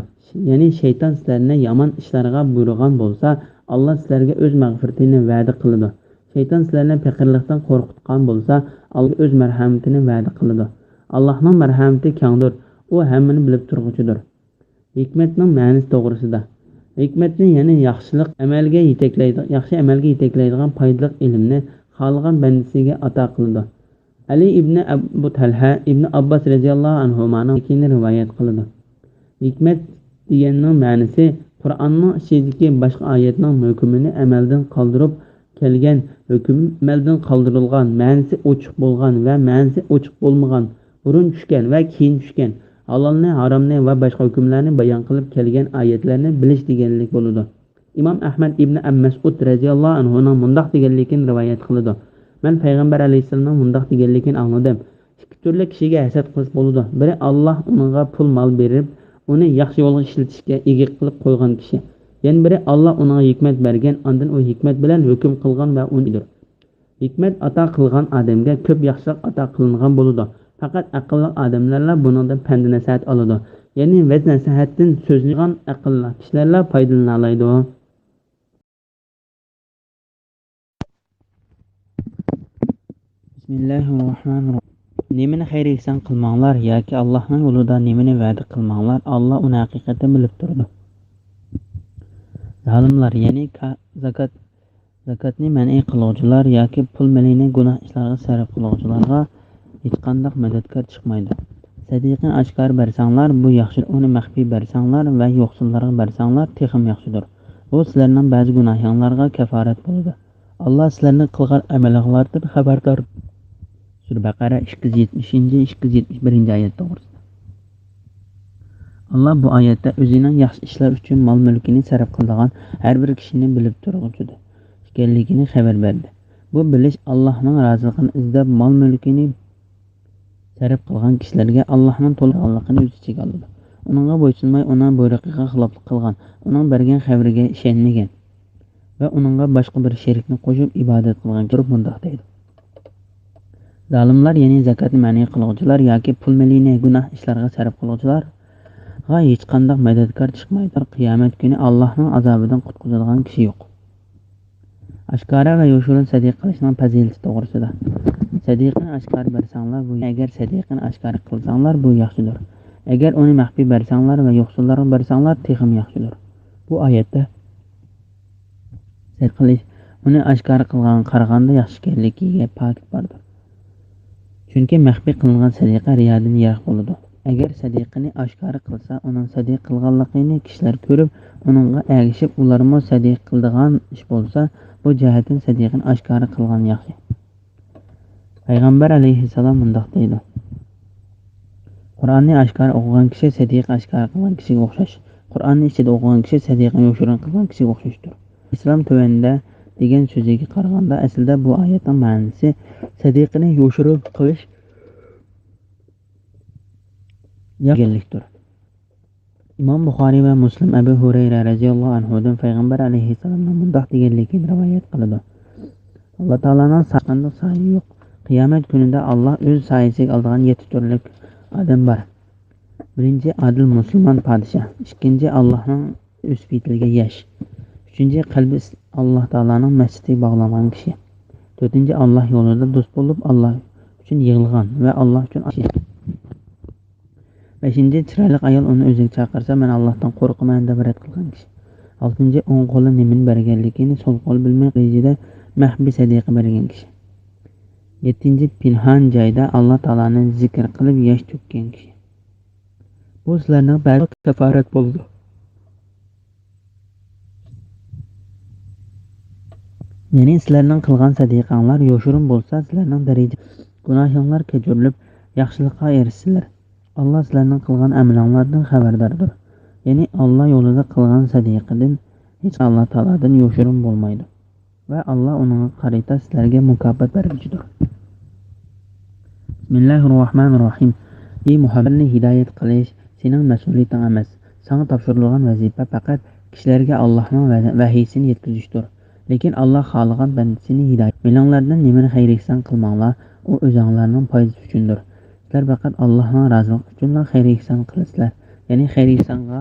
ya'ni shayton sizlarni yomon ishlarga buyurgan bo'lsa, Allah sizlarga o'z mag'firatini va'da qiladi. Shayton sizlarni faqirlikdan qo'rqitgan bo'lsa, Allah o'z marhamatini va'da qiladi. Allohning marhamati kengdir, u hammani bilib turg'uchidir. Hikmatning ma'nosi to'g'risida. Hikmatni ya'ni yaxshi amalga yetaklaydigan foydali ilmni xohlagan bandasiga ato qiladi. Ali ibn Abu Talha ibn Abbas radhiyallohu anhuning rivoyat qiladi. Hikmat deganning ma'nosi Qur'onning ichidagi boshqa oyatning hukmini amaldan qoldirib kelgan, hukm amaldan qoldirilgan, ma'nosi ochiq bo'lgan va ma'nosi ochiq bo'lmagan, burun tushgan va keyin tushgan, halolni, haromni va boshqa hukmlarni bayon qilib kelgan oyatlarni bilish deganlik bo'ladi. Imom Ahmad ibn Mas'ud radhiyallohu anhuning mundaq deganligini rivoyat qiladi. Men payg'ambar alayhisalomning mundaq deganligini angladim. Ikki turli kishiga hasad qilish bo'ladi. Biri Alloh unga pul mol berib, uni yaxshi yo'lga ishlatishga ega qilib qo'ygan kishi. Yana biri Alloh unga hikmat bergan, ondan u hikmat bilan hukm qilgan va unidir. Hikmat ato qilgan odamga ko'p yaxshilik ato qilingan bo'ladi. Faqat aqlli odamlarla bundan pand nasihat oladi. Ya'ni vaz nasihatdan so'zlagan aqlli kishilar foydalana oladi. Bismillahirrohmanirrohim. Nemini xayr ihson qilmanglar yoki Allohning yo'lida nemini va'da qilmanglar, Alloh uni haqiqatan bilib turadi. Zalimlar, ya'ni zakotni man'iy qiluvchilar yoki pul malini gunoh ishlarga sarf qiluvchilarga hech qanday madadkor chiqmaydi. Sadiqani oshkor bersanglar bu yaxshi, uni maxfiy bersanglar va yo'qsillarga bersanglar texim yaxshidir. Bu sizlarning ba'zi gunohinglarga kaforat bo'ladi. Alloh sizlarning qilgan amalinglardan xabardor. Sura Baqara 270-271 oyat to'g'risida. Allah bu oyatda o'zining yaxshi ishlar uchun mol-mulkini sarf qiladigan har bir kishini bilib turg'uchidir ekanligini xabar berdi. Bu bilish Allohning roziligini izlab mol-mulkini sarf qilgan kishilarga Allohning to'liqligini o'z ichiga oladi. Uningga bo'ysunmay, uning buyrug'iga xiloflik qilgan, uning bergan xabariga ishonmagan va uningga boshqa bir sherikni qo'shib ibodat qilgan turib bundoq deydi. Zalimlar, ya'ni zakotni ma'ni qiluvchilar yoki pul malini gunoh ishlarga sarf qiluvchilarga hech qanday madadkor chiqmaydi. Qiyomat kuni Allohning azobidan qutqizadigan kishi yo'q. Oshkora va yoshirin sadiq qilishning fazilati to'g'risida. Sadiqni oshkor bersanglar, bu agar sadiqni oshkor qilsanglar bu yaxshidir. Agar uni maxfiy bersanglar va yo'qsillarga bersanglar texim yaxshidir. Bu oyatda sadiq qilish uni oshkor qilgan qaraganda yaxshi ekanligiga pokit bordir. Chunki maxfiy qilingan sadiqa riyodan yiroq bo'ladi. Agar sadiqini oshkor qilsa, uning sadiq qilganligini kishilar ko'rib, uningga ergishib, ularmo sadiq qildigan ish bo'lsa, bu jihatdan sadiqini oshkor qilgan yaxshi. Payg'ambar alayhissalom bundoq deydi: Qur'onni oshkor o'qigan kishi sadiq oshkor qilgan kishiga o'xshash. Qur'onni ichida o'qigan kishi sadiqni yoshirin qilgan kishiga o'xshashdir. Islom tuvanda degan so'ziga qaraganda aslida bu oyatning ma'nosi sadiqni yoshirin qilish deganlikdir. Imom Buxoriy va Muslim Abu Hurayra radhiyallohu anhudan payg'ambar alayhissalomning bundoq deganligini rivoyat qiladi. Alloh taolaning saqlandiq sayi yo'q. Qiyomat kunida Alloh o'z sayisiga oladigan 7 turli odam bor. Birinchi adil musulmon podshoh, ikkinchi Allohning o'z fitriga yash, uchinchi qalbi Alloh taolaning masjidiga bog'langan kishi, to'rtinchi Alloh yo'lida do'st bo'lib Alloh uchun yig'ilgan va Alloh uchun beshinchi chiroyli ayol uni o'ziga chaqirsa, men Allohdan qo'rqaman deb rad qilgan kishi, oltinchi o'ng qo'li nimani berganligini so'l qo'l bilmay rejida maxfiy sadiqa bergan kishi, yettinchi pinhon joyda Alloh taolani zikr qilib yosh to'kkan kishi. Bu sizlarning bari kaforat bo'ldi. Ya'ni sizlarning qilgan sadiqanglar yoshirin bo'lsa, sizlarning daraja gunohinglar kechirilib, yaxshilikqa erishsizlar. Allah sizlarning qilgan amalinglardan xabardordir. Ya'ni Alloh yo'lida qilgan sadiqadan hech Alloh taoladan yoshirin bo'lmaydi va Alloh uning qarita sizlarga mukofot beruvchidir. Bismillahirrohmanirrohim. Ey Muhammadni hidoyat qilish sening mas'uliyating emas. Sana topshirilgan vazifa faqat kishilarga Allohning vahiysini yetkazishdir. Lekin Alloh xohlagan bandasini hidoyat. Meninglardan nimani xayr ihson qilmanglar, u o'zinglarning foydasi uchundir. Sizlar faqat Allohning roziligi uchunla xayr ihson qilasizlar. Ya'ni xayr ihsonga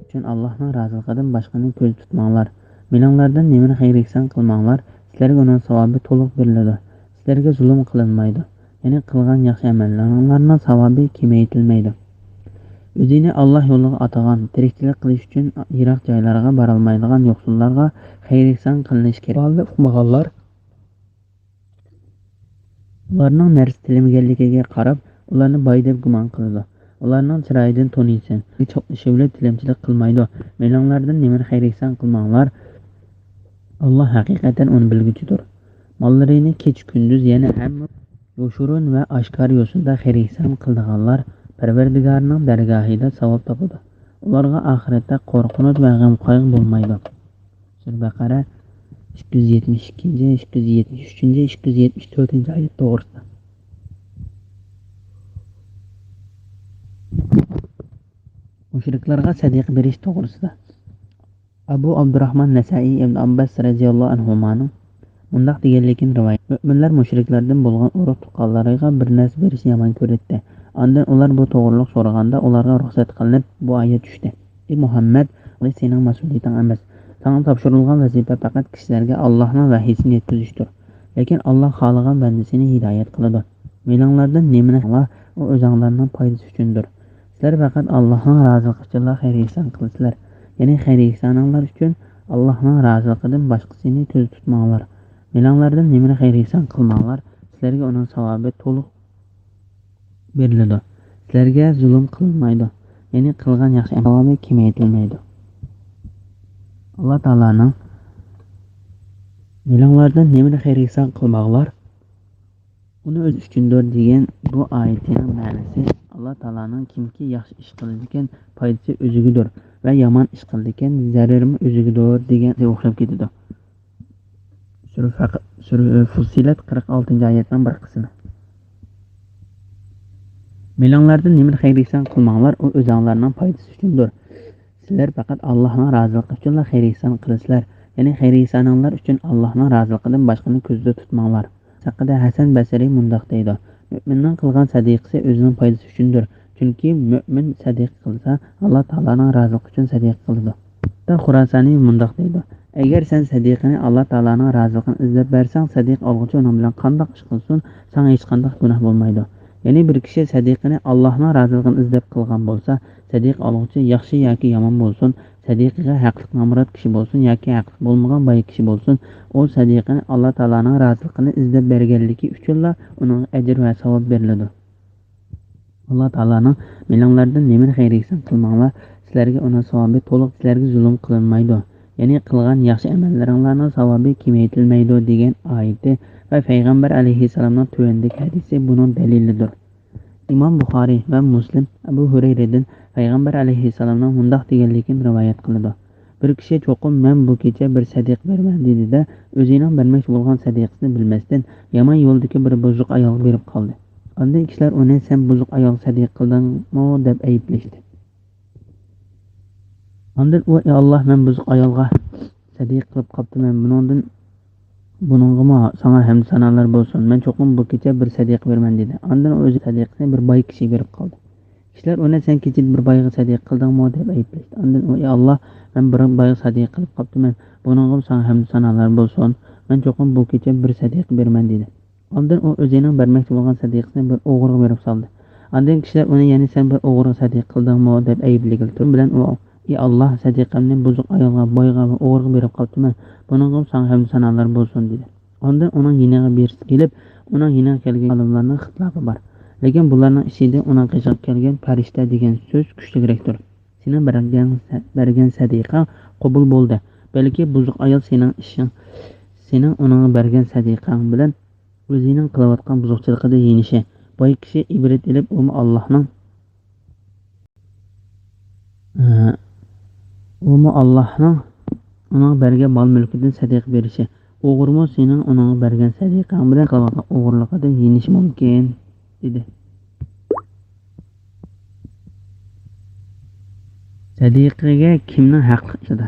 uchun Allohning roziligidan boshqani ko'z tutmanglar. Meninglardan nimani xayr ihson qilmanglar, sizlarga uning savobi to'liq beriladi. Sizlarga zulm qilinmaydi. Ya'ni qilgan yaxshi amallaringlarning savobi kamaytirilmaydi. O'zini Alloh yo'liga atagan, tirikchilik qilish uchun yiroq joylarga borolmaydigan yo'qsullarga xayr ihson qilinishi kerak. Bolni uqmaganlar ularning narsa tilamganligiga qarab, ularni boy deb gumon qiladi. Ularning chiroyidan toniysan. Cho'qlashib tilamchilik qilmaydi. Meninglardan nimani xayr ihson qilmanglar. Alloh haqiqatan uni bilguchidir. Mollarini kech kunduz yana hamma yo'shurun va oshkor yo'sinda xayr ihson qilganlar Parvardigorning dargohida savob topadi. Ularga oxiratda qo'rqinch va g'am qayg'u bo'lmaydi. Sura Baqara 272, 273, 274 oyat to'g'risida. Mushriklarga sadiqa berish to'g'risida. Abu Abdurrahman Nasai ibn Abbas radhiyallohu anhumaning mundaq deganligini rivoyat. Mo'minlar mushriklardan bo'lgan urug' tuqqanlariga bir narsa berish yomon ko'radi. Ondan ular bu to'g'riliq so'raganda ularga ruxsat qilinib bu oyat tushdi. Ey Muhammad, bu sening mas'uliyating emas. Sana topshirilgan vazifa faqat kishilarga Allohning vahiysini yetkazishdir. Lekin Alloh xohlagan bandasini hidoyat qiladi. Meninglardan nimani qilsa, u o'zinglarning foydasi uchundir. Sizlar faqat Allohning roziligi uchun xayr ihson qilasizlar. Ya'ni xayr ihsoninglar uchun Allohning roziligidan boshqasini ko'z tutmanglar. Meninglardan nimani xayr ihson qilmanglar, sizlarga uning savobi to'liq beriladi. Sizlarga zulm qilinmaydi. Ya'ni qilgan yaxshi amallarni kamaytirilmaydi. Alloh taolaning meninglardan nimani xayr ihson qilmanglar, uni o'z uchundir degan bu oyatning ma'nosi Alloh taolaning kimki yaxshi ish qiladigan foydasi o'zigidir va yomon ish qiladigan zararimi o'zigidir deganiga o'xshab ketadi. Sura Fussilat 46-oyatning bir qismi. Meninglardan nimani xayr ihson qilmanglar, u o'zinglarning foydasi uchundir. Sizlar faqat Allohning roziligi uchun xayr ihson qilasizlar. Ya'ni xayr ihsoninglar uchun Allohning roziligidan boshqani ko'zda tutmanglar. Haqida Hasan Basri mundaq deydi: Mu'minning qilgan sadiqasi o'zining foydasi uchundir. Chunki mu'min sadiq qilsa, Alloh taolaning roziligi uchun sadiq qiladi. Xurosani mundaq deydi: Agar sen sadiqani Alloh taolaning roziligini izlab bersang, sadiq olg'uchi uning bilan qandoq ish qilsin, senga hech qanday gunoh bo'lmaydi. Ya'ni bir kishi sadiqini Allohning roziligini izlab qilgan bo'lsa, sadiq olg'uchi yaxshi yoki yomon bo'lsin, sadiqiga haqli nomrod kishi bo'lsin yoki haqli bo'lmagan boy kishi bo'lsin, u sadiqini Alloh taolaning roziligini izlab berganligi uchunla uning ajr va savob beriladi. Alloh taolaning meninglardan nimani xayr ihson qilmanglar, sizlarga uning savobi to'liq, sizlarga zulm qilinmaydi. Ya'ni qilgan yaxshi amallaringlarning savobi kamaytirilmaydi degan oyati va payg'ambar alayhissalomning tuvandagi hadisi buning dalilidir. Imom Buxoriy va Muslim Abu Hurayradan payg'ambar alayhissalomning mundaq deganligini rivoyat qiladi. Bir kishi cho'qim men bu kecha bir sadiq berman dedi-da, o'zining bermoqchi bo'lgan sadiqasini bilmasdan yomon yo'ldagi bir buzuq ayol berib qoldi. Ondan kishilar uni sen buzuq ayol sadiq qildingmi deb ayblashdi. Ondan u Alloh men buzuq ayolga sadiq qilib qoptiman. Buningga sana hamd sanolar bo'lsin. Men cho'qim bu kecha bir sadiq berman dedi. Ondan o'zi sadiqni bir boy kishi berib qoldi. Kishilar uni sen kecha bir boyga sadiq qildingmi deb ayblashdi. Ondan u Alloh men bir boyga sadiq qilib qoptiman. Buningga sana hamd sanolar bo'lsin. Men cho'qim bu kecha bir sadiq berman dedi. Ondan u o'zining bermoqchi bo'lgan sadiqasini bir o'g'riga berib soldi. Ondan kishilar uni yana sen bir o'g'riga sadiq qildingmi deb ayblagan. Tur bilan u ey Alloh sadiqamni buzuq ayolga, boyga va o'g'riga berib qoptiman. Buningga sana hamd sanolar bo'lsin dedi. Ondan uning yiniga berib kelib, uning yiniga kelgan olimlarning xitlofi bor. Lekin bularning ichida uning qiziq kelgan farishta degan so'z kuchliroqdir. Sening bergan sadiqa qabul bo'ldi. Balki buzuq ayol sening uning bergan sadiqang bilan o'zining qilayotgan buzuqchiligida yenishi. Boy kishi ibrat ilib Allohning uning bergan mol mulkidan sadiq berishi. O'g'rimi sening uning bergan sadiqang bilan qilayotgan o'g'irligidan yenish mumkin dedi. Sadiqiga kimning haqqi ishida?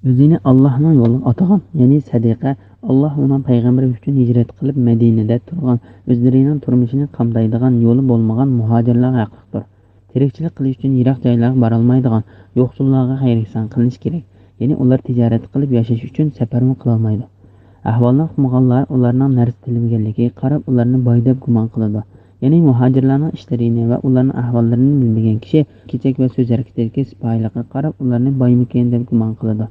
o'zini Allohning yo'liga atagan, ya'ni sadiqa, Alloh uning payg'ambari uchun hijrat qilib Madinada turgan, o'zlarining turmushini qamdaydigan yo'li bo'lmagan muhojirlarga haqliqdir. Tirikchilik qilish uchun yiroq joylarga bora olmaydigan yo'qsullarga xayr ihson qilish kerak. Ya'ni ular tijorat qilib yashash uchun safarmi qila olmaydi. Ahvolni uqmaganlar ularning narsa tilmaganligiga qarab ularni boy deb gumon qiladi. Ya'ni muhojirlarning ishlarini va ularning ahvollarini bilmagan kishi kechak va so'z harakatiga sipoyiligiga qarab ularni boymikan deb gumon qiladi.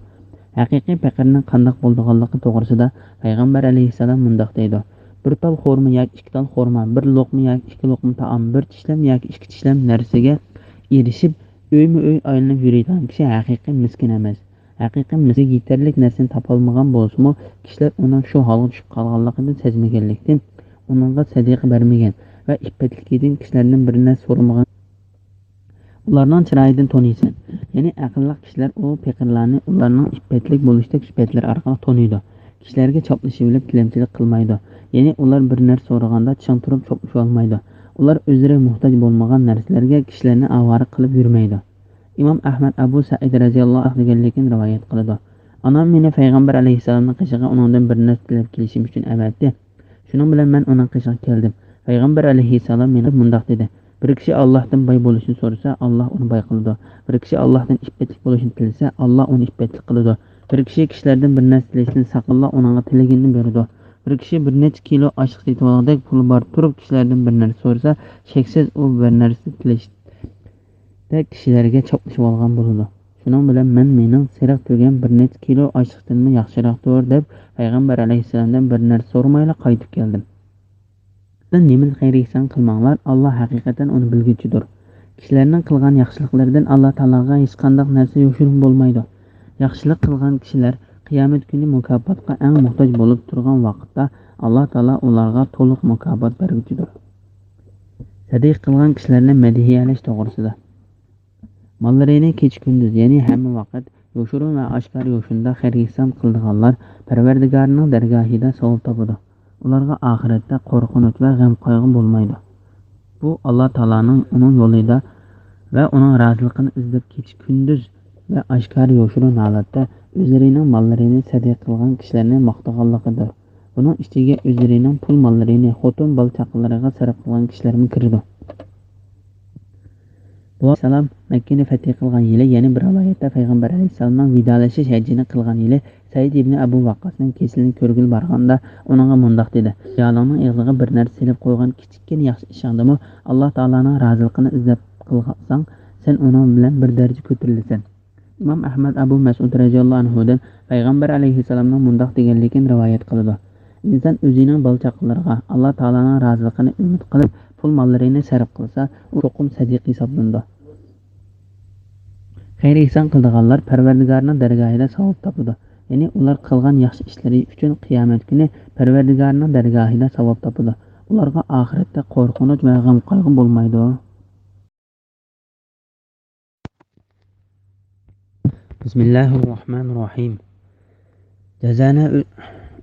Haqiqiy faqirning qanday bo'lganligi to'g'risida payg'ambar alayhissalom mundoq deydi: bir tal xurma yoki ikki tal xurma, bir luqma yoki ikki luqma taom, bir tishlam yoki ikki tishlam narsaga erishib o'yma-o'y aylanib yuradigan kishi haqiqiy miskin emas. Haqiqiy miskin yetarli narsani topolmagan bo'lsa-mu, kishilar uning shu holga tushib qolganligini sezmaganlikdan uningga sadiqa bermagan va iffetligidan kishilarning birini so'ramagan. Ularning chiroyidan taniysan. Ya'ni aqlli kishilar u faqirlarni ularning iffetlik bo'lishidagi sifatlar orqali taniydi. Kishilarga choplashib bilib tilamchilik qilmaydi. Ya'ni ular bir narsa so'raganda chang turib choplashib olmaydi. Ular o'zlari muhtoj bo'lmagan narsalarga kishilarni avara qilib yurmaydi. Imom Ahmad Abu Said radhiyallohu anhu deganligini rivoyat qiladi. Onam meni payg'ambar alayhissalomning qishig'iga undan bir narsa tilab kelishim uchun avatdi. Shuning bilan men uning qishig'iga keldim. Payg'ambar alayhissalom meni mundoq dedi: bir kishi Allohdan boy bo'lishni so'rasa, Alloh uni boy qiladi. Bir kishi Allohdan iffetli bo'lishni tilasa, Alloh uni iffetli qiladi. Bir kishi kishilardan bir narsa tilashni saqlab, uningga tilaganini beradi. Bir kishi bir necha kilo oshliq yetib olgandek puli bor turib kishilardan bir narsa so'rasa, cheksiz u bir narsa tilashda kishilarga choplashib olgan bo'ladi. Shuning bilan men mening siriq turgan bir necha kilo oshliqdanmi yaxshiroqdir deb payg'ambar alayhissalomdan bir narsa so'ramayla qaytib keldim. Nima xayr ihson qilmanglar, Alloh haqiqatan uni bilguchidir. Kishilarning qilgan yaxshiliklaridan Alloh taologa hech qanday narsa yo'shirib bo'lmaydi. Yaxshilik qilgan kishilar qiyomat kuni mukofotga eng muhtoj bo'lib turgan vaqtda Alloh taolo ularga to'liq mukofot berguchidir. Sadiq qilgan kishilarni madhiyalash to'g'risida. Mollarini kech kunduz, ya'ni hamma vaqt yo'shirib va oshkor yo'shinda xayr ihson qilganlar Parvardigorning dargohida savob topadi. Ularga oxiratda qo'rqinch va g'am qayg'u bo'lmaydi. Bu Alloh taolaning uning yo'lida va uning roziligini izlab kech kunduz va oshkor yo'shirin holatda o'zlarining mollarini sadiq qilgan kishilarni maqtaganligidir. Buning ichiga o'zlarining pul mollarini xotin bola chaqalariga sarf qilgan kishilarni kirdi. Bu salom Makkani fath qilgan yili, ya'ni bir rivoyatda payg'ambar alayhissalomning vidolashish hajjini qilgan yili Said ibn Abu Waqqasning kesilini ko'rgil borganda uningga mundoq dedi: "Yolongning ig'lig'iga bir narsa silib qo'ygan kichikkin yaxshi ishingdimi, Alloh taolaning roziligini izlab qilsang, sen uning bilan bir daraja ko'tarilasan." Imom Ahmad Abu Mas'ud radhiyallohu anhudan payg'ambar alayhissalomning mundoq deganligini rivoyat qiladi: "Inson o'zining bola-chaqalariga Alloh taolaning roziligini umid qilib pul mollarini sarf qilsa, u cho'qim sadiq hisoblanadi. Xayr ihson qilganlar Parvardigorning dargohida savob topadi. Ya'ni ular qilgan yaxshi ishlari uchun qiyomat kuni Parvardigorning dargohida savob topadi. Ularga oxiratda qo'rqinch va g'am qayg'u bo'lmaydi." Bismillahirrohmanirrohim. Jazani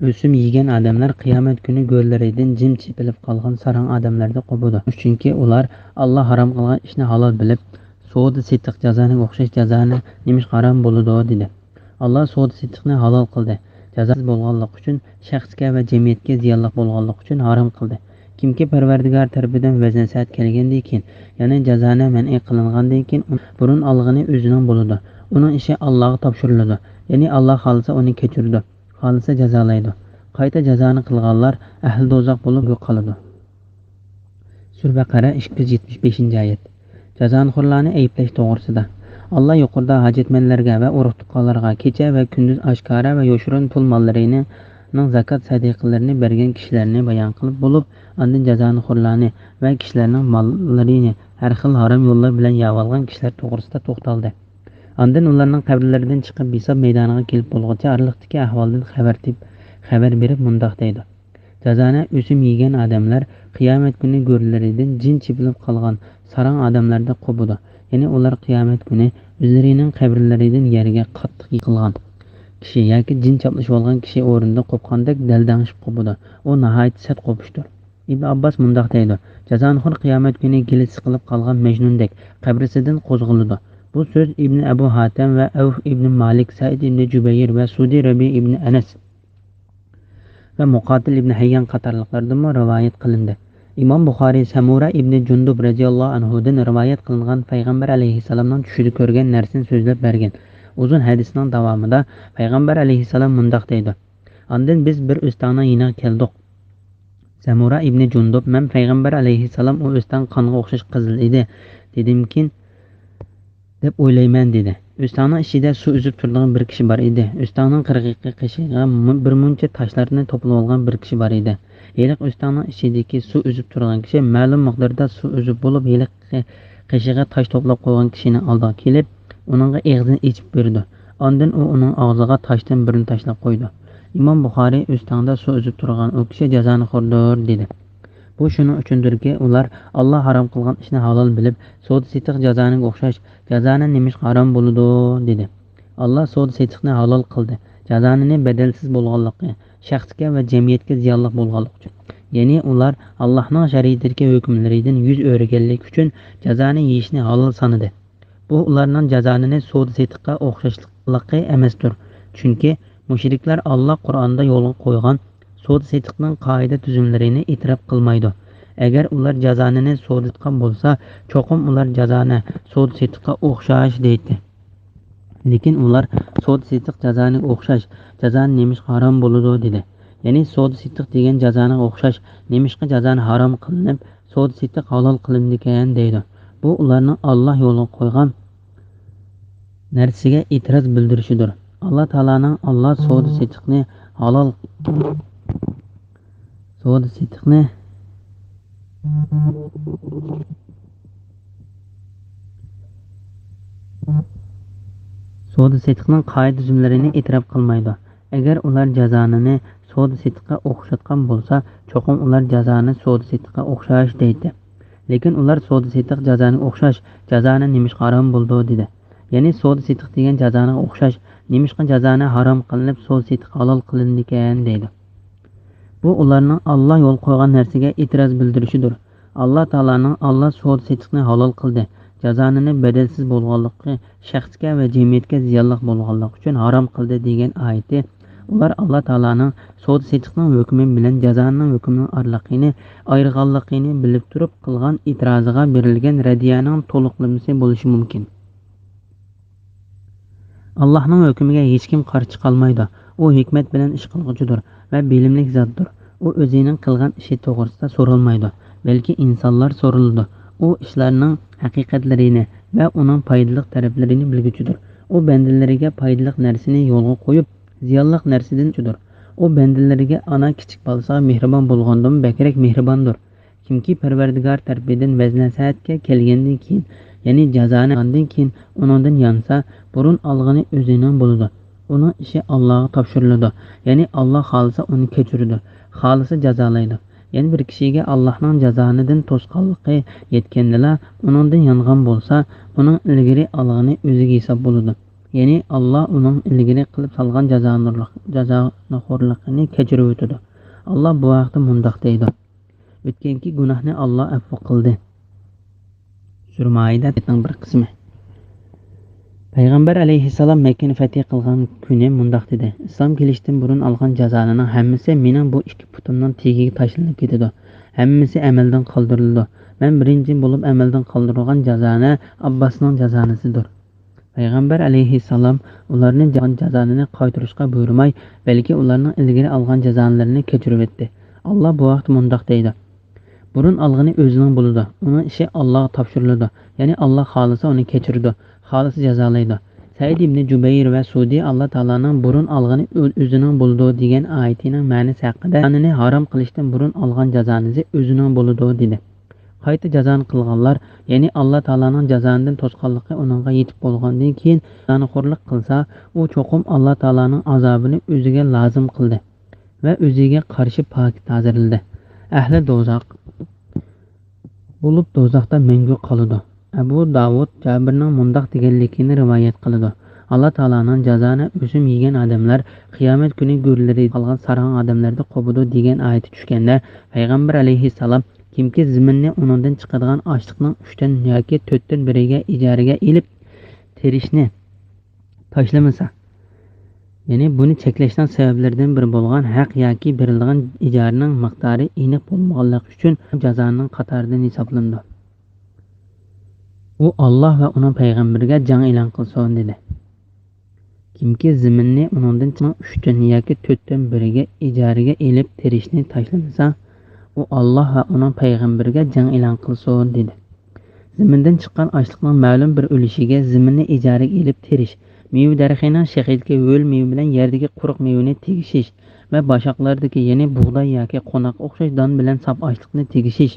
o'sim yegan odamlar qiyomat kuni go'llaridan jim chepilib qolgan sarang odamlarda qobudi. Chunki ular Alloh harom qilgan ishni halol bilib, savdo setiq jazoni o'xshash jazoni nimish harom bo'ladi dedi. Alloh savdo setiqni halol qildi. Jazosiz bo'lganlik uchun shaxsga va jamiyatga ziyonli bo'lganlik uchun harom qildi. Kimki Parvardigor tarafidan vaznasat kelgandan keyin, ya'ni jazoni man'iy qilingandan keyin burun olg'ini o'zining bo'ladi. Uning ishi Allohga topshiriladi. Ya'ni Alloh xolisa uni kechiradi, xolisa jazolaydi. Qayta jazoni qilganlar ahli do'zax bo'lib yo'qoladi. Sura Baqara 275-oyat. Jazonxo'rlarni ayblash to'g'risida. Alloh yuqorida hojatmanlarga va urug' tuqqanlarga kecha va kunduz oshkora va yoshirin pul mollarining zakot sadiqalarini bergan kishilarni bayon qilib bo'lib, undan jazonxo'rlarni va kishilarning mollarini har xil harom yo'llar bilan yo'qolgan kishilar to'g'risida to'xtaldi. Ondan ularning qabrlaridan chiqib hisob maydoniga kelib bo'lguncha orliqdagi ahvoldan xabar berib mundoq deydi: Jazoni o'sim yegan odamlar qiyomat kuni go'rlaridan jin chepilib qolgan sarang odamlarda qobudi. Ya'ni ular qiyomat kuni o'zlarining qabrlaridan yerga qattiq yiqilgan kishi yoki jin chaplashib olgan kishi o'rinda qo'pqandek daldangishib qobudi. U nihoyat sat qo'pishdir. Ibn Abbos mundoq deydi: Jazonxo'r qiyomat kuni gili siqilib qolgan majnundek qabrisidan qo'zg'aladi. Bu söz İbn Ebu Hatem ve Avf İbn Malik, Said İbn Cübeyr ve Sudi Rabi İbn Enes ve Muqatil İbn Hayyan qatarlıqlardan mı rivayet qilindi. İmam Buxoriy Samura İbn Jundub radhiyallohu anhudan rivayet qilingan Payg'ambar alayhissalomning tushida ko'rgan narsani so'zlab bergan. Uzun hadisning davomida Payg'ambar alayhissalom mundoq deydi: "Ondan biz bir o'stangni yiniga keldik. Samura İbn Jundub, men Payg'ambar alayhissalom u o'stang qonga o'xshash qizil edi, dedimkin deb o'ylayman" dedi. O'stangning ichida suv uzib turadigan bir kishi bor edi. O'stangning qirg'iqi qishig'iga bir muncha toshlarni to'plab olgan bir kishi bor edi. Yeliq o'stangning ichidagi suv uzib turgan kishi ma'lum miqdorda suv uzib bo'lib, yeliq qishig'iga tosh to'plab qo'ygan kishining oldiga kelib, uningga og'zini ichib berdi. Ondan u uning og'ziga toshdan birini tashlab qo'ydi. İmam Buxoriy o'stangda suv uzib turgan u kishi jazoni xo'rdir dedi. Bu shuning uchundirki, ular Alloh harom qilgan ishni halol bilib, savdo setiq jazoniga o'xshash, jazoni nimish harom bo'ladi dedi. Alloh savdo setiqni halol qildi. Jazoni badalsiz bo'lganligi, shaxsga va jamiyatga ziyonli bo'lganligi uchun. Ya'ni ular Allohning shariatidagi hukmlaridan yuz o'rganlik uchun jazoni yeyishni halol sanadi. Bu ularning jazonini savdo setiqqa o'xshashligi emasdir. Chunki mushriklar Alloh Qur'onda yo'lga qo'ygan savdo setiqning qoida tuzumlarini e'tirof qilmaydi. Agar ular jazonini savdo etgan bo'lsa, cho'qim ular jazoni savdo setiqqa o'xshash deydi. Lekin ular savdo setiq jazoniga o'xshash, jazoni nemish harom bo'ladi dedi. Ya'ni savdo setiq degan jazoniga o'xshash, nemishqa jazoni harom qilinib, savdo setiq halol qilindi ekan deydi. Bu ularning Alloh yo'liga qo'ygan narsaga e'tiroz bildirishidir. Alloh taolaning Alloh savdo setiqni halol savdo setiqni savdo setiqning qoida tuzumlarini e'tirof qilmaydi. Agar ular jazonini savdo setiqqa o'xshatgan bo'lsa, cho'qim ular jazoni savdo setiqqa o'xshash deydi. Lekin ular savdo setiq jazoniga o'xshash, jazoni nimish harom bo'ldi dedi. Ya'ni savdo setiq degan jazoniga o'xshash, nimishqa jazoni harom qilinib, savdo setiq halol qilindi ekan deydi. Bu ularning Alloh yo'l qo'ygan narsaga e'tiroz bildirishidir. Alloh taolaning Alloh savdo setiqni halol qildi. Jazonini badalsiz bo'lganligi, shaxsga va jamiyatga ziyonli bo'lganligi uchun harom qildi degan oyati ular Alloh taolaning savdo setiqning hukmi bilan jazonining hukmining oraliqini ayirganligini bilib turib qilgan e'tiroziga berilgan radiyaning to'liqlamasi bo'lishi mumkin. Allohning hukmiga hech kim qarshi chiqolmaydi. U hikmat bilan ish qiluvchidir va bilimli zotdir. U o'zining qilgan ishi to'g'risida so'ralmaydi, balki insonlar so'raladi. U ishlarning haqiqatlarini va uning foydali taraflarini bilguchidir. U bandalariga foydali narsani yo'lga qo'yib, ziyonli narsadan chudur. U bandalariga ana kichik bo'lsa mehribon bo'lgandan bakrak mehribondir. Kimki Parvardigor tarafidan vaznasihatga kelgandan keyin, ya'ni jazoni olgandan keyin uningdan yansa, burun olg'ini o'zining bo'ladi. Uning ishi Allohga topshiriladi. Ya'ni Alloh xolisa uni kechiradi, xolisa jazolaydi. Ya'ni bir kishiga Allohning jazonidan to'sqanligi yetganda, uningdan yongan bo'lsa, uning ilgari olg'ini o'ziga hisob bo'ladi. Ya'ni Alloh uning ilgari qilib solgan jazoxo'rligini kechirib o'tadi. Alloh bu vaqtda mundoq deydi: "O'tganki gunohni Alloh afv qildi." Sura Maidaning bir qismi. Payg'ambar alayhissalom Makkani fath qilgan kuni mundoq dedi: "Islom kelishdan burun olgan jazonining hammasi mening bu ikki putimning tagiga tashlanib ketadi. Hammasi amaldan qoldirildi. Men birinchi bo'lib amaldan qoldirilgan jazoni Abbosning jazonisidir." Payg'ambar alayhissalom ularning jazonini qaytarishga buyurmay, balki ularning ilgari olgan jazolarini kechirib o'tdi. Alloh bu vaqt mundoq deydi: "Burun olg'ini o'zining bo'ladi. Uning ishi Allohga topshiriladi. Ya'ni Alloh xolisa uni kechirdi, xolisa jazolaydi." Said ibn Jubayr va Sudi Alloh taolaning burun olg'ini o'zining bo'ladi degan oyatining ma'nosi haqida jazoni harom qilishdan burun olgan jazonisi o'zining bo'ladi dedi. Qayta jazoni qilganlar, ya'ni Alloh taolaning jazonidan to'sqanligi uningga yetib bo'lgandan keyin jazoni qilsa, u cho'qim Alloh taolaning azobini o'ziga lozim qildi va o'ziga qarshi pok ta'zirildi. Ahli do'zax bo'lib do'zaxda mangu qoladi. Abu Davud Jabirning mundoq deganligini rivoyat qiladi: Alloh taolaning jazoni o'sim yegan odamlar qiyomat kuni go'rlari qolgan sarg'an odamlarda qo'budi degan oyati tushganda, Payg'ambar alayhissalom kimki ziminni uningdan chiqadigan ochliqning 3dan yoki 4dan biriga ijaraga ilib terishni tashlamasa, ya'ni buni cheklashdan sabablardan biri bo'lgan haq yoki berilgan ijaraning miqdori aniq bo'lmaganligi uchun jazoning qatoridan hisoblandi. U Alloh va uning payg'ambariga jang e'lon qilsin dedi. Kimki ziminni uningdan 3dan yoki 4dan biriga ijaraga elib terishni tashlamasa, u Alloh va uning payg'ambariga jang e'lon qilsin dedi. Zimindan chiqqan ochliqning ma'lum bir o'lishiga ziminni ijaraga elib terish, meva daraxining shahidga ho'l meva bilan yerdagi quruq mevani tegishish va boshaqlardagi, ya'ni bug'doy yoki qo'noq o'xshash don bilan sap ochliqni tegishish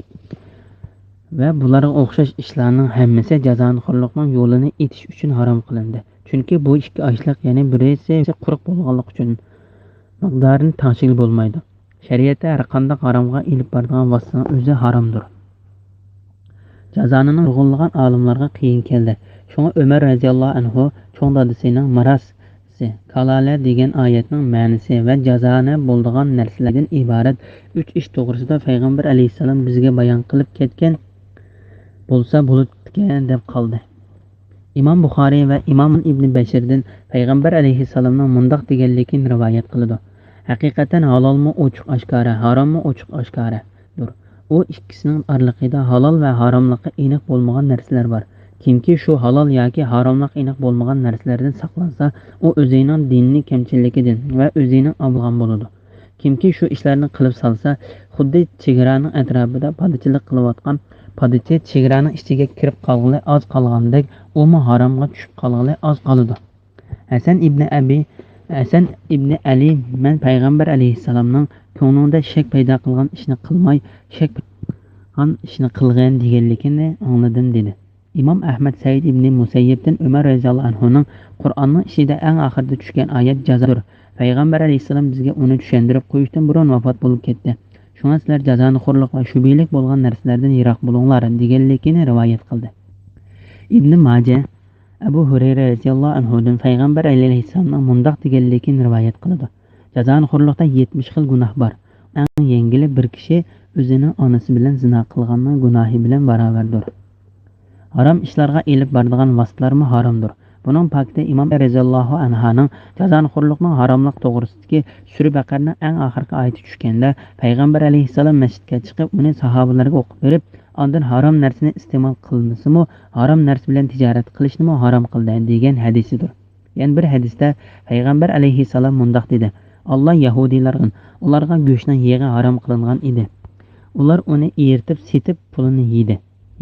va bularga o'xshash ishlarning hammasi jazonxo'rlikning yo'lini itish uchun harom qilindi. Chunki bu ikki ochliq, ya'ni birisi quruq bo'lganligi uchun miqdorini tangchil bo'lmaydi. Shariatda har qanday haromga ilib boradigan vositaning o'zi haromdir. Jazonini nurg'unlagan olimlarga qiyin keldi. Shunga Umar radhiyallohu anhu cho'ng dadasining marasi kalala degan oyatning ma'nosi va jazoni bo'ladigan narsalardan iborat 3 ish to'g'risida payg'ambar alayhissalom bizga bayon qilib ketgan bo'lsa bo'libdigan deb qoldi. Imom Buxoriy va Imom Ibn Bashirdan payg'ambar alayhissalomning mundoq deganligini rivoyat qiladi. Haqiqatan halolmi ochiq oshkora, harommi ochiq oshkoradir. U ikkisining oralig'ida halol va haromlikqa aniq bo'lmagan narsalar bor. Kimki shu halol yoki haromlik aniq bo'lmagan narsalardan saqlansa, u o'zining dinining kamchiligidan va o'zining oblig'an bo'ladi. Kimki shu ishlarni qilib salsa, xuddi chegaraning atrofida podachilik qilayotgan podachi chegaraning ichiga kirib qolg'ili oz qolgandek, u haromga tushib qolg'ili oz qoladi. Hasan ibn Ali men payg'ambar alayhissalomning ko'nglida shak paydo qilgan ishni qilmay, shak qilgan ishni qilgan deganligini angladim dedi. İmam Ahmed Said ibn Musayyib'den Ömer radhiyallohu anhu'nun Qur'onning ichida eng oxirida tushgan oyat jazodir. Payg'ambar alayhissalom bizga uni tushuntirib qo'yishdan burun vafot bo'lib ketdi. Shunga sizlar jazoni xo'rlik va shubiylik bo'lgan narsalardan yiroq bo'linglar deganligini rivoyat qildi. Ibn Majah Abu Hurayra radhiyallohu anhu'dan payg'ambar alayhissalomning mundoq deganligini rivoyat qildi. Jazoni xo'rlikda 70 xil gunoh bor. Eng yengili bir kishi o'zining onasi bilan zina qilganning gunohi bilan barobardir. Haram ishlarga elib boradigan vositalarmi haromdir. Buning pakida Imom radhiyallohu anhuning jazonxo'rlikning haromlik to'g'risidagi Sura Baqarning eng oxirgi oyati tushganda payg'ambar alayhissalom masjidga chiqib uni sahobalarga o'qib berib, ondan harom narsani iste'mol qilmasimi, harom narsa bilan tijorat qilishni harom qildi degan hadisidir. Yana bir hadisda payg'ambar alayhissalom mundoq dedi: Alloh yahudiylarga ularga go'shtning yeg'i harom qilingan edi. Ular uni eritib, setib pulini yedi.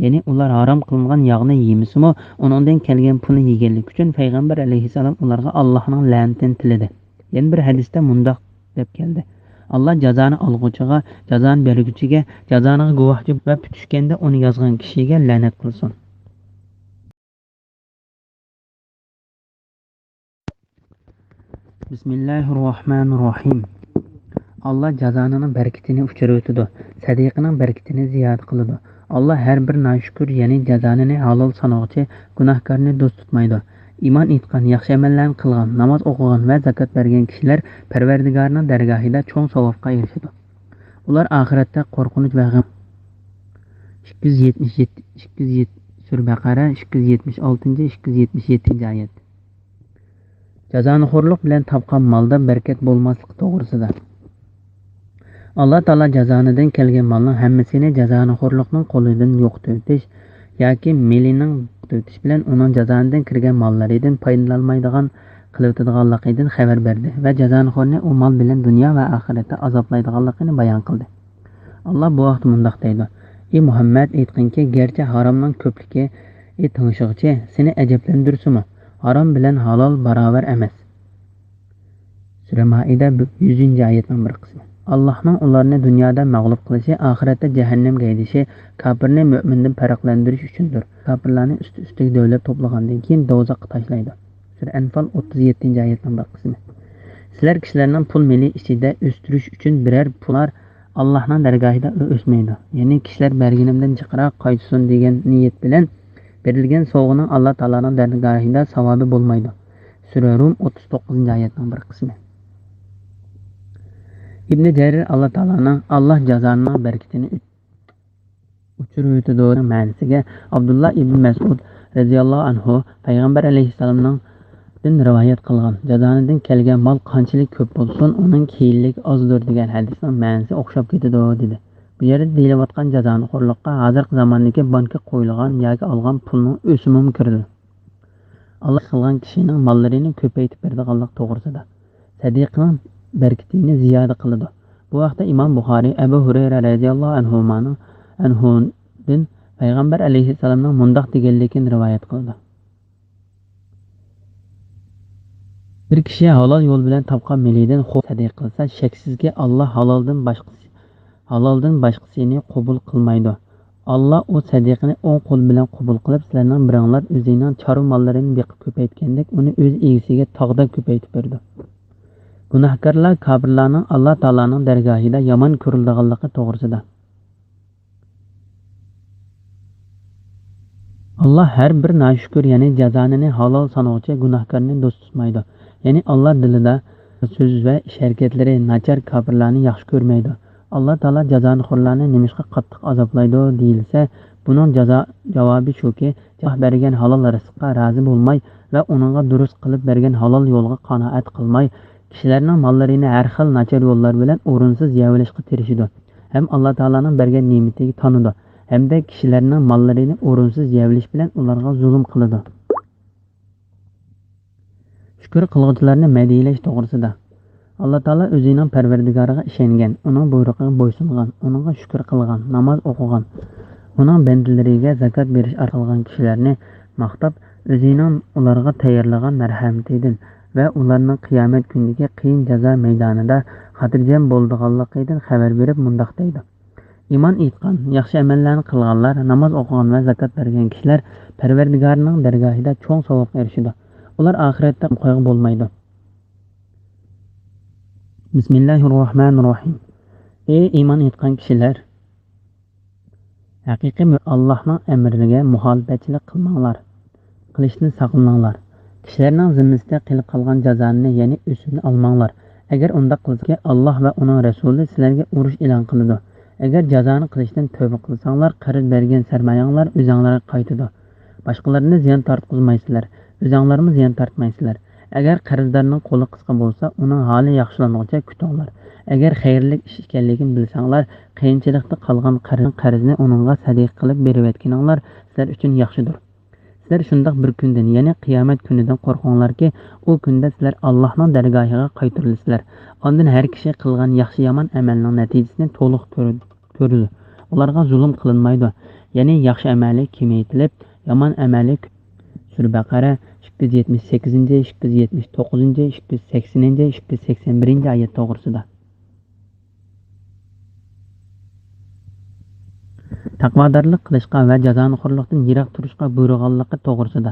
Ya'ni ular harom qilingan yog'ni yemisimi, uningdan kelgan pulni yeganlik uchun payg'ambar alayhissalom ularga Allohning la'natini tiladi. Yana bir hadisda mundoq deb keldi: Alloh jazoni olg'uchiga, jazoni berguchiga, jazoniga guvohchi va tutishganda uni yozgan kishiga la'nat qilsin. Bismillahirrohmanirrohim. Allah jazonining barakatini o'chiradi, sadiqining barakatini ziyoda qiladi. Allah her bir naşükür, ya'ni jazonini halol sanoqchi gunohkorni do'st tutmaydi. Iymon etgan, yaxshi amallarni qilgan, namoz o'qigan va zakot bergan kishilar Parvardigorning dargohida cho'ng savobga erishadi. Ular oxiratda qo'rqinch va g'am 277 Sura Baqara 276-277 oyat. Jazonxo'rlik bilan topgan molda barakat bo'lmasligi to'g'risida. Allah Taala jazonidan kelgan molning hammasini jazonxo'rlikning qo'lidan yo'qotish yoki melining yo'qotish bilan uning jazonidan kirgan mollaridan foydalanolmaydigan qilib xabar berdi va jazonxo'rni u mol bilan dunyo va oxiratda azoblaydiganligini bayon qildi. Allah bu vaqt mundoq deydi: Ey Muhammad, aytqinki, garchi haromning ko'pligi tingshig'ichi seni ajablantirsimi? Harom bilan halol barobar emas. Sura Maida 100-oyatning bir qismi. Allohning ularni dunyoda mag'lub qilishi, oxiratda jahannamga haydashi kofirni mo'mindan farqlantirish uchundir. Kofirlarni usti-ustiga davlat to'plagandan keyin do'zaxga tashlaydi. Sura Anfal 37-oyatning bir qismi. Sizlar kishilarning pul meli ichida o'stirish uchun biror pullar Allohning dargohida o'smaydi. Ya'ni kishilar berganimdan jiqroq qaytsin degan niyat bilan berilgan sovg'aning Alloh taolaning dargohida savobi bo'lmaydi. Sura Rum 39-oyatning bir qismi. İbn Jarir Allah jazonining barakatini o'chiruvdi ma'nosiga Abdullah ibn Mas'ud radhiyallohu anhu payg'ambar alayhissalomning din rivoyat qilgan jazonidan kelgan mol qanchalik ko'p bo'lsin uning keyinligi ozdir degan hadisning ma'nosi o'xshab ketadi dedi. Bu yerda deyilayotgan jazonixo'rlikqa hozirgi zamondagi bankka qo'yilgan yoki olgan pulning o'simi kirdi. Allah qilgan kishining mollarini ko'paytirib beradiganlik to'g'risida sadiqning barkatini ziyoda qiladi. Bu vaqtda Imom Buxoriy Abu Hurayra radhiyallohu anhudan payg'ambar alayhissalomning mundoq deganligini rivoyat qildi. Bir kishi halol yo'l bilan topgan melidan sadiq qilsa, shaksizki Allah haloldan boshqasini qabul qilmaydi. Allah o sadiqini o'ng qo'l bilan qabul qilib, sizlarning biringlar o'zingizning chor mollarini beqib ko'paytgandek, uni o'z egasiga tog'da ko'paytib berdi. Gunohkorlar kofirlarning Alloh taolaning dargohida yomon ko'rilganligi to'g'risida. Allah har bir noshukr, ya'ni jazonini halol sanuvchi gunohkorni do'st tutmaydi. Ya'ni Allah dilida so'z va ish harakatlari nachar kofirlarni yaxshi ko'rmaydi. Allah Taala jazonixo'rlarni nimishqa qattiq azoblaydi deyilsa, buning javobi shuki, Allah bergan halol rizqqa rozi bo'lmay va uningga durust qilib bergan halol yo'lga qanoat qilmay, kishilarning mollarini har xil nachar yo'llar bilan o'rinsiz yevilishga tirishadi. Ham Allah Taolaning bergan ne'matiga tanidi, hamda kishilarning mollarini o'rinsiz yevilish bilan ularga zulm qiladi. Shukr qiluvchilarni madiyalash to'g'risida. Allah Taala o'zining Parvardigoriga ishongan, uning buyrug'iga bo'ysungan, uningga shukr qilgan, namoz o'qigan, uning bandalariga zakot berish orqali kishilarni maqtab, o'zining ularga tayyorlagan marhamatidan va ularning qiyomat kunidagi qiyin jazo maydonida xotirjam bo'lganligidan xabar berib mundoq deydi. Iymon etgan, yaxshi amallarni qilganlar, namoz o'qigan va zakot bergan kishilar Parvardigorining dargohida cho'ng savobga erishadi. Ular oxiratda qo'yga bo'lmaydi. Bismillahirrohmanirrohim. Ey iymon etgan kishilar, haqiqiy Allohning amriga muxolifatchilik qilishni saqlaninglar. Kishilarning zimmasida qilib qolgan jazoni, ya'ni o'sibni olmanglar. Agar unda qilsa, Alloh va uning rasuli sizlarga urush e'lon qiladi. Agar jazoni qilishdan tavba qilsanglar, qarz bergan sarmoyanglar o'zingizlarga qaytadi. Boshqalarni ziyon tortqizmaysizlar, o'zingizlarni ziyon tortmaysizlar. Agar qarzdorning qo'li qisqa bo'lsa, uning holi yaxshilanguncha kutinglar. Agar xayrli ish ekanligini bilsanglar, qiyinchilikda qolgan qarzni uningga sadiq qilib berayotganinglar sizlar uchun yaxshidir. Sizlar shundoq bir kundan, ya'ni qiyomat kunidan qo'rqinglarki, u kunda sizlar Allohning dargohiga qaytarilasizlar. Ondan har kishi qilgan yaxshi yomon amalning natijasini to'liq ko'radi. Ularga zulm qilinmaydi. Ya'ni yaxshi amali kamaytirilib, yomon amali Sur-Baqara 278, 279, 280, 281 oyat to'g'risida. Taqvodorlik qilishga va jazonixo'rlikdan yiroq turishga buyurganligi to'g'risida.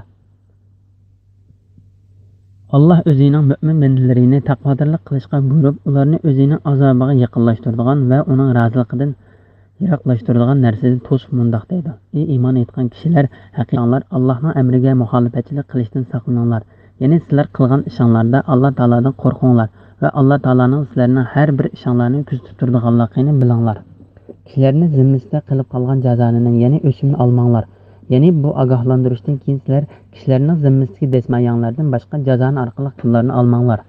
Allah o'zining mu'min bandalarini taqvodorlik qilishga buyurib, ularni o'zining azobiga yaqinlashtiradigan va uning roziligidan yiroqlashtiradigan narsadan to'sib mundoq deydi. Ey iymon etgan kishilar, haqiqatlar Allohning amriga muxolifatchilik qilishdan saqlaninglar. Ya'ni sizlar qilgan ishinglarda Alloh taoladan qo'rqinglar va Alloh taolaning sizlarning har bir ishinglarni kuzatib turadiganligini bilinglar. Kishilarni zimmasida qilib qolgan jazoni, ya'ni o'simni olmanglar. Ya'ni bu ogohlantirishdan keyin sizlar kishilarning zimmasidagi desmayanglardan boshqa jazoni orqali pullarni olmanglar.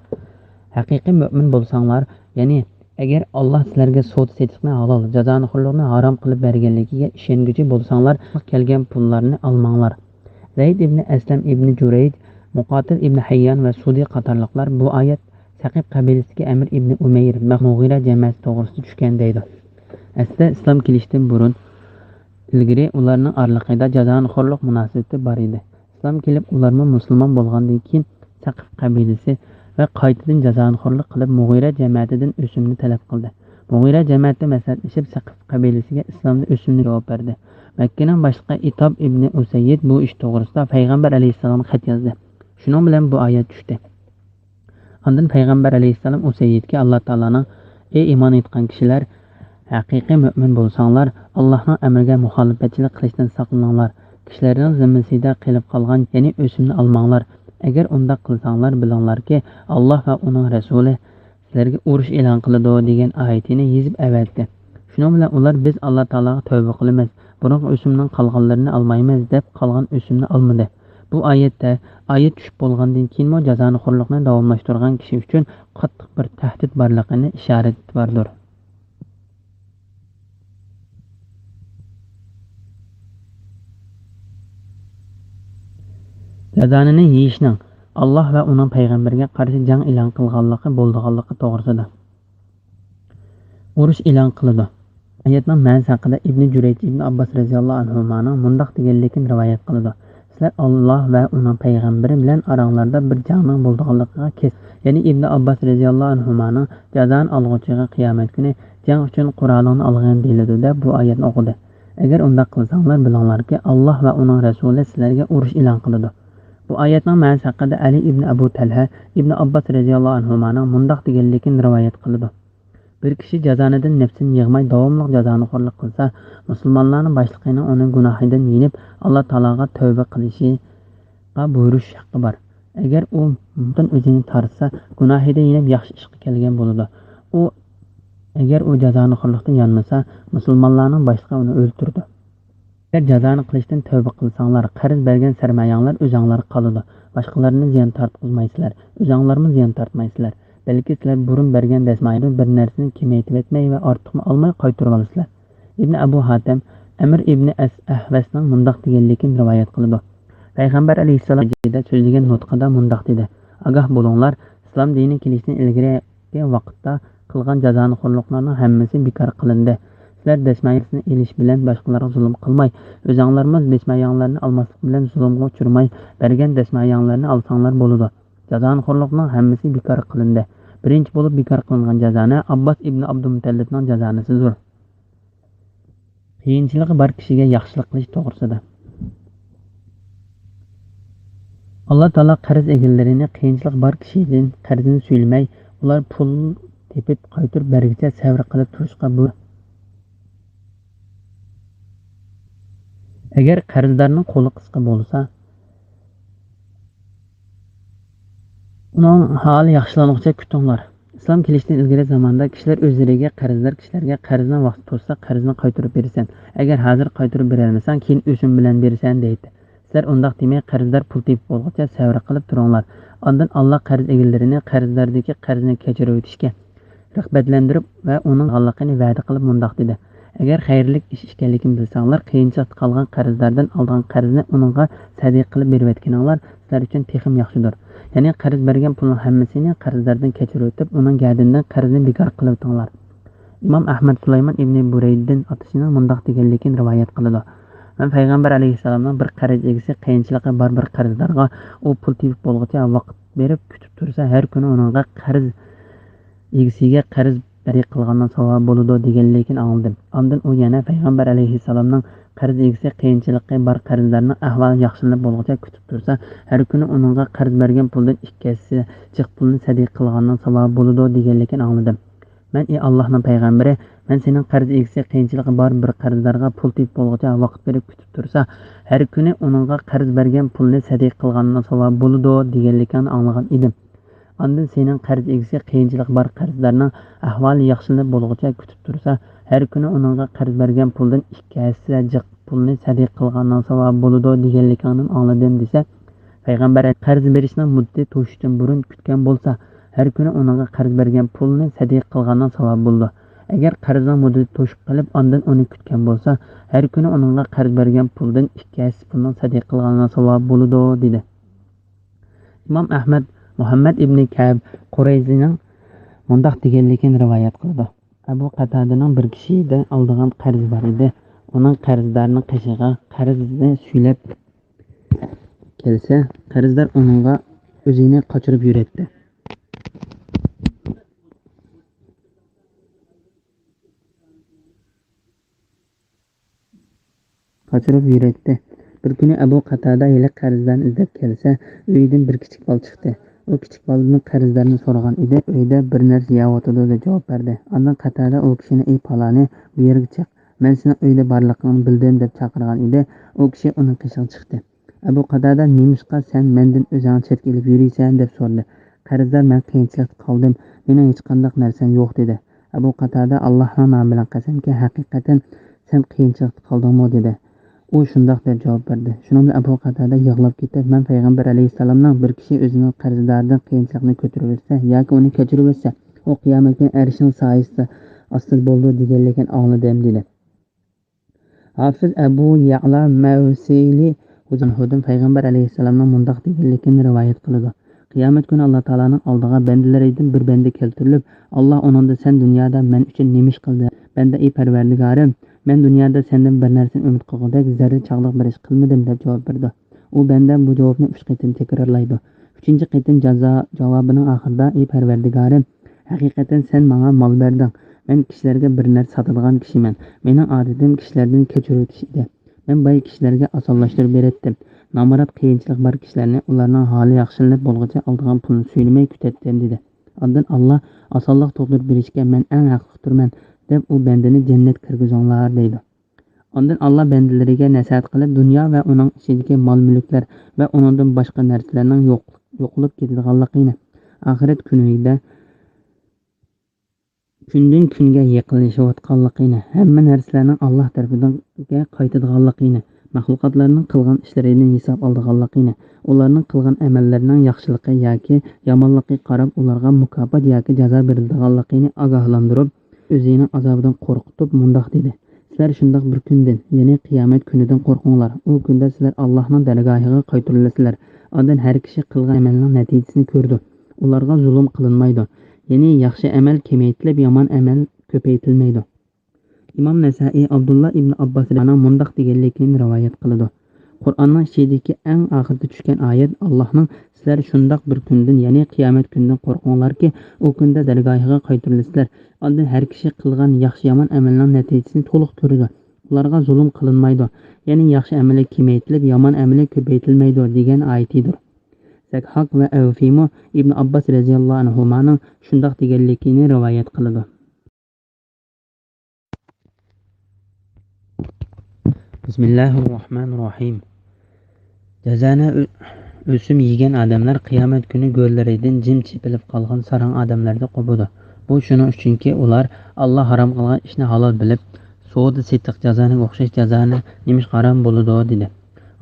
Haqiqiy mu'min bo'lsanglar, ya'ni agar Alloh sizlarga sud setishni halol, jazonixo'rlikni harom qilib berganligiga ishonguchi bo'lsanglar, kelgan pullarni olmanglar. Zayd ibn Aslam ibn Jurayd, Muqotil ibn Hayyan va Sudi qatorliqlar bu oyat Saqif qabilasiga Amir ibn Umayr, Mughira jamoasi to'g'risida tushgan deydi. Aslida islom kelishdan burun ilgari ularning oraliqida jazonixo'rlik munosabati bor edi. Islom kelib ularni musulmon bo'lgandan keyin Saqif qabilasi va qaytadan jazonixo'rlik qilib Mughira jamoatidan o'simni talab qildi. Mughira jamoati maslahatlashib Saqif qabilasiga islomda o'simni javob berdi. Makkaning boshqa Itob ibn Usayd bu ish to'g'risida payg'ambar alayhissalomga xat yozdi. Shuning bilan bu oyat tushdi. Ondan payg'ambar alayhissalom Usaydga Alloh taolaning: "Ey iymon etgan kishilar, haqiqiy mu'min bo'lsanglar, Allohning amriga muxolifatchilik qilishdan saqlaninglar. Kishilarning zimmasida qilib qolgan, ya'ni o'simni olmanglar. Agar unda qilsanglar, bilinglarki, Alloh va uning rasuli sizlarga urush e'lon qiladi degan oyatini yezib avatdi." Şunun bilan ular biz Alloh taologa tövbe qilamiz, burungi o'simning qolganlarini olmaymiz deb qolgan o'simni olmadi. Bu oyatda oyat tushib bo'lgandan keyinmi jazonixo'rlikni davomlashtirgan kishi uchun qattiq bir tahdid borligini ishorat bordir. Jazonini yeyishning Alloh va uning payg'ambariga qarshi jang e'lon qilganligi bo'lganligi to'g'risida urush e'lon qiladi. Oyatning ma'nosi haqida Ibn Jurayj Ibn Abbos radhiyallohu anhumaning mundoq deganligini rivoyat qiladi. Sizlar Alloh va uning payg'ambari bilan oranglarda bir jangning bo'lganligiga kes. Ya'ni Ibn Abbos radhiyallohu anhumaning jazon olg'uchiga qiyomat kuni jang uchun qurolini olgan deyiladi deb bu oyatni o'qidi. Agar undaq qilsanglar bilinglarki, Alloh va uning rasuli sizlarga urush e'lon qiladi. Bu oyatning ma'nosi haqida Ali ibn Abu Talha Ibn Abbos radhiyallohu anhumaning mundoq deganligini rivoyat qiladi. Bir kishi jazonidan nafsini yig'may davomli jazonixo'rlik qilsa, musulmonlarning boshlig'ining uning gunohidan yenib, Alloh taologa tavba qilishiga buyurish haqqi bor. Agar u bundan o'zini tortsa, gunohidan yenib yaxshi ishga kelgan bo'ladi. Agar u jazonixo'rlikdan yanmasa, musulmonlarning boshlig'i uni o'ldirdi. Agar jazoni qilishdan tavba qilsanglar, qarz bergan sarmoyanglar o'zingizlarga qoladi. Boshqalarni ziyon tortqizmaysizlar, o'zingizlarni ziyon tortmaysizlar. Balki sizlar burun bergan dasmaydan bir narsani kemaytib etmay va ortiqni olmay qaytarib olasizlar. Ibn Abu Hatim Amr ibn Ahvasning mundoq deganligini rivoyat qiladi. Payg'ambar alayhissalom so'zlagan nutqida mundoq dedi: "Ogoh bo'linglar, islom dini kelishdan ilgarigi vaqtda qilgan jazonixo'rliklarning hammasi bekor qilindi. Sizlar dasmayasini elish bilan boshqalarga zulm qilmay, o'zingizlarimiz dasmayanglarni olmaslik bilan zulmga uchirmay, bergan dasmayanglarni olsanglar bo'ladi. Jazonixo'rlikning hammasi bekor qilindi. Birinchi bo'lib bekor qilingan jazoni Abbos ibn Abdumutallibning jazonisidir." Qiyinchiligi bor kishiga yaxshilik qilish to'g'risida. Alloh taolo qarz egalarini qiyinchilik bor kishidan qarzini so'yilmay, ular pul tepib qaytarib berguncha sabr qilib turishga buyurdi. Agar qarzdorning qo'li qisqa bo'lsa, uning holi yaxshilanguncha kutinglar. Islom kelishdan ilgari zamonda kishilar o'zlariga qarzdor kishilarga qarzni vaqt to'sa qarzni qaytarib berasan. Agar hozir qaytarib bera olmasang, keyin o'sim bilan berasan deydi. Sizlar undaq demay qarzdor pul tepib bo'lguncha sabr qilib turinglar. Ondan Alloh qarz egalarini qarzdordagi qarzni kechirib o'tishga rag'batlantirib va uning g'allig'ini va'da qilib mundoq dedi: "Agar xayrli ish ekanligini bilsanglar, qiyinchilikda qolgan qarzdordan olgan qarzni uningga sadiq qilib berayotganinglar sizlar uchun texim yaxshidir." Ya'ni qarz bergan pulning hammasini qarzdordan kechirib o'tib, uning gadindan qarzni bekor qilib o'tinglar. Imom Ahmad Sulaymon ibn Burayddan otashining mundoq deganligini rivoyat qiladi: "Men payg'ambar alayhissalomning bir qarz egisi qiyinchiligi bor bir qarzdorga u pul tepib bo'lguncha vaqt berib kutib tursa, har kuni uningga qarz egisiga qarz beri qilgandan savob bo'ladi deganligini angladim. Ondan u yana payg'ambar alayhissalomning qarz egisi qiyinchiligi bor qarzdorning ahvoli yaxshilanib bo'lguncha kutib tursa, har kuni uningga qarz bergan puldan ikkisi jiq pulni sadiq qilgandan savob bo'ladi deganligini angladim. Men ey Allohning payg'ambari, men sening qarz egisi qiyinchiligi bor bir qarzdorga pul tepib bo'lguncha vaqt berib kutib tursa, har kuni uningga qarz bergan pulni sadiq qilgandan savob bo'ladi deganligini anglagan edim. Ondan sening qarz egisi qiyinchilik bor qarzdorning ahvoli yaxshilanib bo'lguncha kutib tursa, har kuni uningga qarz bergan puldan ikkisi jiq pulni sadiq qilgandan savob bo'ladi deganligini angladim desa, payg'ambar qarz berishning muddati to'shishdan burun kutgan bo'lsa, har kuni uningga qarz bergan pulni sadiq qilgandan savob bo'ladi. Agar qarzning muddati to'shib qolib, ondan uni kutgan bo'lsa, har kuni uningga qarz bergan puldan ikkisi pulni sadiq qilgandan savob bo'ladi dedi. Imom Ahmad Muhammad ibn Ka'b Qurayzining mundoq deganligini rivoyat qildi: Abu Qatadaning bir kishidan oldigan qarz bor edi. Uning qarzdorning qishig'i qarzni suylab kelsa, qarzdor uningga o'zini qochirib yuratdi. Bir kuni Abu Qatada yili qarzdorni izlab kelsa, uyidan bir kichik bola chiqdi. U kichik boladan qarzdorni so'ragan edi. Uyda bir narsa yeyotidi deb javob berdi. Ondan Qatada u kishini: "Ey paloni, bu yerga chiq. Men seni uyda borligingni bildim" deb chaqirgan edi. U kishi uning qishig'iga chiqdi. Abu Qatada: "Nemishqa sen mendan o'zing chetga olib yuriysan?" deb so'radi. Qarzdor: "Men qiyinchilikda qoldim. Mening hech qanday narsam yo'q" dedi. Abu Qatada Allohning nomi bilan qasamki, haqiqatan sen qiyinchilikda qoldingmi dedi. U shundoq deb javob berdi. Shuningdek Abu Qatada yig'lab ketib, "Men payg'ambar alayhisalomning bir kishi o'zining qarzdoridan qiyinchilikni ko'tarib o'tsa yoki uni kechirib o'tsa, u qiyomat kuni arshning soyasida ostida bo'ldi deganligini angladim" dedi. Hafiz Abu Ya'la Mavsili Hudun payg'ambar alayhisalomning mundoq deganligini rivoyat qiladi. Qiyomat kuni Alloh taolaning oldiga bandalaridan bir banda keltirilib, Alloh uningda sen dunyoda men uchun nima ish qilding? Banda ey Parvardigorim, men dunyoda sendan bir narsani umid qilgandek zarra chaqliq bir ish qilmadim deb javob berdi. U banda bu javobni 3 qatim takrorlaydi. 3-chi qatim javobining oxirida ey Parvardigorim, haqiqatan sen menga mol berding. Men kishilarga bir narsa sotadigan kishiman. Mening odatim kishilardan kechiruvchi edi. Men boy kishilarga osonlashtirib beretdim. Namorat qiyinchilik bor kishilarni ularning holi yaxshilanib bo'lguncha oldigan pulni suylamay kutatdim dedi. Ondan Alloh osonlik tug'dirib berishga men eng haqlidirman deb u bandani jannat kirgizinglar deydi. Ondan Alloh bandalariga nasihat qilib, dunyo va uning ichidagi mol-mulklar va uningdan boshqa narsalarning yo'qolib ketadiganligini, oxirat kunida kundan kunga yaqinlashayotganligini, hamma narsalarning Alloh tarafidan qaytadiganligini, maxluqotlarning qilgan ishlaridan hisob oladiganligini, ularning qilgan amallarining yaxshiligi yoki yomonligiga qarab ularga mukofot yoki jazo beriladiganligini ogohlantirib, o'zining azobidan qo'rqitib mundoq dedi. Sizlar shundoq bir kundan, ya'ni qiyomat kunidan qo'rqinglar. U kunda sizlar Allohning dargohiga qaytarilasizlar. Ondan har kishi qilgan amalining natijasini ko'rdi. Ularga zulm qilinmaydi. Ya'ni yaxshi amal kamaytirilib, yomon amal ko'paytirilmaydi. Imom Nasaiy Abdullah ibn Abbos radhiyallohu anhu mundoq deganligini rivoyat qiladi. Qur'onning ichidagi eng oxirida tushgan oyat Allohning sizlar shundoq bir kundan, ya'ni qiyomat kunidan qo'rqinglarki, u kunda dargohiga qaytarilasizlar. Ondan har kishi qilgan yaxshi yomon amalning natijasini to'liq ko'radi. Ularga zulm qilinmaydi. Ya'ni yaxshi amali kamaytirilib, yomon amali ko'paytirilmaydi degan oyatidir. Zakhaq va Avfimo ibn Abbos radhiyallohu anhuning shundoq deganligini rivoyat qiladi. Bismillahirrohmanirrohim. Jazani o'sim yegan odamlar qiyomat kuni go'llaridan jim chepilib qolgan sarang odamlarda qobudi. Bu shuning uchunki ular Alloh harom qilgan ishni halol bilib, savdo setiq jazoniga o'xshash jazoni nimish harom bo'ladi dedi.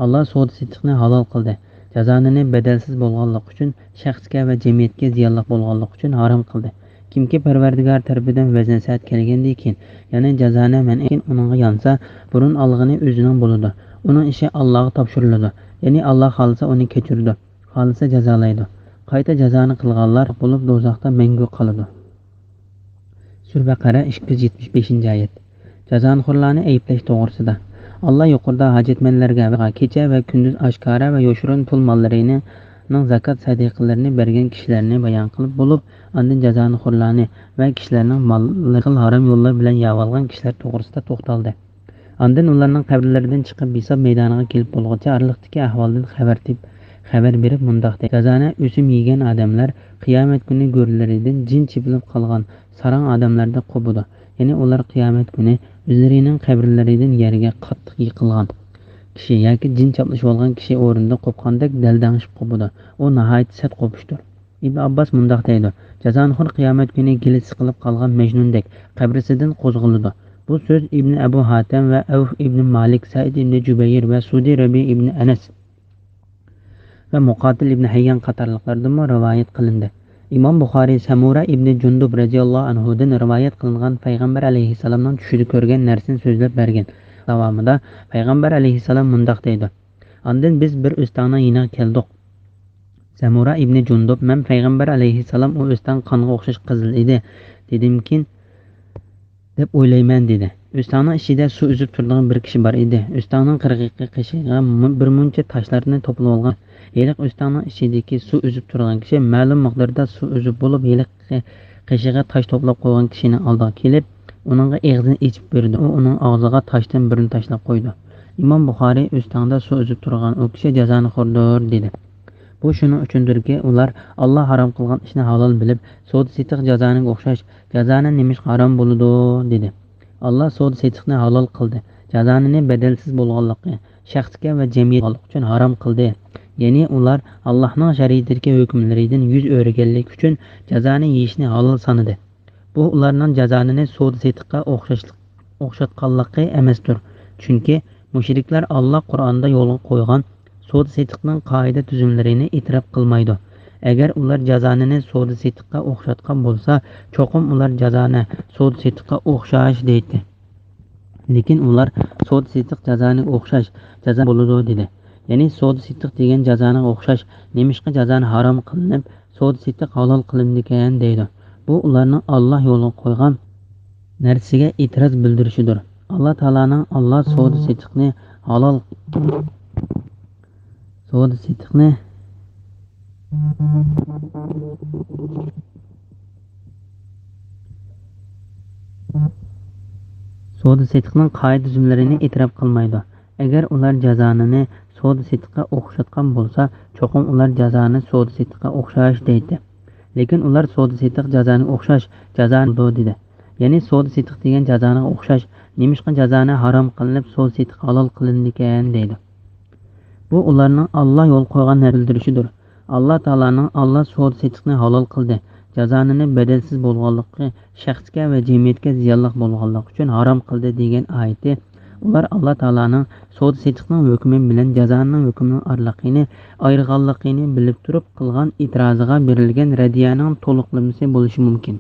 Alloh savdo setiqni halol qildi. Jazonini badalsiz bo'lganlik uchun, shaxsga va jamiyatga ziyonli bo'lganlik uchun harom qildi. Kimki Parvardigor tarafidan vaznasat kelgandan keyin, ya'ni jazoni man'in uningga yonsa, burun olg'ini o'zining bo'ladi. Uning ishi Allohga topshiriladi. Ya'ni Alloh xolsa uni kechiradi, xolsa jazolaydi. Qayta jazoni qilganlar bo'lib do'zaxda mangu qoladi. Sura Baqara 275-oyat. Jazonxo'rlarni ayblash to'g'risida. Allah yuqorida hojatmanlarga va kecha va kunduz oshkora va yoshirin pul mollarining zakat sadiqalarini bergan kishilarni bayon qilib bo'lib, ondan jazonxo'rlarni va kishilarning mollarini harom yo'llar bilan yavolgan kishilar to'g'risida to'xtaldi. Ondan ularning qabrlaridan chiqib hisob maydoniga kelib bo'lguncha orliqdagi ahvoldan xabar berib mundoq dedi. Jazoni o'sim yegan odamlar qiyomat kuni go'rlaridan jin chepilib qolgan sarang odamlarda qobudi. Ya'ni ular qiyomat kuni o'zlarining qabrlaridan yerga qattiq yiqilgan kishi yoki jin chaplashib olgan kishi o'rinda qo'pqandek daldangishib qobudi. U nihoyat sat qo'pishdir. Ibn Abbos mundoq deydi. Jazonxo'r qiyomat kuni gili siqilib qolgan majnundek qabrisidan qo'zg'aladi. Bu so'z Ibn Abu Hatim va Avf ibn Malik, Said ibn Jubayr va Sudi Rabi ibn Anas va Muqatil ibn Hayyan qatorliqlardan rivoyat qilindi. Imom Buxoriy Samura ibn Jundub radhiyallohu anhudan rivoyat qilingan payg'ambar alayhisalomning tushida ko'rgan narsani so'zlab bergan. Davomida payg'ambar alayhisalom mundoq deydi. Ondan biz bir o'stanga yana keldik. Samura ibn Jundub, men payg'ambar alayhisalom u o'stan qonga o'xshash qizil edi, dedimkin deb o'ylayman dedi. O'stanning ichida suv uzib turadigan bir kishi bor edi. O'stanning qirg'iqi qishiga bir muncha toshlarni to'plab olgan. Yeliq o'stanning ichidagi suv uzib turgan kishi ma'lum miqdorda suv uzib bo'lib, yeliq qishiga tosh to'plab qo'ygan kishining oldiga kelib, uningga og'zini ichib berdi. U uning og'ziga toshdan birini tashlab qo'ydi. Imom Buxoriy o'standa suv uzib turgan u kishi jazonxo'rdir dedi. Bu shuning uchundirki, ular Alloh harom qilgan ishni halol bilib, savdo setiq jazoniga o'xshash jazoni nimish harom bo'ladi dedi. Alloh savdo setiqni halol qildi. Jazonini badalsiz bo'lganligi, shaxsga va jamiyat uchun harom qildi. Ya'ni ular Allohning shariatidagi hukmlaridan yuz o'rganlik uchun jazoni yeyishni halol sanadi. Bu ularning jazonini so'd setiqqa o'xshatganligi emasdir. Chunki mushriklar Alloh Qur'onda yo'lga qo'ygan so'd setiqning qoida tuzumlarini e'tirof qilmaydi. Agar ular jazonini so'd setiqqa o'xshatgan bo'lsa, cho'qim ular jazoni so'd setiqqa o'xshash deydi. Lekin ular so'd setiq jazoni o'xshash jazo bo'ladi dedi. Ya'ni so'd setiq degan jazoni o'xshash, nemishqa jazoni harom qilinib, so'd setiq halol qilindi ekan deydi. Bu ularning Alloh yo'liga qo'ygan narsaga e'tiroz bildirishidir. Alloh taolaning Alloh so'd setiqni halol so'd setiqni so'd setiqning qoida tuzumlarini e'tirof qilmaydi. Agar ular jazonini so'd setiqqa o'xshatgan bo'lsa, cho'qim ular jazoni so'd setiqqa o'xshash deydi. Lekin ular so'd setiq jazoni o'xshash jazoni dedi. Ya'ni so'd setiq degan jazoni o'xshash, nemishqa jazoni harom qilinib, so'd setiq halol qilindi ekan deydi. Bu ularning Alloh yo'l qo'ygan bildirishidir. Alloh taolaning Alloh so'd setiqni halol qildi. Jazonini badalsiz bo'lganligi, shaxsga va jamiyatga ziyonli bo'lganligi uchun harom qildi degan oyati ular Alloh taolaning so'd setiqning hukmi bilan jazoning hukmining orliqini ayirganligini bilib turib qilgan e'tiroziga berilgan radiyaning to'liqlamasi bo'lishi mumkin.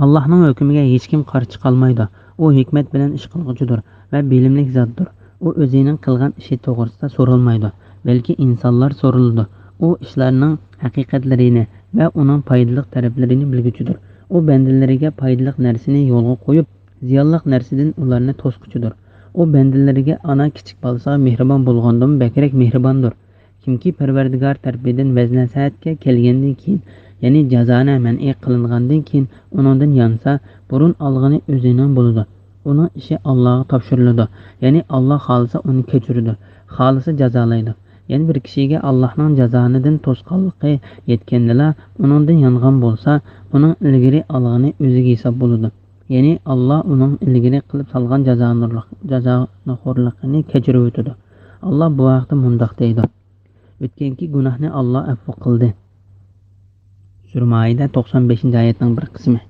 Allohning hukmiga hech kim qarshi chiqolmaydi. U hikmat bilan ish qilguchidir va bilimli zotdir. U o'zining qilgan ishi to'g'risida so'ralmaydi, balki insonlar so'raladi. U ishlarning haqiqatlarini va uning foydali taraflarini bilguchidir. U bandalariga foydali narsani yo'lga qo'yib, ziyonli narsadan ularni to'squchidir. U bandalariga ana kichik bo'lsa mehribon bo'lgandan bakrak mehribondir. Kimki Parvardigor tarafidan vaznasihatga kelgandan keyin, ya'ni jazoni man'iy qilingandan keyin uningdan yansa, burun olg'ini o'zining bo'ladi. Uning ishi Allohga topshiriladi. Ya'ni Alloh xolisa uni kechiradi, xolisa jazolaydi. Ya'ni bir kishiga Allohning jazonidan to'sqanligi yetganda, uningdan yangan bo'lsa, uning ilgari olg'ini o'ziga hisob bo'ladi. Ya'ni Alloh uning ilgari qilib solgan jazoxo'rligini kechirib o'tadi. Alloh bu vaqtda mundoq deydi: o'tganki gunohni Alloh afv qildi. Sura Maida 95-oyatning bir qismi.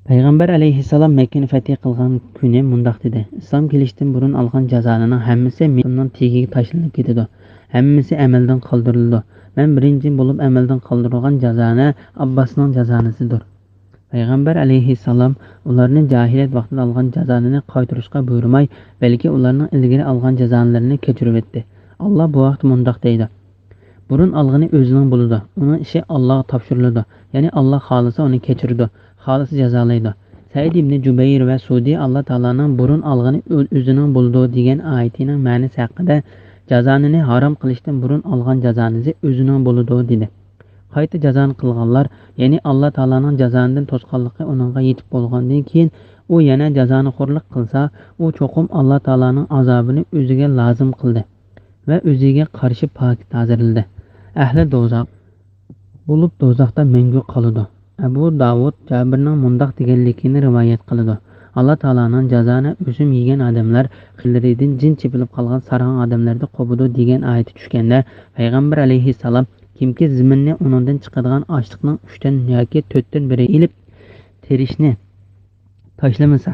Payg'ambar alayhissalom Makkani fath qilgan kuni mundoq dedi: islom kelishdan burun olgan jazonining hammasi menning tegiga tashlanib ketadi. Hammasi amaldan qoldiriladi. Men birinchi bo'lib amaldan qoldirilgan jazoni Abbosning jazonisidir. Payg'ambar alayhissalom ularning jahiliyat vaqtida olgan jazonini qaytarishga buyurmay, balki ularning ilgari olgan jazolarini kechirib o'tdi. Alloh bu vaqt mundoq deydi: burun olg'ini o'zining bo'ladi. Uning ishi Allohga topshiriladi. Ya'ni Alloh xolisa uni kechiradi, xolisa jazolaydi. Said ibn Jubayr va Sudi Alloh taolaning burun olg'ini o'zining bo'ladi degan oyatining ma'nosi haqida jazonini harom qilishdan burun olgan jazonisi o'zining bo'ladi dedi. Qayta jazoni qilganlar, ya'ni Alloh taolaning jazonidan to'sqanligi uningga yetib bo'lgandan keyin u yana jazoni xo'rlik qilsa, u cho'qim Alloh taolaning azobini o'ziga lozim qildi va o'ziga qarshi pok ta'zirladi. Ahli do'zax bo'lib do'zaxda mangu qoladi. Abu Davud Jabirning mundoq deganligini rivoyat qiladi: Alloh taolaning jazoni o'sim yegan odamlar xillaridan jin chepilib qolgan sarg'an odamlarda qo'budi degan oyati tushganda, payg'ambar alayhissalom kimki ziminni uningdan chiqadigan ochliqning 3dan yoki 4dan biri ilib terishni tashlamasa,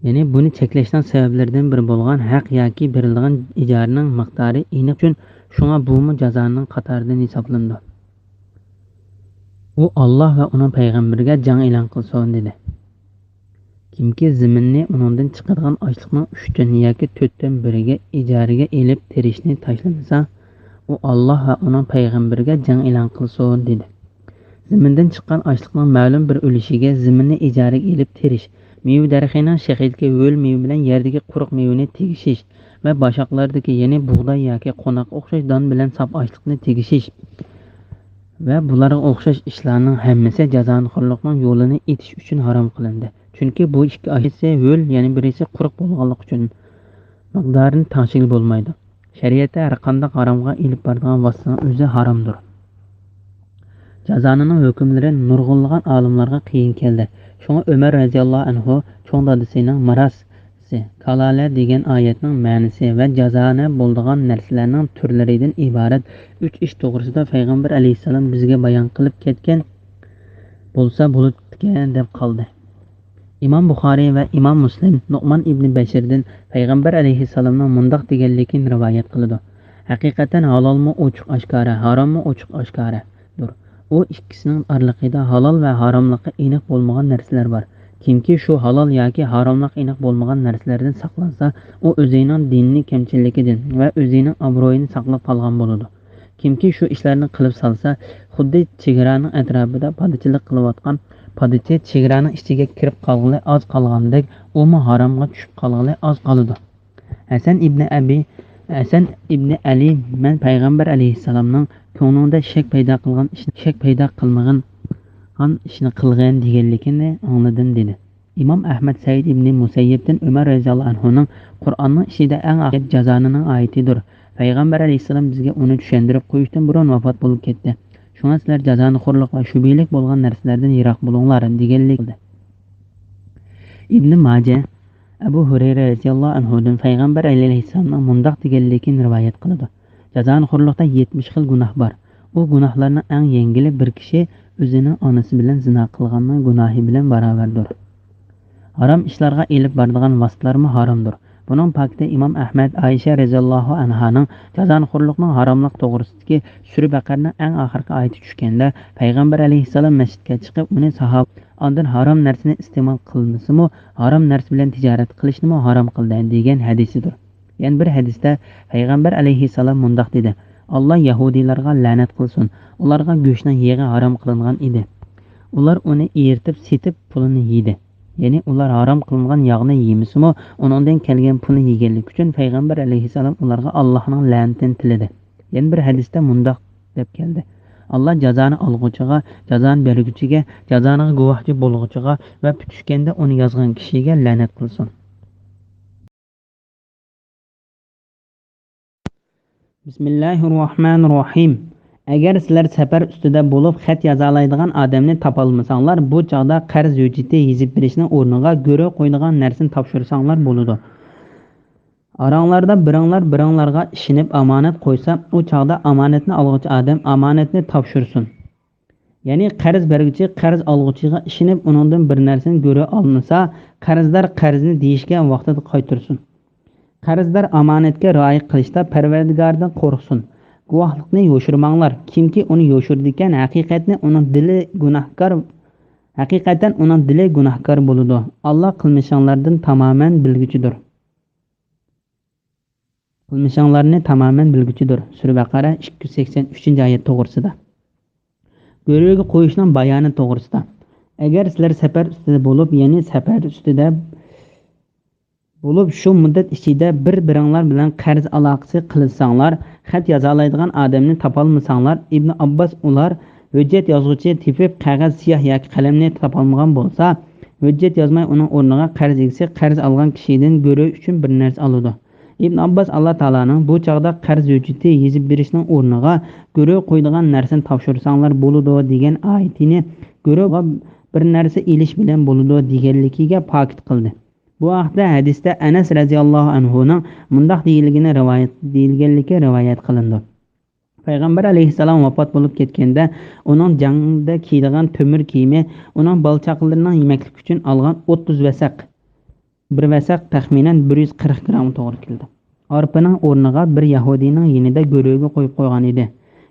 ya'ni buni cheklashning sabablaridan biri bo'lgan haq yoki berilgan ijaraning miqdori aniq uchun, shunga bumi jazoning qatoridan hisoblanadi. U Alloh va uning payg'ambariga jang e'lon qilsin dedi. Kimki ziminni uningdan chiqadigan ochliqning 3dan yoki 4dan biriga ijaraga ilib terishni tashlamasa, u Alloh va uning payg'ambariga jang e'lon qilsin dedi. Zimindan chiqqan ochliqning ma'lum bir o'lishiga ziminni ijaraga ilib terish, meva daraxining shahidga ho'l meva bilan yerdagi quruq mevani tegishish va boshaqlardagi, ya'ni bug'doy yoki qo'noq o'xshash don bilan sap ochliqni tegishish va bularga o'xshash ishlarning hammasi jazonxo'rlikning yo'lini etish uchun harom qilindi. Chunki bu ikki oyatsa ho'l, ya'ni birisi quruq bo'lganligi uchun miqdorini tashkil bo'lmaydi. Shariatda har qanday haromga ilib boradigan vositaning o'zi haromdir. Jazonining hukmlari nurg'unlagan olimlarga qiyin keldi. Shunga Umar radhiyallohu anhu cho'ng dadasining maras qissasi. Kalala degan oyatning ma'nosi va jazoni bo'ladigan narsalarning turlaridan iborat 3 ish to'g'risida payg'ambar alayhissalom bizga bayon qilib ketgan bo'lsa bo'libdigan deb qoldi. imom Buxoriy va imom Muslim Nu'man ibn Bashirdan payg'ambar alayhissalomning mundoq deganligini rivoyat qiladi. Haqiqatan halolmi ochiq oshkora, harommi ochiq oshkoradir. U ikkisining oralig'ida halol va haromlikqa aniq bo'lmagan narsalar bor. Kimki shu halol yoki haromlik aniq bo'lmagan narsalardan saqlansa, u o'zining dinini kamchiligidan va o'zining obro'yini saqlab qolgan bo'ladi. Kimki shu ishlarni qilib salsa, xuddi chegaraning atrofida podachilik qilayotgan podachi chegaraning ichiga kirib qolgani oz qolgandek, u haromga tushib qolgani oz qoladi. Hasan ibn Ali men payg'ambar alayhissalomning ko'nglida shak paydo qilmagan ishni qilgan deganligini angladim dedi. imom Ahmad Said ibn Musayyibdan Umar roziyallohu anhuning Qur'onning ichida eng oxir jazonining oyatidir. Payg'ambar alayhissalom bizga uni tushuntirib qo'yishdan burun vafot bo'lib ketdi. Shunga sizlar jazoni xo'rliq va shubhalik bo'lgan narsalardan yiroq bo'linglar deganlik. Ibn Majah Abu Hurayra roziyallohu anhudan payg'ambar alayhissalomning mundoq deganligini rivoyat qiladi. Jazoni xo'rliqda 70 xil gunoh bor. U gunohlarning eng yengili bir kishi o'zining onasi bilan zina qilganning gunohi bilan barobardir. Harom ishlarga elib boradigan vositalarmi haromdir. Buning pakida imom Ahmad Aisha roziyallohu anhaning jazonxo'rlikning haromlik to'g'risidagi Sura Baqarning eng oxirgi oyati tushganda payg'ambar alayhissalom masjidga chiqib uni sahoba ondan harom narsani iste'mol qilmasimi, harom narsa bilan tijorat qilishni harom qildi degan hadisidir. Yana bir hadisda payg'ambar alayhissalom mundoq dedi: Alloh yahudiylarga la'nat qilsin. Ularga go'shtning yeg'i harom qilingan edi. Ular uni eritib, setib pulini yedi. Ya'ni ular harom qilingan yog'ni yemisimi, uningdan kelgan pulni yeganlik uchun payg'ambar alayhissalom ularga Allohning la'natini tiladi. Yana bir hadisda mundoq deb keldi: Alloh jazoni olg'uchiga, jazoni berguchiga, jazoniga guvohchi bo'lg'uchiga va tutishganda uni yozgan kishiga la'nat qilsin. Bismillahirrohmanirrohim. Agar sizlar safar ustida bo'lib xat yoza oladigan odamni topolmasanglar, bu chaqda qarz hujjati yozib berishning o'rniga go'ra qo'yadigan narsani topshirsanglar bo'ladi. Oranglarda biringlarga ishinib omonat qo'ysa, u chaqda omonatni olg'uchi odam omonatni topshirsin. Ya'ni qarz beruvchi qarz olg'uchiga ishinib uningdan bir narsani go'ra olmasa, qarzdor qarzni deyishgan vaqtida qaytarsin. Qarzdor omonatga rioya qilishda Parvardigordan qo'rqsin. Guvohlikni yo'shirmanglar. Kimki uni yo'shirdikan, haqiqatan uning dili gunohkor bo'ladi. Alloh qilmishinglardan tamoman bilguchidir. Sura Baqara 283-oyat to'g'risida. Go'rga qo'yishning bayoni to'g'risida. Agar sizlar safar ustida bo'lib, ya'ni safar ustida bo'lib shu muddat ichida bir-biringlar bilan qarz aloqasi qilsanglar, xat yoza oladigan odamni topolmasanglar, Ibn Abbos ular hujjat yozuvchi tepib qog'oz siyoh yoki qalamni topolmagan bo'lsa, hujjat yozmay uning o'rniga qarz egsi qarz olgan kishidan go'ri uchun bir narsa oladi. Ibn Abbos Alloh taolaning bu chaqda qarz hujjati yozib berishning o'rniga go'ri qo'yadigan narsani topshirsanglar bo'ladi degan oyatini go'riga bir narsa elish bilan bo'ladi deganligiga pokit qildi. Bu haqda hadisda Anas radhiyallohu anhuning mundoq deyilganligi rivoyat qilindi. Payg'ambar alayhissalom vafot bo'lib ketganda uning jangda kiydigan temir kiyimi uning balchaqlarining yemaklik uchun olgan 30 vasaq. Bir vasaq taxminan 140 gram to'g'ri keldi. Arpaning o'rniga bir yahudiyning yonida go'rga qo'yib qo'ygan edi.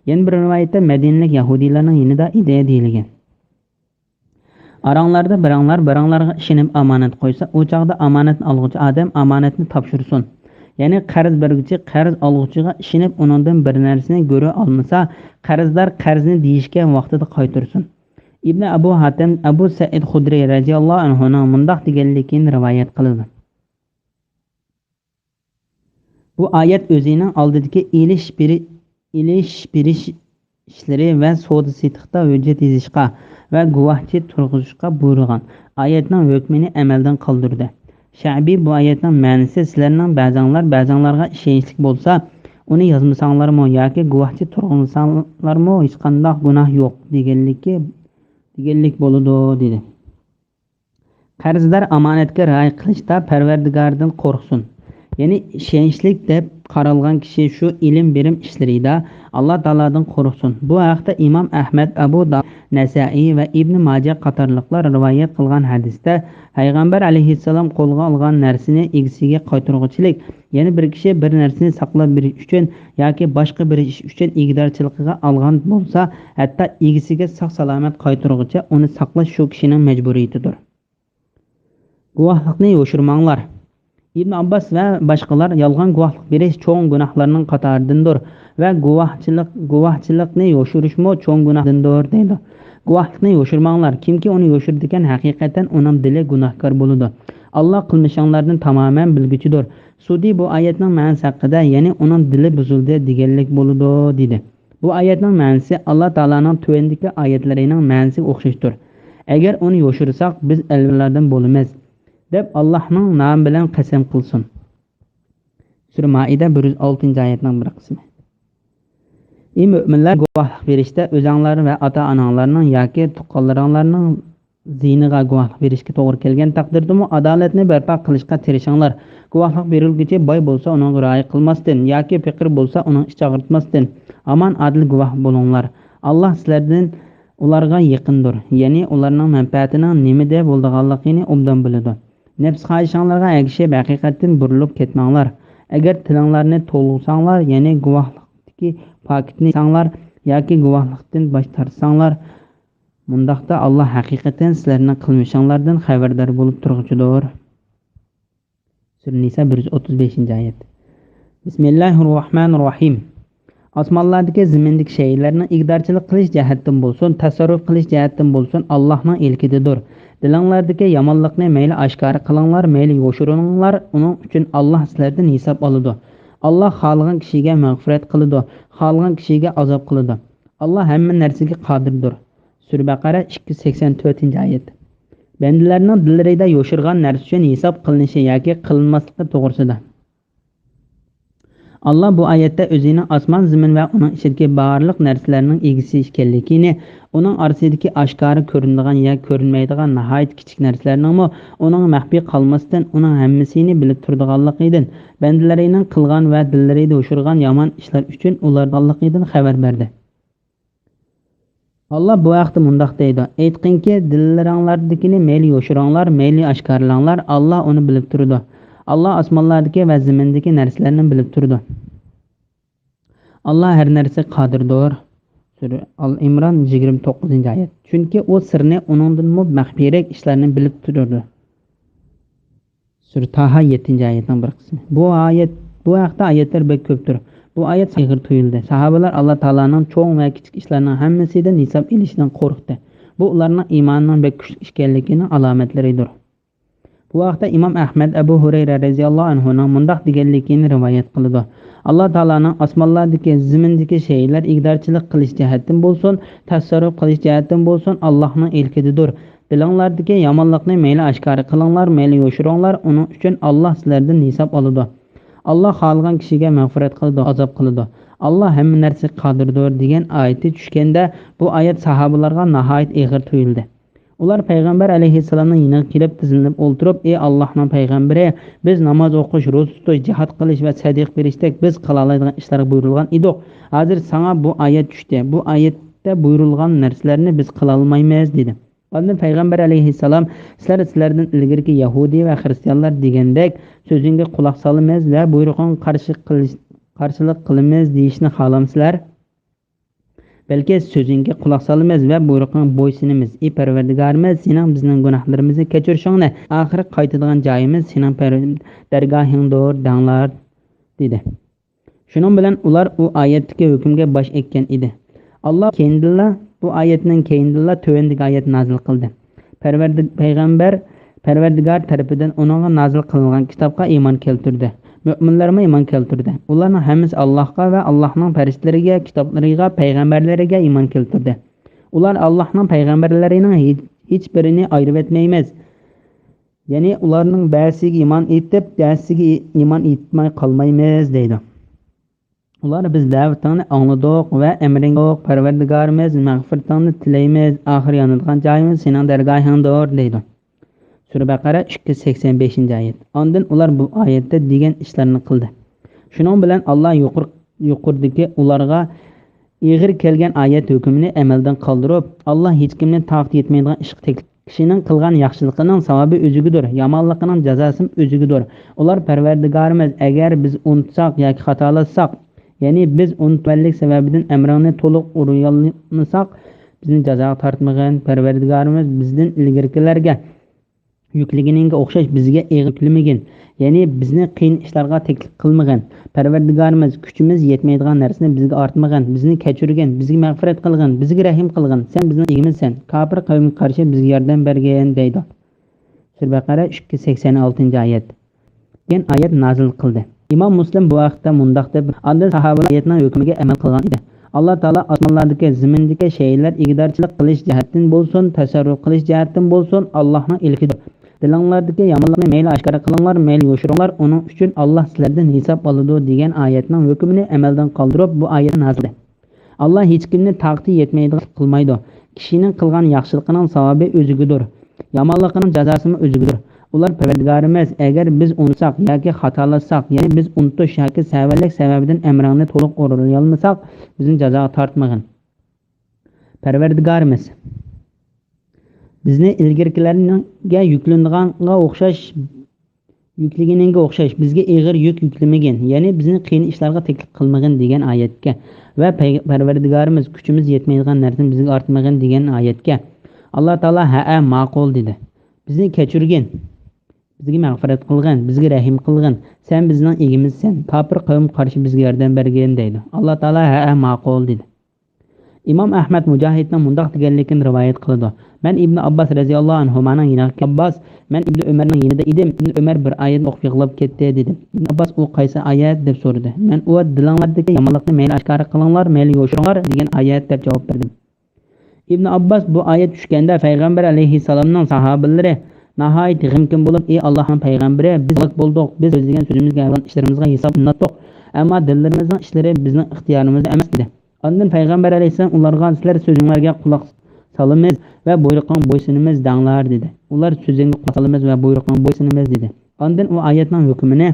Yana bir rivoyatda Madinalik yahudiylarning yonida edi deyilgan. Aranglarda biringlarga ishinib omonat qo'ysa, u chaqda omonatni olg'uchi odam omonatni topshirsin. Ya'ni qarz beruvchi qarz olg'uchiga ishinib uningdan bir narsani go'ra olmasa, qarzdor qarzni deyishgan vaqtida qaytarsin. Ibn Abu Hatim Abu Sa'id Xudri radhiyallohu anhu mundoq deganligini rivoyat qildi. Bu oyat o'zining oldidagi elish berish ishlari va savdo setiqda hujjat yozishga va guvohchi turg'izishga buyurgan oyatning hukmini amaldan qoldirdi. Sha'biy bu oyatning ma'nosi sizlarning ba'zanlarga ishonchli bo'lsa, uni yozmasanglarmi yoki guvohchi turg'izsanglarmi hech qanday gunoh yo'q deganlik bo'ladi dedi. Qarzdor omonatga rioya qilishda Parvardigordan qo'rqsin. Ya'ni ishonchlik deb qaralgan kishi shu ilm bilim ishlarida Alloh taolodan qo'rqsin. Bu haqda Imom Ahmad, Abu Dawud, Nasa'iy va Ibn Majah qatorliqlar rivoyat qilgan hadisda Payg'ambar alayhissalom qo'lga olgan narsani egasiga qaytarg'uchilik, ya'ni bir kishi bir narsani saqlab berish uchun yoki boshqa bir ish uchun egdorchilikqa olgan bo'lsa, hatto egasiga sog' salomat qaytarg'ucha uni saqlash shu kishining majburiyatidir. Guvohlikni yoshirmanglar. İbn Abbas ve başkalar yalgan guvohlik berish cho'ng gunohlarning qatoridandir ve guvohchilikni yoshirishmo cho'ng gunohdandir deydi. Guvohlikni yoshirmanglar. Kimki uni yoshirdikan haqiqatan uning dili gunohkor bo'ladi. Alloh qilmishinglardan tamoman bilguchidir. Sudi bu oyatning ma'nosi haqida, ya'ni uning dili buzildi deganlik bo'ladi dedi. Bu oyatning ma'nosi Alloh taolaning tuvandagi oyatlarining ma'nosiga o'xshashdir. Agar uni yoshirsak biz alvillardan bo'lamiz deb Allohning nomi bilan qasam qilsin. Sura Maida 106 oyatning bir qismi. Ey mu'minlar, guvohlik berishda o'zinglar va ota-onanglarning yoki tuqqanlaringlarning ziniga guvohlik berishga to'g'ri kelgan taqdirdami adolatni barpo qilishga tirishinglar. Guvohlik berilguncha boy bo'lsa uning rioya qilmasdan yoki faqir bo'lsa uning ish chaqirtmasdan aman adil guvoh bo'linglar. Alloh sizlardan ularga yaqindir, ya'ni ularning manfaatining nimada bo'lganligini obdan biladi. Nefs xohishinglarga ergishib haqiqatdan burilib ketmanglar. Agar tilinglarni to'lg'isanglar, ya'ni guvohlikdagi paketni sanglar yoki guvohlikdan bosh tortsanglar, mundaqda Alloh haqiqatan sizlarning qilmishinglardan xabardor bo'lib turguchidir. Sura Nisa 135-oyat. Bismillahirrohmanirrohim. Osmonlardagi zimindagi shaylarni igdorchilik qilish jihatdan bo'lsin, tasarruf qilish jihatdan bo'lsin, Allohning ilkididir. Dilinglardagi yomonlikni mayli oshkora qilinglar, mayli yoshiringlar, uning uchun Alloh sizlardan hisob oladi. Alloh xohlagan kishiga mag'firat qiladi, xohlagan kishiga azob qiladi. Alloh hamma narsaga qodirdir. Sura Baqara 284-oyat. Bandalarning dillarida yoshirgan narsa uchun hisob qilinishi yoki qilinmasligi to'g'risida. Allah bu oyatda o'zining osmon, zamin va uning ichidagi barliq narsalarning egasi ekanligini, uning orasidagi oshkora ko'rinadigan yoki ko'rinmaydigan nihoyat kichik narsalarning uning maxfiy qolmasdan uning hammasini bilib turadiganligidan, bandalarining qilgan va dillarida yoshirgan yomon ishlar uchun ulardanligidan xabar berdi. Allah bu vaqtda mundoq deydi: "Aytqinki, dillaringlardagini mayli yoshiranglar, mayli oshkorlanglar, Allah uni bilib turadi. Allah osmonlardagi va zamindagi narsalarni bilib turdi. Allah har narsaga qodirdir." Sura Al-Imron 29-oyat. Chunki u sirni uningdan maxfiyroq ishlarni bilib turadi. Sura Taha 7-oyatning bir qismi. Bu vaqtda oyatlar bek ko'pdir. Bu oyat sig'ir tuyuldi. Sahobalar Alloh taolaning cho'ng va kichik ishlarining hammasidan hisob olishidan qo'rqdi. Bu ularning iymonining bek kuchli ekanligining alomatlaridir. Bu vaqtda Imom Ahmad Abu Hurayra radhiyallohu anhuning mundaq deganligini rivoyat qildi. Alloh taolaning osmonlardagi, zamindagi shaylar igdorchilik qilish jihatdan bo'lsin, tasarruf qilish jihatdan bo'lsin, Allohning ilkididir. Dilinglardagi yomonlikni mayli oshkora qilinglar, mayli yoshiringlar, uning uchun Alloh sizlardan hisob oladi. Alloh xohlagan kishiga mag'firat qiladi, azob qiladi. Alloh hamma narsaga qodirdir degan oyati tushganda bu oyat sahobalarga nihoyat og'ir tuyuldi. Ular payg'ambar alayhissalomning yoniga kelib tizilib o'ltirib: "Ey Allohning payg'ambari, biz namoz o'qish, ro'za tutish, jihad qilish va sadiq berishdek biz qila oladigan ishlar buyurilgan edik. Hozir sana bu oyat tushdi. Bu oyatda buyurilgan narsalarni biz qila olmaymiz" dedi. Ondan payg'ambar alayhissalom: "Sizlardan ilgirki Yahudi va xristianlar degandek so'zingga quloq solamiz va buyrug'ing qarshilik qilamiz deyishni xohlamsizlar? Balki so'zingga quloq solamiz va buyrug'ingga bo'ysunamiz. Ey Parvardigorimiz, sening bizning gunohlarimizni kechirishingni, oxiri qaytadigan joyimiz sening dargohingdir danglar" dedi. Shuning bilan ular u oyatdagi hukmga bosh ekkan edi. Alloh keyindilla bu oyatning keyindilla tövendagi oyat nozil qildi. Parvardigor tarafidan uningga nozil qilingan kitobga iymon keltirdi. Müminlarga iman keltirdi. Ularning hammasi Allohga va Allohning farishlariga, kitoblariga, payg'ambarlariga iman keltirdi. Ular Allohning payg'ambarlarining hech birini ayirib etmaymiz. Ya'ni ularning ba'ziga iman etib, ba'ziga iman etmay qolmaymiz deydi. Ular biz da'vatini angladik va amringga Parvardigorimiz mag'firatini tilaymiz. Oxir yonadigan joyimiz sening dargohingdir deydi. Sura Baqara 285-oyat. Ondan ular bu oyatda degan ishlarni qildi. Shuning bilan Alloh yuqoridagi ularga ig'ir kelgan oyat hukmini amaldan qoldirib, Alloh hech kimni taqdi yetmaydigan ish qildi. Kishining qilgan yaxshiligining savobi o'zigidir, yomonligining jazosi o'zigidir. Ular Parvardigorimiz agar biz unutsak yoki xatolatsak, ya'ni biz unutganlik sababidan amrni to'liq o'rganmasak, bizni jazoga tortmagan. Parvardigorimiz bizdan ilgarilarga yukligininga o'xshash bizga yuklamagin, ya'ni bizni qiyin ishlarga taklif qilmagan. Parvardigorimiz kuchimiz yetmaydigan narsani bizga ortmagan, bizni kechirgan, bizga mag'firat qilgan, bizga rahim qilgan. Sen bizning egimizsan, kofir qavmga qarshi bizga yordam bergan deydi. Sura Baqara 286-oyat. Degan oyat nozil qildi. Imom Muslim bu vaqtda mundoq deb, ondan sahobalar oyatning hukmiga amal qilgan edi. Alloh taolo osmonlardagi, zimindagi shaylar igdorchilik qilish jihatdan bo'lsin, tasarruf qilish jihatdan bo'lsin, Allohning ilkidir. Dilinglardagi yomonlikni mayli oshkora qilinglar, mayli yo'shiringlar, uning uchun Alloh sizlardan hisob oladi degan oyatning hukmini amaldan qoldirib, bu oyat nozil qildi. Alloh hech kimni taqdi yetmaydigan qilmaydi. Kishining qilgan yaxshiligining savobi o'zigidir, yomonligining jazosi o'zigidir. Ular Parvardigorimiz agar biz unutsak yoki xatolatsak, ya'ni biz unutish yoki savallik sababidan amrni to'liq o'rnay olmasak, bizni jazoga tortmagan. Parvardigorimiz bizni ilgarilarga yuklanganiga o'xshash bizga ig'ir yuk yuklamagin, ya'ni bizni qiyin ishlarga taklif qilmagan degan oyatga va Parvardigorimiz kuchimiz yetmaydigan narsani bizga ortmagan degan oyatga Alloh taolo ha ma'qul dedi. Bizni kechirgin, bizga mag'firat qilgan, bizga rahim qilgan. Sen bizning egimizsan, kofir qavm qarshi bizga yordam bergan deydi. Alloh taolo ha ma'qul dedi. Imom Ahmad Mujohidning mundoq deganligini rivoyat qildi. Men Ibn Abbas radhiyallohu anhu maning yanagi Abbas, men Ibn Umarning yanida edim. Ibn Umar bir oyat o'qib yig'lab ketdi dedi. Ibn Abbas u qaysi oyat deb so'radi. Men u dilinglardagi yomonlikni mayli oshkora qilinglar, mayli yo'shiringlar degan oyat deb javob berdim. Ibn Abbas bu oyat tushganda payg'ambar alayhissalomning sahobalari nihoyat g'amkin bo'lib, ey Allohning payg'ambari, biz halok bo'ldik, biz o'zlagan so'zimizga, ishlarimizga hisob unutdik, ammo dillarimizning ishlari bizning ixtiyorimizda emas dedi. Ondan payg'ambar alayhissalom ularga sizlar so'zinglarga quloq solamiz va buyruqqa bo'ysunamiz danglar dedi. Ular so'zingga quloq solamiz va buyruqqa bo'ysunamiz dedi. Ondan u oyatning hukmini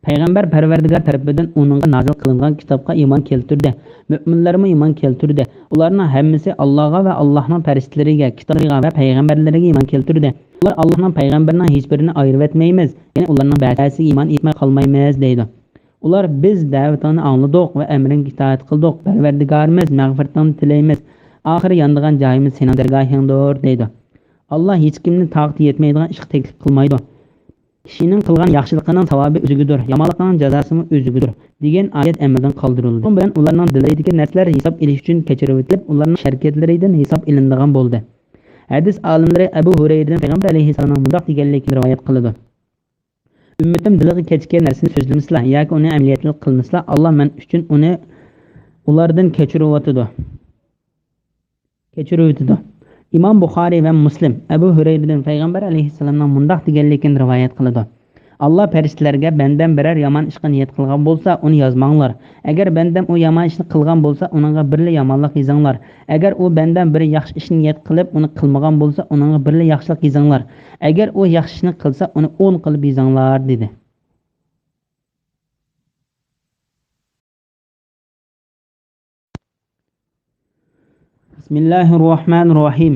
payg'ambar Parvardigor tarafidan uningga nozil qilingan kitobga iymon keltirdi. Mu'minlarga iymon keltirdi. Ularning hammasi Allohga va Allohning farishlariga, kitoblariga va payg'ambarlariga iymon keltirdi. Ular Allohning payg'ambarining hech birini ayirib etmaymiz, ya'ni ularning barchasiga iymon etmay qolmaymiz deydi. Ular biz da'vatini angladik va amriga itoat qildik. Parvardigorimiz mag'firatini tilaymiz. Oxiri yondigan joyimiz sening dargohingdir deydi. Alloh hech kimni taqdi yetmaydigan ishga taklif qilmaydi. Kishining qilgan yaxshiligining savobi o'zigidir, yomonligining jazosi o'zigidir degan oyat amaldan qoldirildi. Bundan bilan ularning dilaridagi narsalar hisob elish uchun kechirib o'tilib, ularning harakatlaridan hisob ilinadigan bo'ldi. Hadis olimlari Abu Hurayradan payg'ambar alayhissalomning bundoq deganligini rivoyat qiladi. Ummatim diliga kechgan narsani so'zlamaslar yoki uni amaliyotga qilmaslar, Alloh men uchun uni ulardan kechirib o'tadi. Imom Buxoriy va Muslim Abu Hurayradan payg'ambar alayhissalomning bundoq deganligini rivoyat qiladi. Alloh farishtalarga bandam biror yomon ishni niyat qilgan bo'lsa, uni yozmanglar. Agar bandam u yomon ishni qilgan bo'lsa, uningga birli yomonlik yozinglar. Agar u bandam bir yaxshi ishni niyat qilib, uni qilmagan bo'lsa, uningga birli yaxshilik yozinglar. Agar u yaxshi ishni qilsa, uni 10 qilib yozinglar dedi. Bismillahirrohmanirrohim.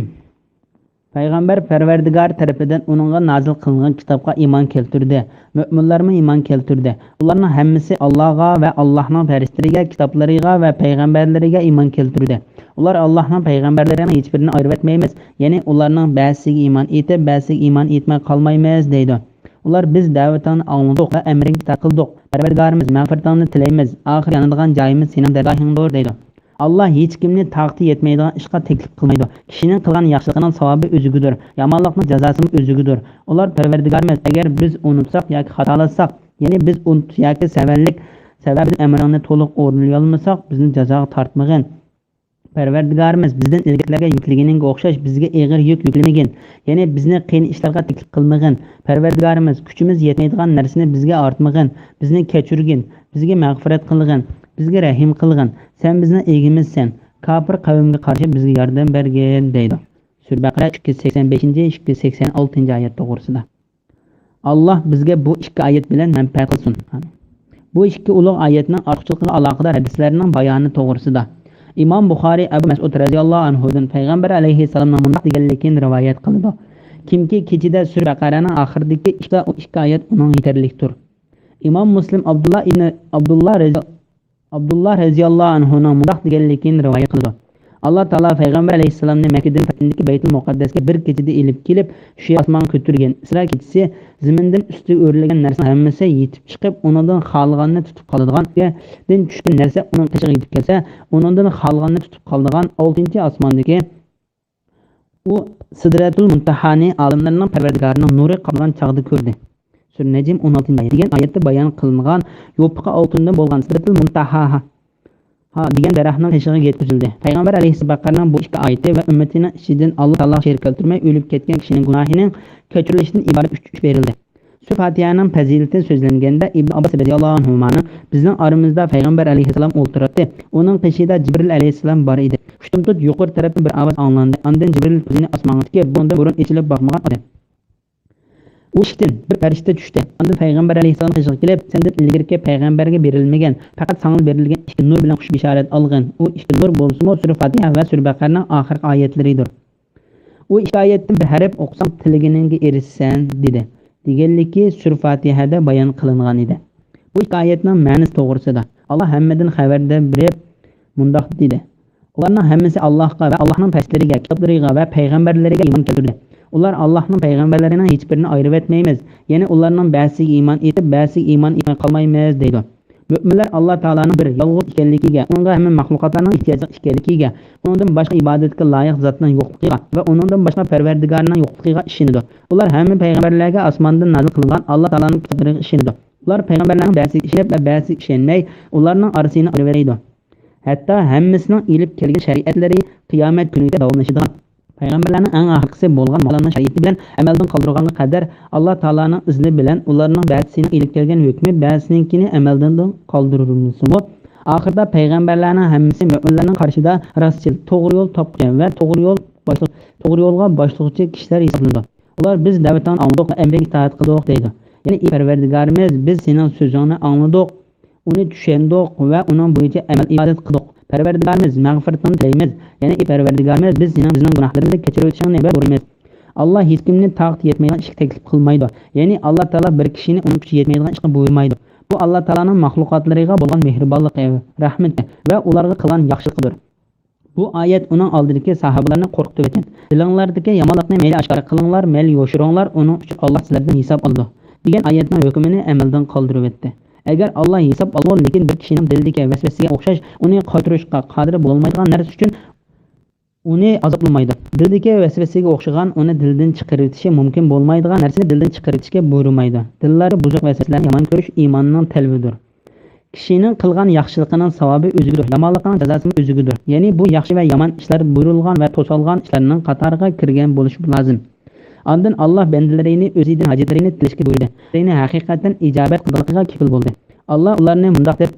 Payg'ambar Parvardigor tarafidan uningga nozil qilingan kitobga iymon keltirdi. Mu'minlarga iymon keltirdi. Ularning hammasi Allohga va Allohning farishlariga, kitoblariga va payg'ambarlariga iymon keltirdi. Ular Allohning payg'ambarlarining hech birini ayirib etmaymiz, ya'ni ularning ba'zisiga iymon etib, ba'zisiga iymon etmay qolmaymiz deydi. Ular biz da'vatini angladik va amriga itoat qildik. Parvardigorimiz mag'firatini tilaymiz. Oxir yonadigan joyimiz sening dargohingdir deydi. Allah hech kimni taqdi yetmaydigan ishga taklif qilmaydi. Kishining qilgan yaxshiligining savobi o'zigidir, yomonlikning jazosi o'zigidir. Ular Parvardigorimiz agar biz unutsak yoki xatolatsak, ya'ni biz unutish yoki savallik sababidan amrni to'liq o'rnay olmasak, bizni jazoga tortmagan. Parvardigorimiz bizdan ilgarilarga yuklaganiga o'xshash bizga ig'ir yuk yuklamagin, ya'ni bizni qiyin ishlarga taklif qilmagan. Parvardigorimiz kuchimiz yetmaydigan narsani bizga ortmagan, bizni kechirgin, bizga mag'firat qilgin, bizga rahim qilgin. Sen bizning egimizsan, kofir qavmga qarshi bizga yordam bergin deydi. Sura Baqara 285-286 oyat to'g'risida. Alloh bizga bu ikki oyat bilan manfaat qilsin. Bu ikki ulug' oyatning ortiqchiligiga aloqador hadislarning bayoni to'g'risida. İmam Buxoriy Abu Mas'ud radhiyallohu anhudan Payg'ambar alayhissalomning bunday deganligini rivoyat qildi. Kimki kechida Sura Baqaraning oxiridagi ikki oyat uning yetarlikdir. İmam Muslim Abdullah radhiyallohu anhuning bunday deganligini rivoyat qildi. Allah Taala Payg'ambar alayhissalomni Makkadan Fatindagi Baytul Muqaddasga bir kechada elib kelib, shu osmonga ko'targan. Isro kechasi zamindan ustiga o'rilgan narsa hammasi yetib chiqib, undan xolganini tutib qoladigan, yerdan tushgan narsa uning qishiga yetib kelsa, undan xolganini tutib qoladigan 6-osmondagi u Sidratul Muntahani olimlarning Parvardigorining nuri qolgan chog'da ko'rdi. Sura Najm 16-oyat degan oyatda bayon qilingan yopiqi oltindan bo'lgan Sidratul Muntaha degan daraxtning qishiga yetkazildi. Payg'ambar alayhissalomning bu ikki oyati va ummatining ichidan Alloh taolo sherik keltirmay o'lib ketgan kishining gunohining kechirilishidan iborat 3 berildi. Sura Fatihaning fazilati so'zlanganda Ibn Abbos radhiyallohu anhu bizning oramizda Payg'ambar alayhissalom o'ltiribdi. Uning qishida Jibril alayhissalom bor edi. Xushtumtut yuqori tarafdan bir ovoz anglandi. Ondan Jibril o'zini osmonga tikib, bundan burun echilib boqmagan edi. U ishdan bir farishta tushdi. Ondan Payg'ambar alayhissalom qishiga kelib, sendan ilgirki payg'ambarga berilmagan, faqat sana berilgan ikki nur bilan xush bishorat olgan. U ikki nur bo'lsa, Sura Fatiha va Sura Baqaraning oxirgi oyatlaridir. U ikki oyatdan bir harf o'qsam tilginingga erishsan dedi. Deganligi Sura Fatihada bayon qilingan edi. Bu ikki oyatning ma'nosi to'g'risida Alloh hammadan xabarda berib mundoq dedi. Ularning hammasi Allohga va Allohning faslariga, kitoblariga va payg'ambarlariga iymon keltirdi. Ular Allohning payg'ambarlarining hech birini ayirib etmaymiz. Ya'ni ularning ba'zisiga iymon etib, ba'zisiga iymon etmay qolmaymiz deydi. Mu'minlar Alloh taolaning bir yolg'iz ekanligiga, unga hamma mahluqotlarning ehtiyoji ekanligiga, undan boshqa ibodatga loyiq zotning yo'qligiga va undan boshqa Parvardigorning yo'qligiga ishonadi. Ular hamma payg'ambarlarga osmondan nozil qilingan Alloh taolaning kitoblariga ishonadi. Ular payg'ambarlarning ba'zisiga ishonib va ba'zisiga ishonmay, ularning orasini ayirib hatto hammasining ilib kelgan shariatlari qiyomat kunida davomlashadigan. Payg'ambarlarning eng oxirgisi bo'lgan Mavlana shariati bilan amaldan qoldirganga qadar Alloh taolaning izni bilan ularning ba'zisini ilib kelgan hukmi ba'zisinikini amaldan qoldirilmoqda. Oxirda payg'ambarlarning hammasi mu'minlarning qarshida rostchil, to'g'ri yo'l topgan va to'g'ri yo'lga boshlovchi kishilar hisoblanadi. Ular biz da'vatdan anladik va amriga itoat qildik deydi. Ya'ni Parvardigorimiz biz sening so'zingni angladik, uni tushundik va uning bo'yicha amal ibodat qildik. Parvardigorimiz mag'firatini tilaymiz. Ya'ni Parvardigorimiz biz bizning gunohlarimizni kechirib o'tishingni so'raymiz. Alloh hech kimni taqat yetmaydigan ishga taklif qilmaydi. Ya'ni Alloh taolo bir kishini uning kuchi yetmaydigan ishga buyurmaydi. Bu Alloh taolaning mahluqotlariga bo'lgan mehribonligi, rahmati va ularga qilgan yaxshiligidir. Bu oyat uning oldidagi sahobalarni qo'rqitib o'tgan. Dilinglardagi yomonlikni mayli oshkor qilinglar, mayli yo'shiringlar, uning uchun Alloh sizlardan hisob oladi degan oyatning hukmini amaldan qoldirib o'tdi. Agar Alloh hisob olgan, lekin bir kishining dildagi vasvasiga o'xshash uni qaytarishga qodir bo'lmaydigan narsa uchun uni azoblamaydi. Dildagi vasvasiga o'xshagan uni dildan chiqaritishi mumkin bo'lmaydigan narsani dildan chiqaritishga buyurmaydi. Dillari buzuq vasvasalarni yomon ko'rish iymonning talbidir. Kishining qilgan yaxshiligining savobi o'zigidir, yomonligining jazosi o'zigidir. Ya'ni bu yaxshi va yomon ishlar buyurilgan va to'salgan ishlarning qatoriga kirgan bo'lishi lozim. Ondan Alloh bandalarini o'zidan hojatlarini tilashga buyurdi. Ularni haqiqatan ijobat qilishga kafil bo'ldi. Alloh ularni mundoq deb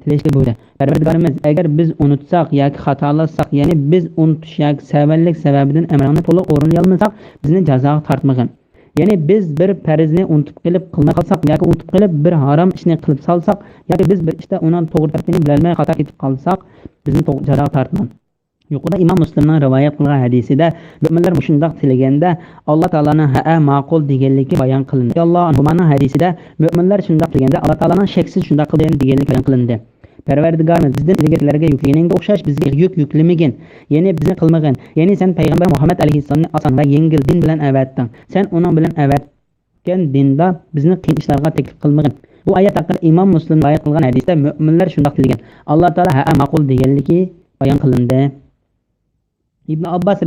tilashga buyurdi. Parvardigorimiz, agar biz unutsak yoki xatolasak, ya'ni biz unutish yoki savallik sababidan amrni to'liq o'rinlay olmasak, bizni jazoga tortmagin. Ya'ni biz bir farzni unutib qilmay qolsak yoki unutib qilib bir harom ishni qilib solsak yoki biz bir ishda uning to'g'ri tarafini bilmay xato etib qolsak, bizni jazoga tortmang. Yuqorida Imom Muslimning rivoyat qilgan hadisida mu'minlar shundoq tilaganda Alloh taolaning ha ma'qul deganligi bayon qilindi. Alloh anhuning hadisida mu'minlar shundoq tilaganda Alloh taolaning shaksiz shundoq qilgan deganligi bayon qilindi. Parvardigorimiz bizdan ilgarilarga yuklaganingga o'xshash bizga yuk yuklamagin, ya'ni bizni qilmagan. Ya'ni sen payg'ambar Muhammad alayhissalomni oson va yengil din bilan avatding. Sen uning bilan avatgan dinda bizni qiyin ishlarga taklif qilmagan. Bu oyat haqida Imom Muslim rivoyat qilgan hadisda mu'minlar shundoq tilgan. Alloh taolo ha ma'qul deganligi bayon qilindi. Ibn Abbos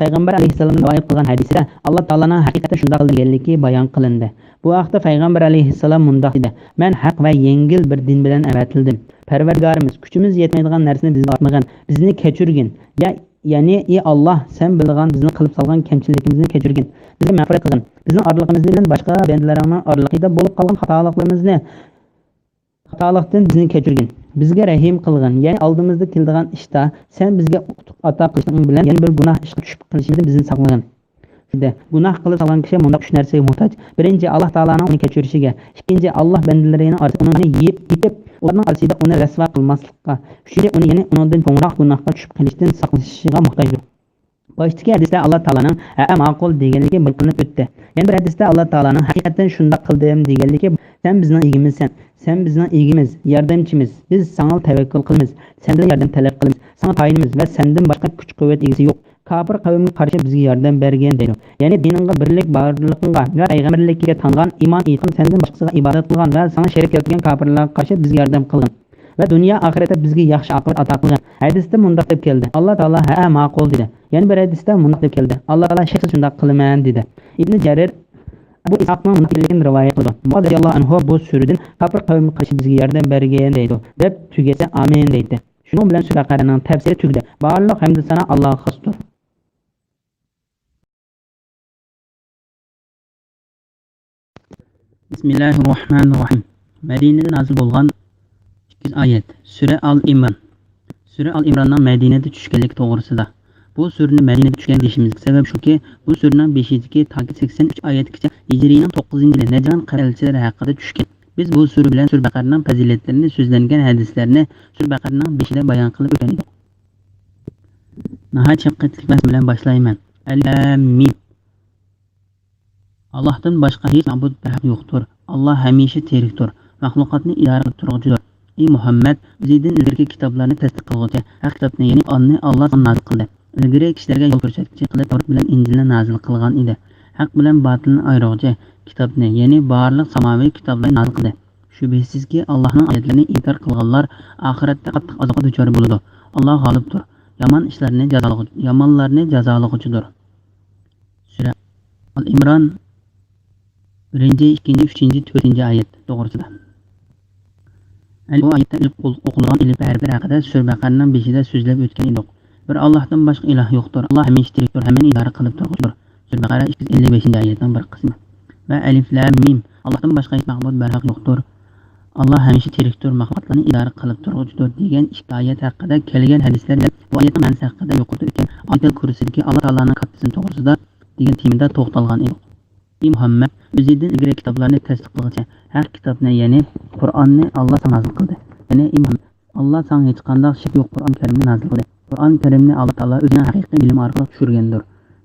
payg'ambar alayhissalomning rivoyat qilgan hadisida Alloh taolaning haqiqatan shunday qilganligi bayon qilindi. Bu vaqtda payg'ambar alayhissalom mundoq dedi: "Men haq va yengil bir din bilan avatildim. Parvardigorimiz kuchimiz yetmaydigan narsani bizga ortmagan, bizni kechirgin. Ya'ni ey Alloh, sen bilgan bizni qilib solgan kamchilikimizni kechirgin. Bizga mag'firat qilgin. Bizning orlig'imiz bilan boshqa bandalaringning orlig'ida bo'lib qolgan xatoliklardan bizni kechirgin. bizga rahim qilgin. Ya'ni oldimizda keladigan ishda sen bizga uquq ato qilishing bilan yana bir gunoh ishga tushib qolishimizdan bizni saqlagin. Gunoh qilib salgan kishi bunda 3 narsaga muhtoj. Birinchi, Alloh taolaning uni kechirishiga. Ikkinchi, Alloh bandalarining orasida uni yetib, ularning orasida uni rasvo qilmaslikka. Uchinchi, uni yana undan to'g'roq gunohga tushib qolishdan saqlashiga muhtojdir. Baştaki hadisdə Allah Taala'nın ma'qul deganligi bildirilib o'tdi. Yana bir hadisdə Allah Taala'nın haqiqatan shunday qildim deganligi, sen bizning egimizsan, sen bizning egimiz, yordamchimiz, biz sana tavakkul qilamiz, sendan yordam talab qilamiz, sana tayinimiz va sendan boshqa kuch-quvvat egasi yo'q. Kafir qavmga qarshi bizga yordam bergan deydi. Ya'ni diningga birlik borligiga va payg'ambarlikka tangan, iymon etgan, sendan boshqasiga ibodat qilgan va sana sherik keltirgan kafirlarga qarshi bizga yordam qilgan. Ve dünya ahirette bizga yaxshi aqibet ato qilgan. Hadisda mundaq deb keldi. Alloh taolo ma'qul dedi. Yana bir hadisda mundaq deb keldi. Alloh taolo shaksiz shunday qilaman dedi. Ibn Jarir bu Ishoqning munaqilligini rivoyat qildi. Muaz radhiyallohu anhu bu suradan kafir qavmga qarshi bizga yordam bergan deydi. Deb tugasa amin deydi. Shuning bilan sura Baqaraning tafsiri tugdi. Barliq hamd sana Allohga xosdir. Bismillahirrohmanirrohim. Madinada nazil bo'lgan ayet. Sura Al-Imron. Sura Al-Imronning Madinada tushganligi to'g'risida. Bu surani Madinada tushgan deyishimizga sabab shuki, bu suraning 5-dagi to'g'ri 83 oyatgacha Hijrining 9-yili Najran qaralchilari haqida tushgan. Biz bu sura bilan Sura Baqaraning fazilatlarini so'zlangan hadislarni Sura Baqaraning 5-da bayon qilib o'tgan edik. Nihoyat shafqatli vas bilan boshlayman. Al-Mim. Allohdan boshqa hech ma'bud yo'qdir. Alloh hamisha tirikdir. Mahluqotni idora qilib turuvchidir. Ey Muhammad, bizdan ilgari kitoblarni tasdiq qiluvchi, haq kitobni, ya'ni Qur'onni Alloh nazil qildi. Ilgari kishilarga yo'l ko'rsatuvchi qilib Tavrat bilan Injilni nazil qilgan edi. Haq bilan botilni ayiruvchi kitobni, ya'ni barliq samoviy kitoblarni nazil qildi. Shubhisizki, Allohning oyatlarini inkor qilganlar oxiratda qattiq azobga duchor bo'ladi. Alloh g'olibdir. Yomonlarni jazolag'uchidir. Sura Al-Imron 1, 2, 3, 4 oyat to'g'risida. Bu oyatda ilk o'qilgan ilk harflar haqida Sura Baqaraning 5-da so'zlab o'tgan edik. Bir Allohdan boshqa iloh yo'qdir. Alloh hamisha tirikdir, hammani idora qilib turuvchidir. Sura Baqara 255-oyatning bir qismi. Va Alif Lam Mim. Allohdan boshqa hech ma'bud barhaq yo'qdir. Alloh hamisha tirikdir, mahluqotlarni idora qilib turuvchidir degan ikki oyat haqida kelgan hadislarda bu oyatning ma'nosi haqida yuqorida o'tgan Oyatul Kursidagi Alloh taolaning qattiqligi to'g'risida degan temada to'xtalgan edik. Ey Muhammad, o'zidan ilgari kitoblarni tasdiq qiluvchi, haq kitobni, ya'ni Qur'onni Alloh nazil qildi. Ya'ni ey Muhammad, Alloh senga hech qanday shak yo'q Qur'on Karimni nazil qildi. Qur'on Karimni Alloh taolo o'zining haqiqiy bilim orqali tushirgandir.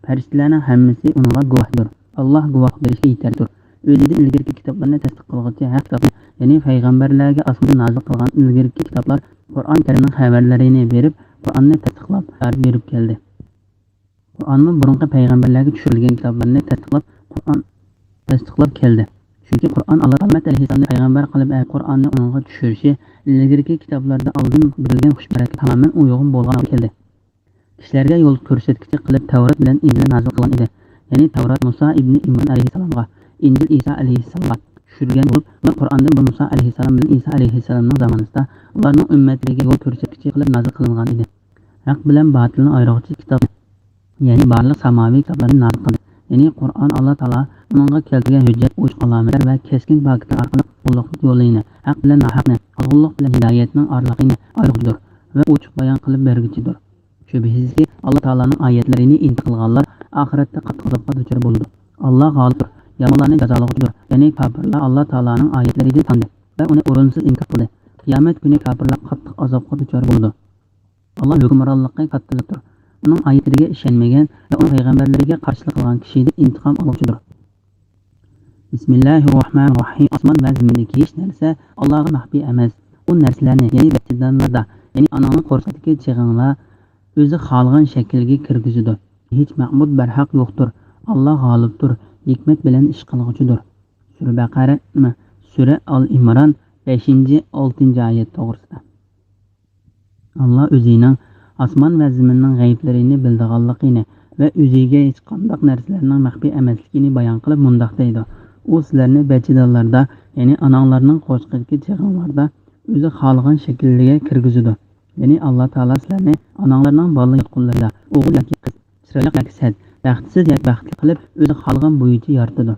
Farishtalarning hammasi uningga guvohdir. Alloh guvoh berishga yetardir. O'zidan ilgari kitoblarni tasdiq qiluvchi, haq kitobni, ya'ni payg'ambarlarga osmondan nazil qilgan ilgari kitoblar Qur'on Karimning xabarlarini berib, Qur'onni tasdiqlab berib keldi. Qur'onni burungi payg'ambarlarga tushirilgan kitoblarni tasdiqlab keldi. Chunki Qur'on Alloh taolo alayhissalomni payg'ambar qilib, Qur'onni uningga tushirishi ilgarigi kitoblarda oldin berilgan xushbaraka tamoman uyg'un bo'lgan keldi. Kishilarga yo'l ko'rsatkichi qilib Tavrat bilan Injil nazil qilgan edi. Ya'ni Tavrat Musa ibn Imron alayhissalomga, Injil Isa alayhissalomga tushirgan bo'lib, va Qur'onda bu Musa alayhissalom bilan Isa alayhissalomning zamonida ularning ummatlariga yo'l ko'rsatkichi qilib nazil qilingan edi. Haq bilan botilni ayiruvchi kitob, ya'ni barliq samoviy kitoblarni nazil qildi. Ya'ni Qur'on Alloh taolo uningga keltirgan hujjat, ochiq alomatlar va keskin bakitlar orqali qulluqlik yo'lini, haq bilan nohaqni, ozg'unlik bilan hidoyatning orlig'ini ayiruvchidir va ochiq bayon qilib berguchidir. Shubhisizki, Alloh taolaning oyatlarini inkor qilganlar oxiratda qattiq azobga duchor bo'ladi. Alloh g'olibdir, yomonlarni jazolag'uchidir. Ya'ni kofirlar Alloh taolaning oyatlariga tandi va uni o'rinsiz inkor qildi. Qiyomat kuni kofirlar qattiq azobga duchor bo'ladi. Alloh hukmronlikqa qattiqdir. Uning oyatlariga ishonmagan va uning payg'ambarlariga qarshilik qilgan kishidan intiqom oluvchidir. Bismillahirrohmanirrohim. Osmon va zimindagi hech narsa Allohga maxfiy emas. U narsalarni, ya'ni bachchadanlarda, ya'ni onaning qo'rqitidagi chig'inlar o'zi xohlagan shaklga kirgizadi. Hech ma'bud barhaq yo'qdir. Alloh g'olibdir, hikmat bilan ish qiluvchidir. Sura Baqara, Sura Al-Imron 5-6 oyat to'g'risida. Alloh o'zining osmon va zaminning g'ayblarini bildiganligini va o'ziga hech qanday narsalarning maxfiy emasligini bayon qilib mundaq deydi. U sizlarni bachchadanlarda, ya'ni onanglarning qo'rqitidagi chig'inlarda o'zi xohlagan shaklga kirgizadi. Ya'ni Alloh taolo sizlarni onanglarning bolalik qullarida, o'g'il yoki qiz, chiroyli yoki sad, baxtsiz yoki baxtli qilib o'zi xohlagan bo'yicha yaratadi.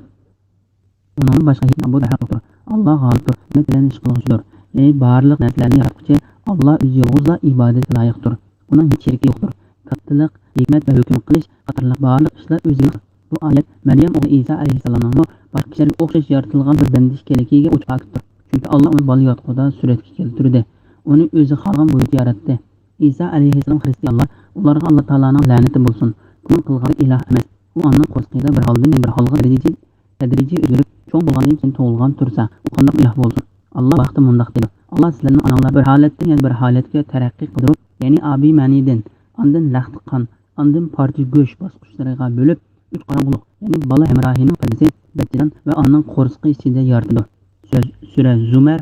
Uning boshqa hech ma'bud yo'qdir. Alloh g'olibdir, hikmat bilan ish qiluvchidir. ya'ni barliq narsalarni yaratuvchi Alloh o'zi yolg'izla ibodatga loyiqdir. Uning hech sherigi yo'qdir. Kattalik, hikmat va hukm qilish qatorliq barliq ishlar o'ziga. Bu oyat Maryam o'g'li Isa alayhissalomning boshqa kishilarga o'xshash yaratilgan bir banda ekanligiga o'ch faktor. Chunki Alloh uni bola yotqida suratga keltirdi. Uni o'zi xohlagan bo'yicha yaratdi. Isa alayhissalom xristianlar ularga Alloh taoloning la'nati bo'lsin. Kun qilgan iloh emas. U onning qo'rqida bir holdan bir holga tadrijiy o'zgarib cho'ng bo'lgandan keyin tug'ilgan tursa, u qanday iloh bo'lsin? Alloh vaqti mundaq dedi. Alloh sizlarning onanglar bir holatdan yana bir holatga taraqqiy qidirib, ya'ni abi ma'nidan, ondan laxti qon, ondan parcha go'sht bosqichlariga bo'lib, uch qorong'uliq, ya'ni bola hamrohining pardasi, bachchadan va onaning qo'rsqi ichida yaratdi. Sura Zumar